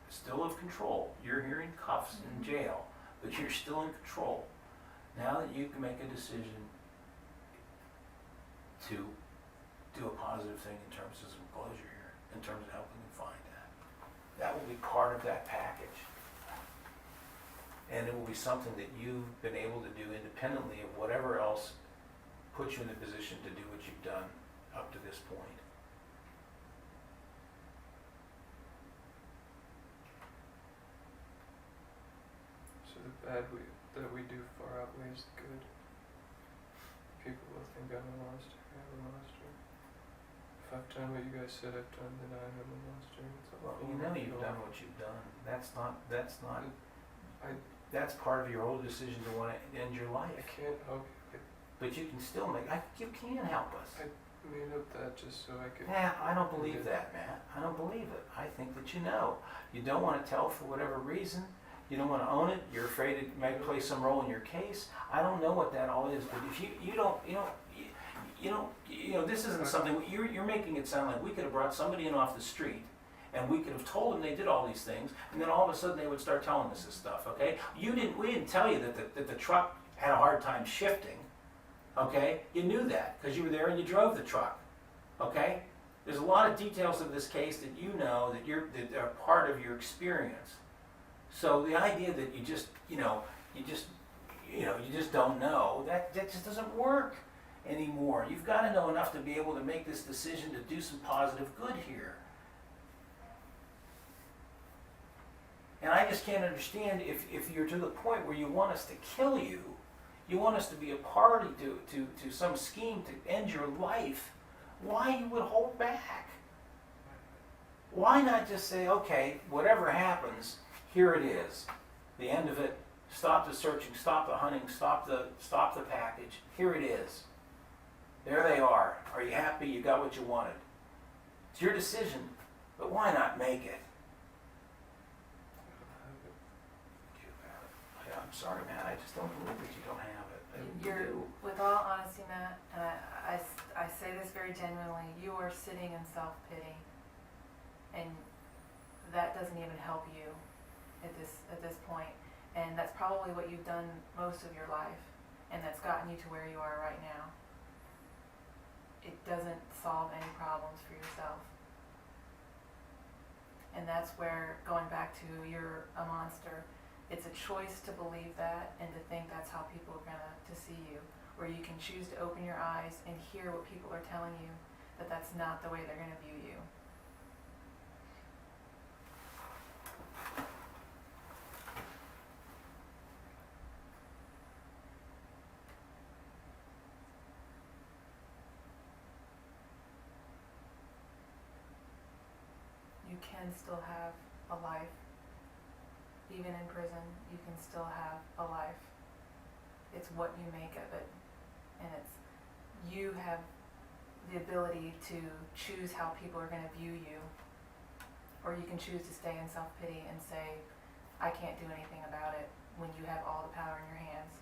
still of control, you're here in cuffs in jail, but you're still in control. Now that you can make a decision to do a positive thing in terms of some closure here, in terms of helping them find that. That will be part of that package. And it will be something that you've been able to do independently of whatever else puts you in the position to do what you've done up to this point. So the bad that we do far outweighs the good. People will think I'm a monster. I'm a monster. If I've done what you guys said I've done, then I'm a monster. It's all Well, full you of know you've control. done what you've done. That's not, I that's part of your whole decision to want to end your life. can't help you. But you can still you can help us. I made up that just so I could. Matt, I don't believe that, Matt. I don't believe it. I think that you know. You don't want to tell for whatever reason. You don't want to own it. You're afraid it might play some role in your case. I don't know what that all is, but if this isn't something, you're making it sound like we could have brought somebody in off the street and we could have told them they did all these things, and then all of a sudden they would start telling us this stuff, okay? We didn't tell you that the truck had a hard time shifting, okay? You knew that because you were there and you drove the truck, okay? There's a lot of details of this case that you know that are part of your experience. So the idea that you just don't know, that just doesn't work anymore. You've got to know enough to be able to make this decision to do some positive good here. And I just can't understand if you're to the point where you want us to kill you, you want us to be a party to some scheme to end your life, why you would hold back? Why not just say, okay, whatever happens, here it is, the end of it, stop the searching, stop the hunting, stop the package, here it is. There they are. Are you happy? You got what you wanted. It's your decision, but why not make it? I'm sorry, Matt, I just don't believe that you don't have it. With all honesty, Matt, and I say this very genuinely, you are sitting in self-pity, and that doesn't even help you at this point. And that's probably what you've done most of your life, and that's gotten you to where you are right now. It doesn't solve any problems for yourself. And that's where, going back to you're a monster, it's a choice to believe that and to think that's how people are going to see you, where you can choose to open your eyes and hear what people are telling you, that that's not the way they're going to view you. You can still have a life. Even in prison, you can still have a life. It's what you make of it. And you have the ability to choose how people are going to view you. Or you can choose to stay in self-pity and say, I can't do anything about it, when you have all the power in your hands.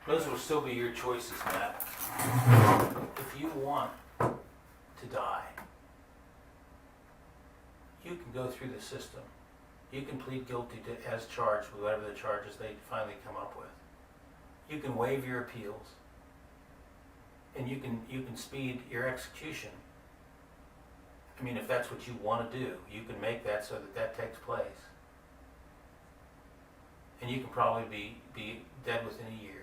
Those will still be your choices, Matt. If you want to die, you can go through the system. You can plead guilty to as charged with whatever the charges they finally come up with. You can waive your appeals, and you can speed your execution. I mean, if that's what you want to do, you can make that so that takes place. And you can probably be dead within a year.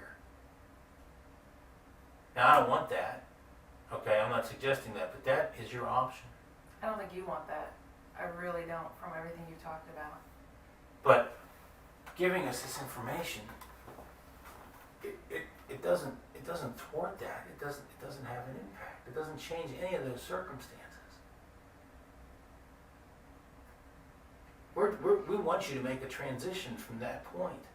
Now, I don't want that, okay? I'm not suggesting that, but that is your option. I don't think you want that. I really don't, from everything you've talked about. But giving us this information, it doesn't thwart that. It doesn't have an impact. It doesn't change any of those circumstances. We want you to make a transition from that point.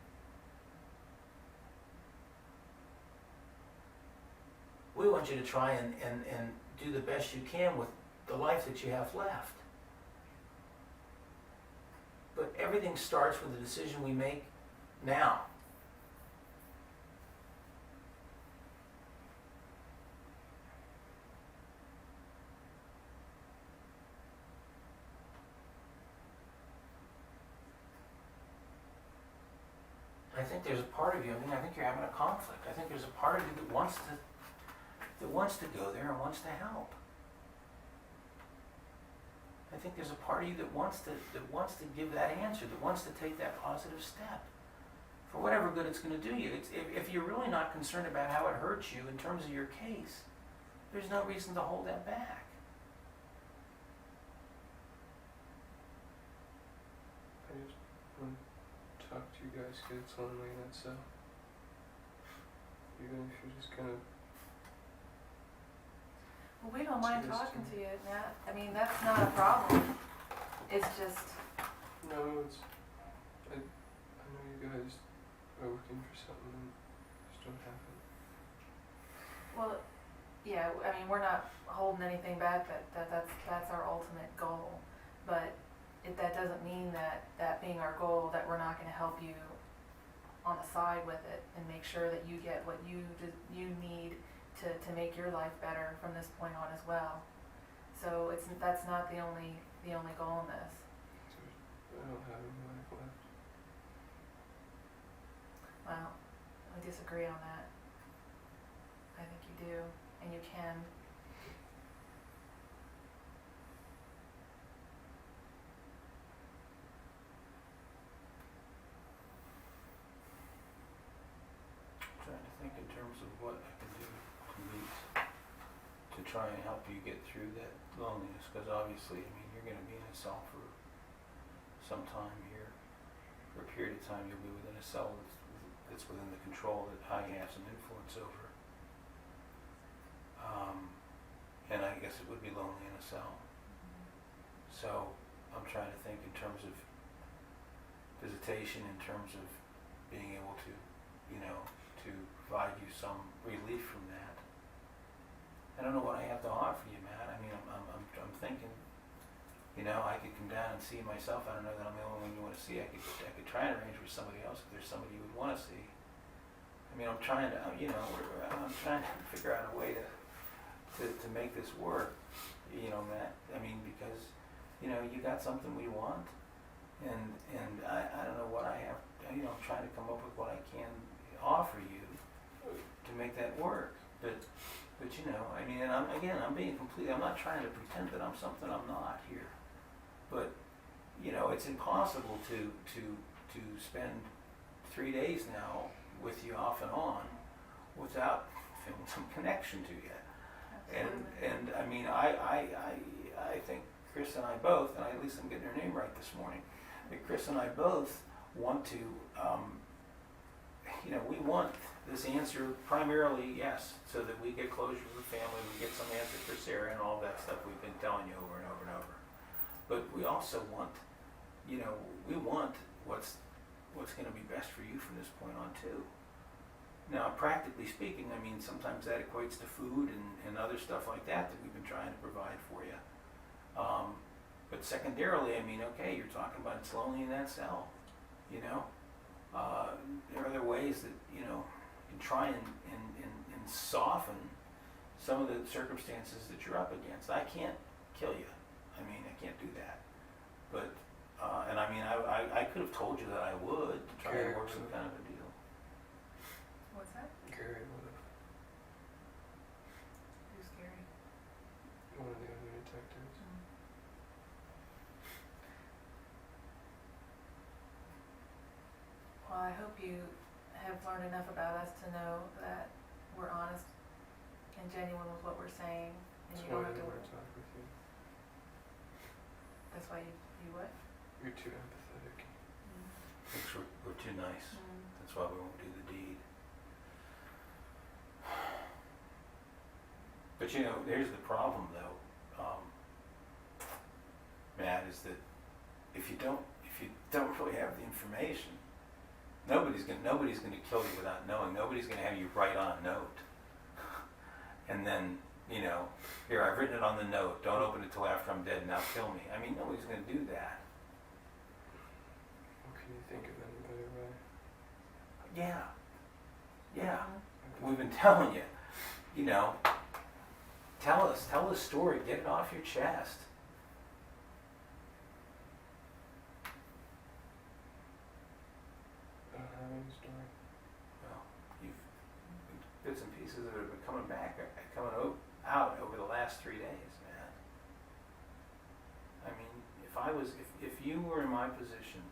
We want you to try and do the best you can with the life that you have left. But everything starts with the decision we make now. I think there's a part of you, I think you're having a conflict. I think there's a part of you that wants to go there and wants to help. I think there's a part of you that wants to give that answer, that wants to take that positive step for whatever good it's going to do you. If you're really not concerned about how it hurts you in terms of your case, there's no reason to hold that back. I just want to talk to you guys because it's lonely in that cell. Even if you're just kind of... Well, we don't mind Cheers, talking Tina. to you, Matt. I mean, that's not a problem. It's just, No, it's... I know you guys are working for something and just don't have it. well, yeah, I mean, we're not holding anything back. That's our ultimate goal. But that doesn't mean that being our goal, that we're not going to help you on the side with it and make sure that you get what you need to make your life better from this point on as well. So that's not the only goal in this. I don't have any life left. Well, I disagree on that. I think you do, and you can. I'm trying to think in terms of what I can do to try and help you get through that loneliness, because obviously, I mean, you're going to be in a cell for some time here. For a period of time, you'll be within a cell that's within the control that I have some influence over. And I guess it would be lonely in a cell. So I'm trying to think in terms of visitation, in terms of being able to, to provide you some relief from that. I don't know what I have to offer you, Matt. I mean, I'm thinking, I could come down and see myself. I don't know that I'm the only one you want to see. I could try and arrange with somebody else if there's somebody you would want to see. I mean, I'm trying to, I'm trying to figure out a way to make this work, Matt. I mean, because, you got something we want, and I don't know what I have. I'm trying to come up with what I can offer you to make that work. But I mean, and I'm being complete. I'm not trying to pretend that I'm something I'm not here. But it's impossible to spend 3 days now with you off and on without feeling some connection to you. And I mean, I think Chris and I both, and at least I'm getting her name right this morning, that Chris and I both want to, we want this answer primarily, yes, so that we get closure with the family, we get some answer for Sarah and all that stuff we've been telling you over and over and over. But we also want, we want what's going to be best for you from this point on too. Now, practically speaking, I mean, sometimes that equates to food and other stuff like that we've been trying to provide for you. But secondarily, I mean, okay, you're talking about it's lonely in that cell, there are other ways that, you can try and soften some of the circumstances that you're up against. I can't kill you. I mean, I can't do that. But, and I mean, I could have told you that I would to try and work some kind of a deal. What's that? Gary would have. Who's Gary? One of the other detectives. Well, I hope you have learned enough about us to know that we're honest and genuine with what we're saying, and That's you why don't I have to. didn't want to talk with you. That's why you what? You're too empathetic. We're too nice. That's why we won't do the deed. But you know, here's the problem though, Matt, is that if you don't really have the information, nobody's gonna kill you without knowing. Nobody's gonna have you write on a note. And then, you know, here, I've written it on the note, don't open it till after I'm dead, now kill me. I mean, nobody's gonna do that. Well, can you think of anybody, right? Yeah. Yeah. We've been telling you, you know, tell the story, get it off your chest. I don't have any story. Well, you've bits and pieces that have been coming back, out over the last 3 days, man. I mean, if you were in my position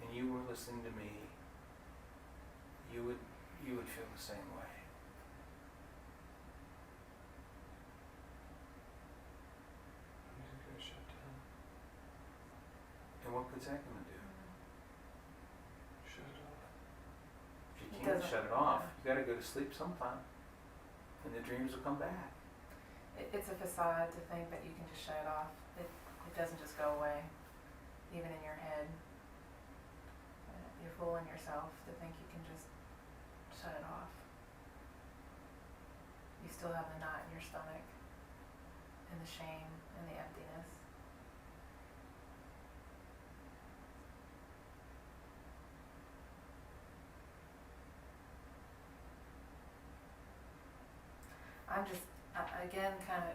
and you were listening to me, you would feel the same way. Music's gonna shut down. And what good's that gonna do? Shut it off. If you It can't doesn't- shut it off, you gotta go to sleep sometime. And the dreams will come back. It's a facade to think that you can just shut it off. It doesn't just go away, even in your head. You're fooling yourself to think you can just shut it off. You still have the knot in your stomach, and the shame, and the emptiness. I'm just, again, kind of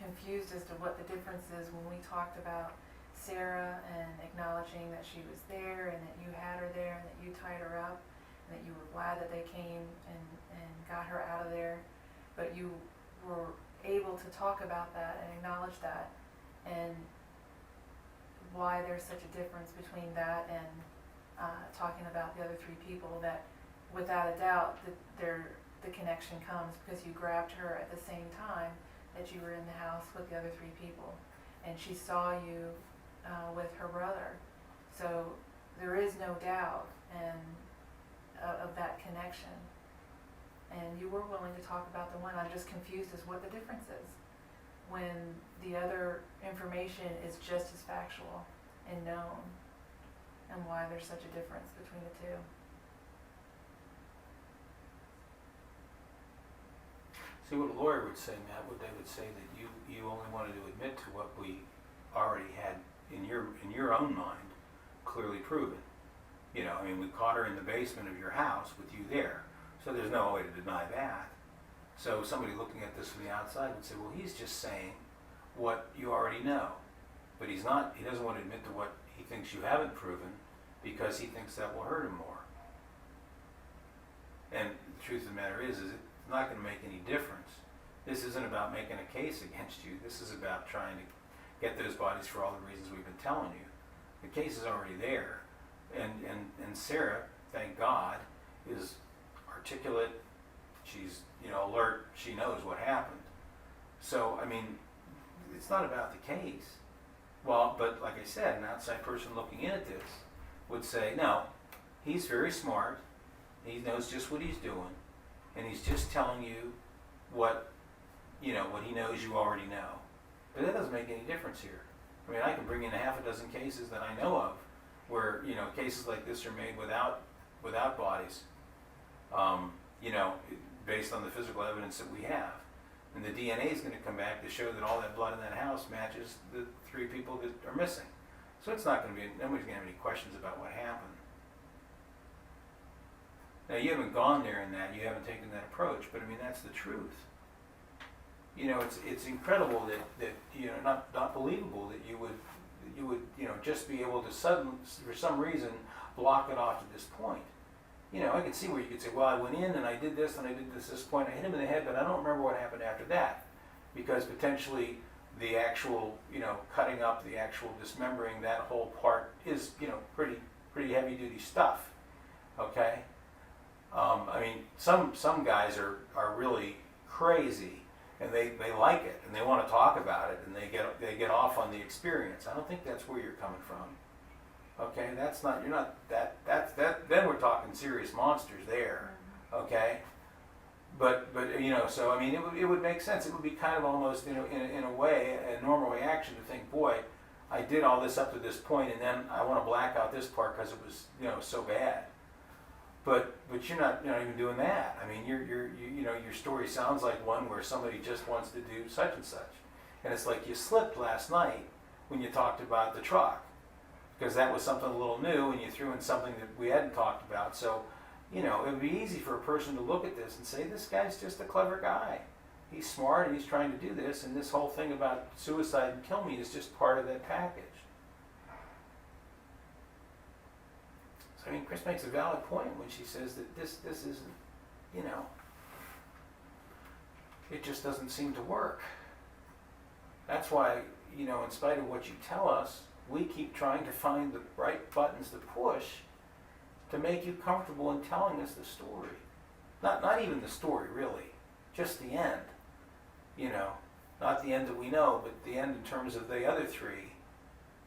confused as to what the difference is when we talked about Sarah and acknowledging that she was there and that you had her there and that you tied her up and that you were glad that they came and got her out of there. But you were able to talk about that and acknowledge that and why there's such a difference between that and talking about the other three people, that without a doubt the connection comes because you grabbed her at the same time that you were in the house with the other three people, and she saw you with her brother. So there is no doubt of that connection. And you were willing to talk about the one. I'm just confused as what the difference is when the other information is just as factual and known, and why there's such a difference between the two. See, what a lawyer would say, Matt, they would say that you only wanted to admit to what we already had in your own mind clearly proven. You know, I mean, we caught her in the basement of your house with you there, so there's no way to deny that. So somebody looking at this from the outside would say, well, he's just saying what you already know, but he doesn't want to admit to what he thinks you haven't proven because he thinks that will hurt him more. And the truth of the matter is it's not going to make any difference. This isn't about making a case against you. This is about trying to get those bodies for all the reasons we've been telling you. The case is already there. And Sarah, thank God, is articulate. She's, alert. She knows what happened. So, I mean, it's not about the case. Well, but like I said, an outside person looking in at this would say, no, he's very smart. He knows just what he's doing. And he's just telling you what he knows you already know. But that doesn't make any difference here. I mean, I can bring in half a dozen cases that I know of where, cases like this are made without bodies, based on the physical evidence that we have. And the DNA is going to come back to show that all that blood in that house matches the three people that are missing. So it's not going to be, nobody's going to have any questions about what happened. Now, you haven't gone there in that, you haven't taken that approach, but I mean, that's the truth. It's incredible that not believable that you would just be able to suddenly, for some reason, block it off to this point. I could see where you could say, well, I went in and I did this and I did this point, I hit him in the head, but I don't remember what happened after that. Because potentially the actual, cutting up, the actual dismembering, that whole part is, pretty heavy duty stuff. Okay? I mean, some guys are really crazy and they like it and they want to talk about it and they get off on the experience. I don't think that's where you're coming from. Okay, then we're talking serious monsters there. Okay, but you know, so I mean, it would make sense. It would be kind of almost, you know, in a way, a normal reaction to think, boy, I did all this up to this point, and then I want to black out this part because it was, you know, so bad. But you're not even doing that. I mean, you know, your story sounds like one where somebody just wants to do such and such, and it's like you slipped last night when you talked about the truck, because that was something a little new, and you threw in something that we hadn't talked about. So, you know, it would be easy for a person to look at this and say, this guy's just a clever guy. He's smart and he's trying to do this, and this whole thing about suicide and kill me is just part of that package. So, I mean, Chris makes a valid point when she says that this isn't, you know, it just doesn't seem to work. That's why, you know, in spite of what you tell us, we keep trying to find the right buttons to push to make you comfortable in telling us the story. Not even the story, really. Just the end. You know, not the end that we know, but the end in terms of the other three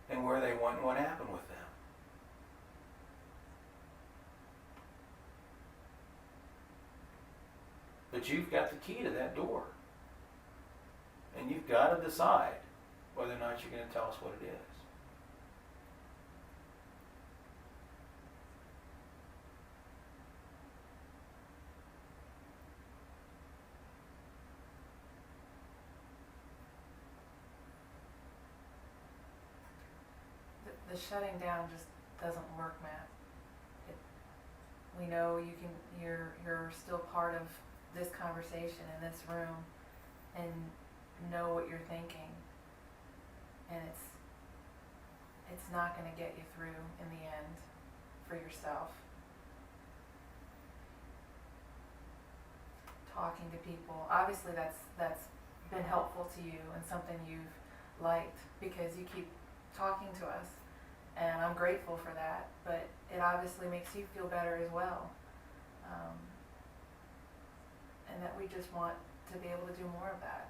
and where they went and what happened with them. But you've got the key to that door. And you've got to decide whether or not you're going to tell us what it is. The shutting down just doesn't work, Matt. We know you're still part of this conversation in this room and know what you're thinking, and it's not going to get you through in the end for yourself. Talking to people, obviously that's been helpful to you and something you've liked because you keep talking to us. And I'm grateful for that, but it obviously makes you feel better as well. And that we just want to be able to do more of that.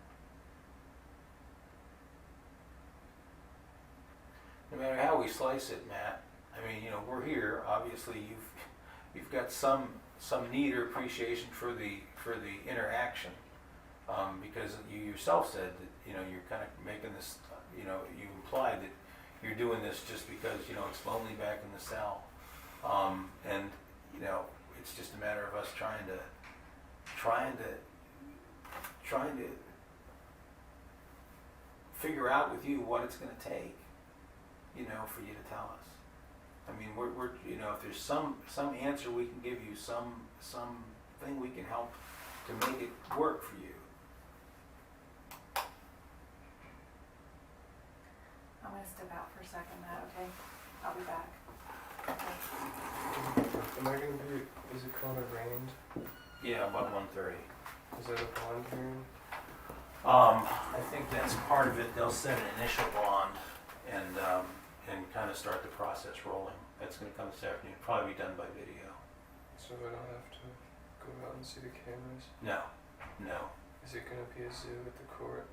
No matter how we slice it, Matt, I mean, you know, we're here. Obviously, you've got some need or appreciation for the interaction, because you yourself said that, you know, you're kind of making this, you know, you implied that you're doing this just because, you know, it's lonely back in the cell. And, you know, it's just a matter of us trying to figure out with you what it's going to take, you know, for you to tell us. I mean, we're you know, if there's some answer we can give you, some thing we can help to make it work for you. I'm going to step out for a second, Matt, okay? I'll be back. Am I going to be, is it called arraigned? Yeah, about 1:30. Is that a bond hearing? I think that's part of it. They'll set an initial bond and kind of start the process rolling. That's going to come this afternoon. Probably be done by video. So I don't have to go out and see the cameras? No. Is it going to be a zoo at the court?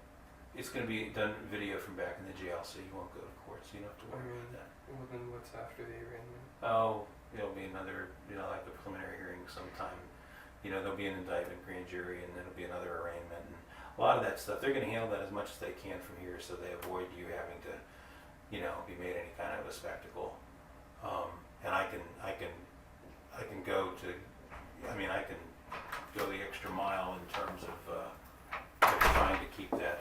It's going to be done video from back in the jail, so you won't go to court, so you don't have to worry about that. Well, then what's after the arraignment? Oh, there'll be another, you know, like a preliminary hearing sometime. You know, there'll be an indictment, grand jury, and then there'll be another arraignment. And a lot of that stuff, they're going to handle that as much as they can from here, so they avoid you having to, you know, be made any kind of a spectacle. And I can go to, I mean, I can go the extra mile in terms of trying to keep that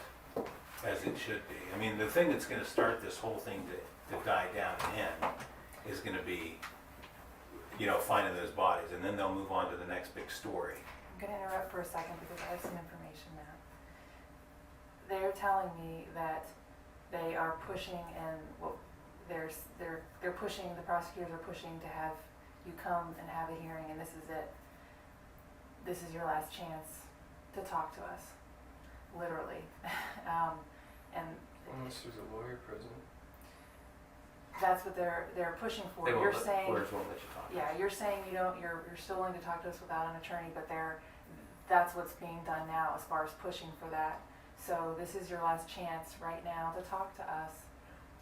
as it should be. I mean, the thing that's going to start this whole thing to die down and end is going to be, you know, finding those bodies, and then they'll move on to the next big story. I'm going to interrupt for a second because I have some information now. They're telling me that they are pushing, and well, they're pushing, the prosecutors are pushing to have you come and have a hearing, and this is it. This is your last chance to talk to us, literally. And Unless there's a lawyer present. that's what they're pushing for. They won't You're let, saying, lawyers won't let you talk. yeah, you're saying you don't. You're still willing to talk to us without an attorney, but that's what's being done now as far as pushing for that. So this is your last chance right now to talk to us.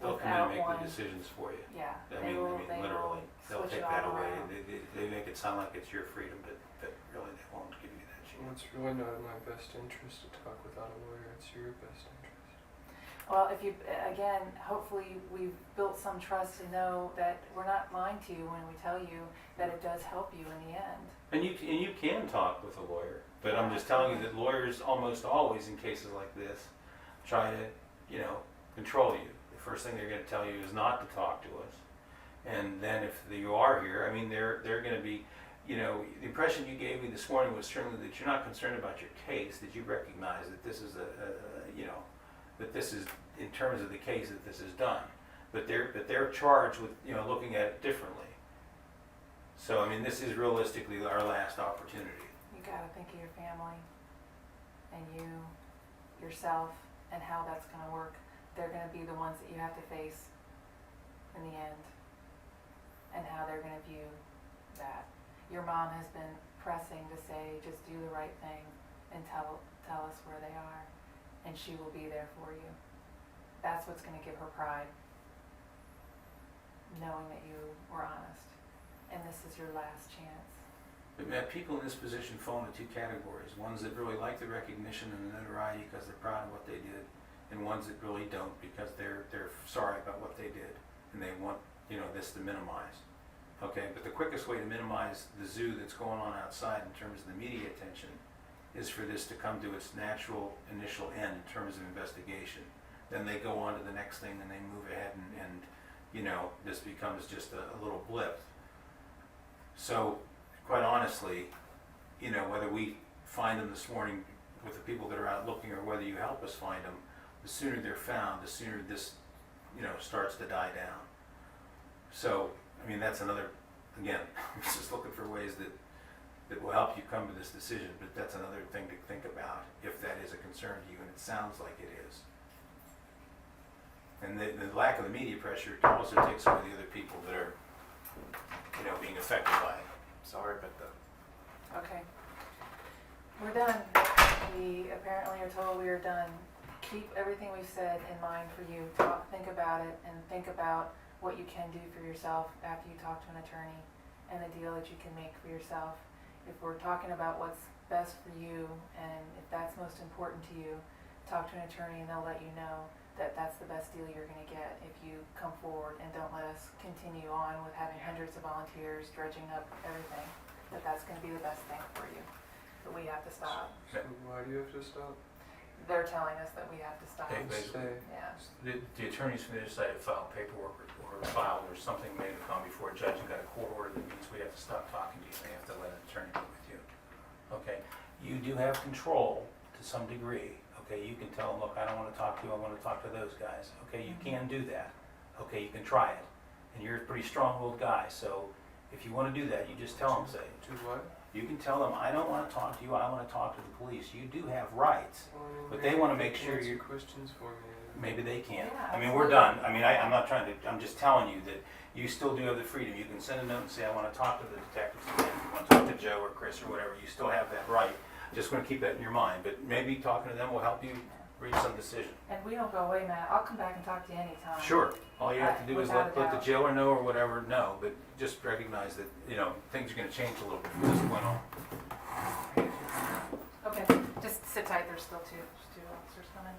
They'll come in and make the decisions for you. Yeah, I they mean, will literally, they'll switch take it that all away. around. They make it sound like it's your freedom, but really they won't give you that chance. When it's really not in my best interest to talk without a lawyer. It's your best interest. Well, if you, again, hopefully we've built some trust to know that we're not lying to you when we tell you that it does help you in the end. And you can talk with a lawyer, but I'm just telling you that lawyers almost always, in cases like this, try to, control you. The first thing they're going to tell you is not to talk to us, and then if you are here, I mean, they're going to be, the impression you gave me this morning was certainly that you're not concerned about your case, that you recognize that this is that this is, in terms of the case, that this is done, but they're charged with, looking at it differently. So, I mean, this is realistically our last opportunity. You gotta think of your family and you, yourself, and how that's gonna work. They're gonna be the ones that you have to face in the end, and how they're gonna view that. Your mom has been pressing to say, just do the right thing and tell us where they are, and she will be there for you. That's what's gonna give her pride, knowing that you were honest, and this is your last chance. But man, people in this position fall into two categories. Ones that really like the recognition and the notoriety because they're proud of what they did, and ones that really don't because they're sorry about what they did and they want, this to minimize. Okay, but the quickest way to minimize the zoo that's going on outside in terms of the media attention is for this to come to its natural initial end in terms of investigation. Then they go on to the next thing and they move ahead and this becomes just a little blip. So, quite honestly, whether we find them this morning with the people that are out looking or whether you help us find them, the sooner they're found, the sooner this, starts to die down. So, I mean, that's another, again, I'm just looking for ways that will help you come to this decision, but that's another thing to think about if that is a concern to you, and it sounds like it is. And the lack of the media pressure also takes away the other people that are, being affected by it. Sorry about that. Okay. We're done. We apparently are told we are done. Keep everything we've said in mind for you. Think about it and think about what you can do for yourself after you talk to an attorney and the deal that you can make for yourself. If we're talking about what's best for you and if that's most important to you, talk to an attorney and they'll let you know that that's the best deal you're going to get if you come forward and don't let us continue on with having hundreds of volunteers dredging up everything, that's going to be the best thing for you. But we have to stop. So why do you have to stop? They're telling us that we have to stop. Okay, basically. Yeah. The attorneys from the other side have filed paperwork or filed or something made have gone before a judge and got a court order that means we have to stop talking to you. They have to let an attorney meet with you. Okay, you do have control to some degree. Okay, you can tell them, look, I don't want to talk to you, I want to talk to those guys. Okay, you can do that. Okay, you can try it. And you're a pretty strong-willed guy, so if you want to do that, you just tell them, say. To what? You can tell them, I don't want to talk to you, I want to talk to the police. You do have rights, Well, I mean, but maybe they want to they make can sure answer you. questions for me. Maybe they can. Yeah, I mean, we're absolutely. done. I mean, I'm not trying to, I'm just telling you that you still do have the freedom. You can send a note and say, I want to talk to the detectives again. If you want to talk to Joe or Chris or whatever, you still have that right. Just want to keep that in your mind. But maybe talking to them will help you reach some decision. And we don't go away, Matt. I'll come back and talk to you anytime. Sure. All you have to do is Without a let the doubt. jailer know or whatever know. But just recognize that, things are going to change a little bit from this point on. Okay, just sit tight. There's still two officers coming.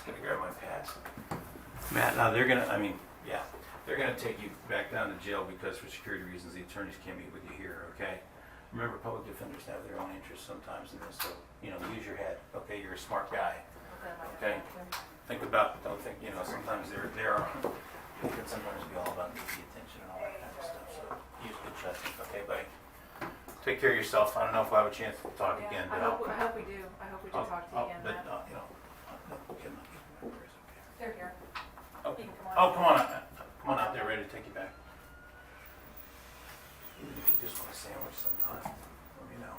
Just gonna grab my pads. Matt, now they're gonna, yeah, They're gonna take you back down to jail because for security reasons, the attorneys can't meet with you here, okay? Remember, public defenders have their own interests sometimes in this, so, use your head, okay? You're a smart guy. Okay. Think about, don't think, sometimes they can sometimes be all about media attention and all that kind of stuff, so use good judgment, okay, buddy? Take care of yourself. I don't know if we'll have a chance to talk Yeah, again, I but hope we do. I hope we do talk to you again. But, Matt. okay. They're here. Okay. You can come on. Oh, come on, come on out, they're ready to take you back. Even if you just want a sandwich sometime, let me know.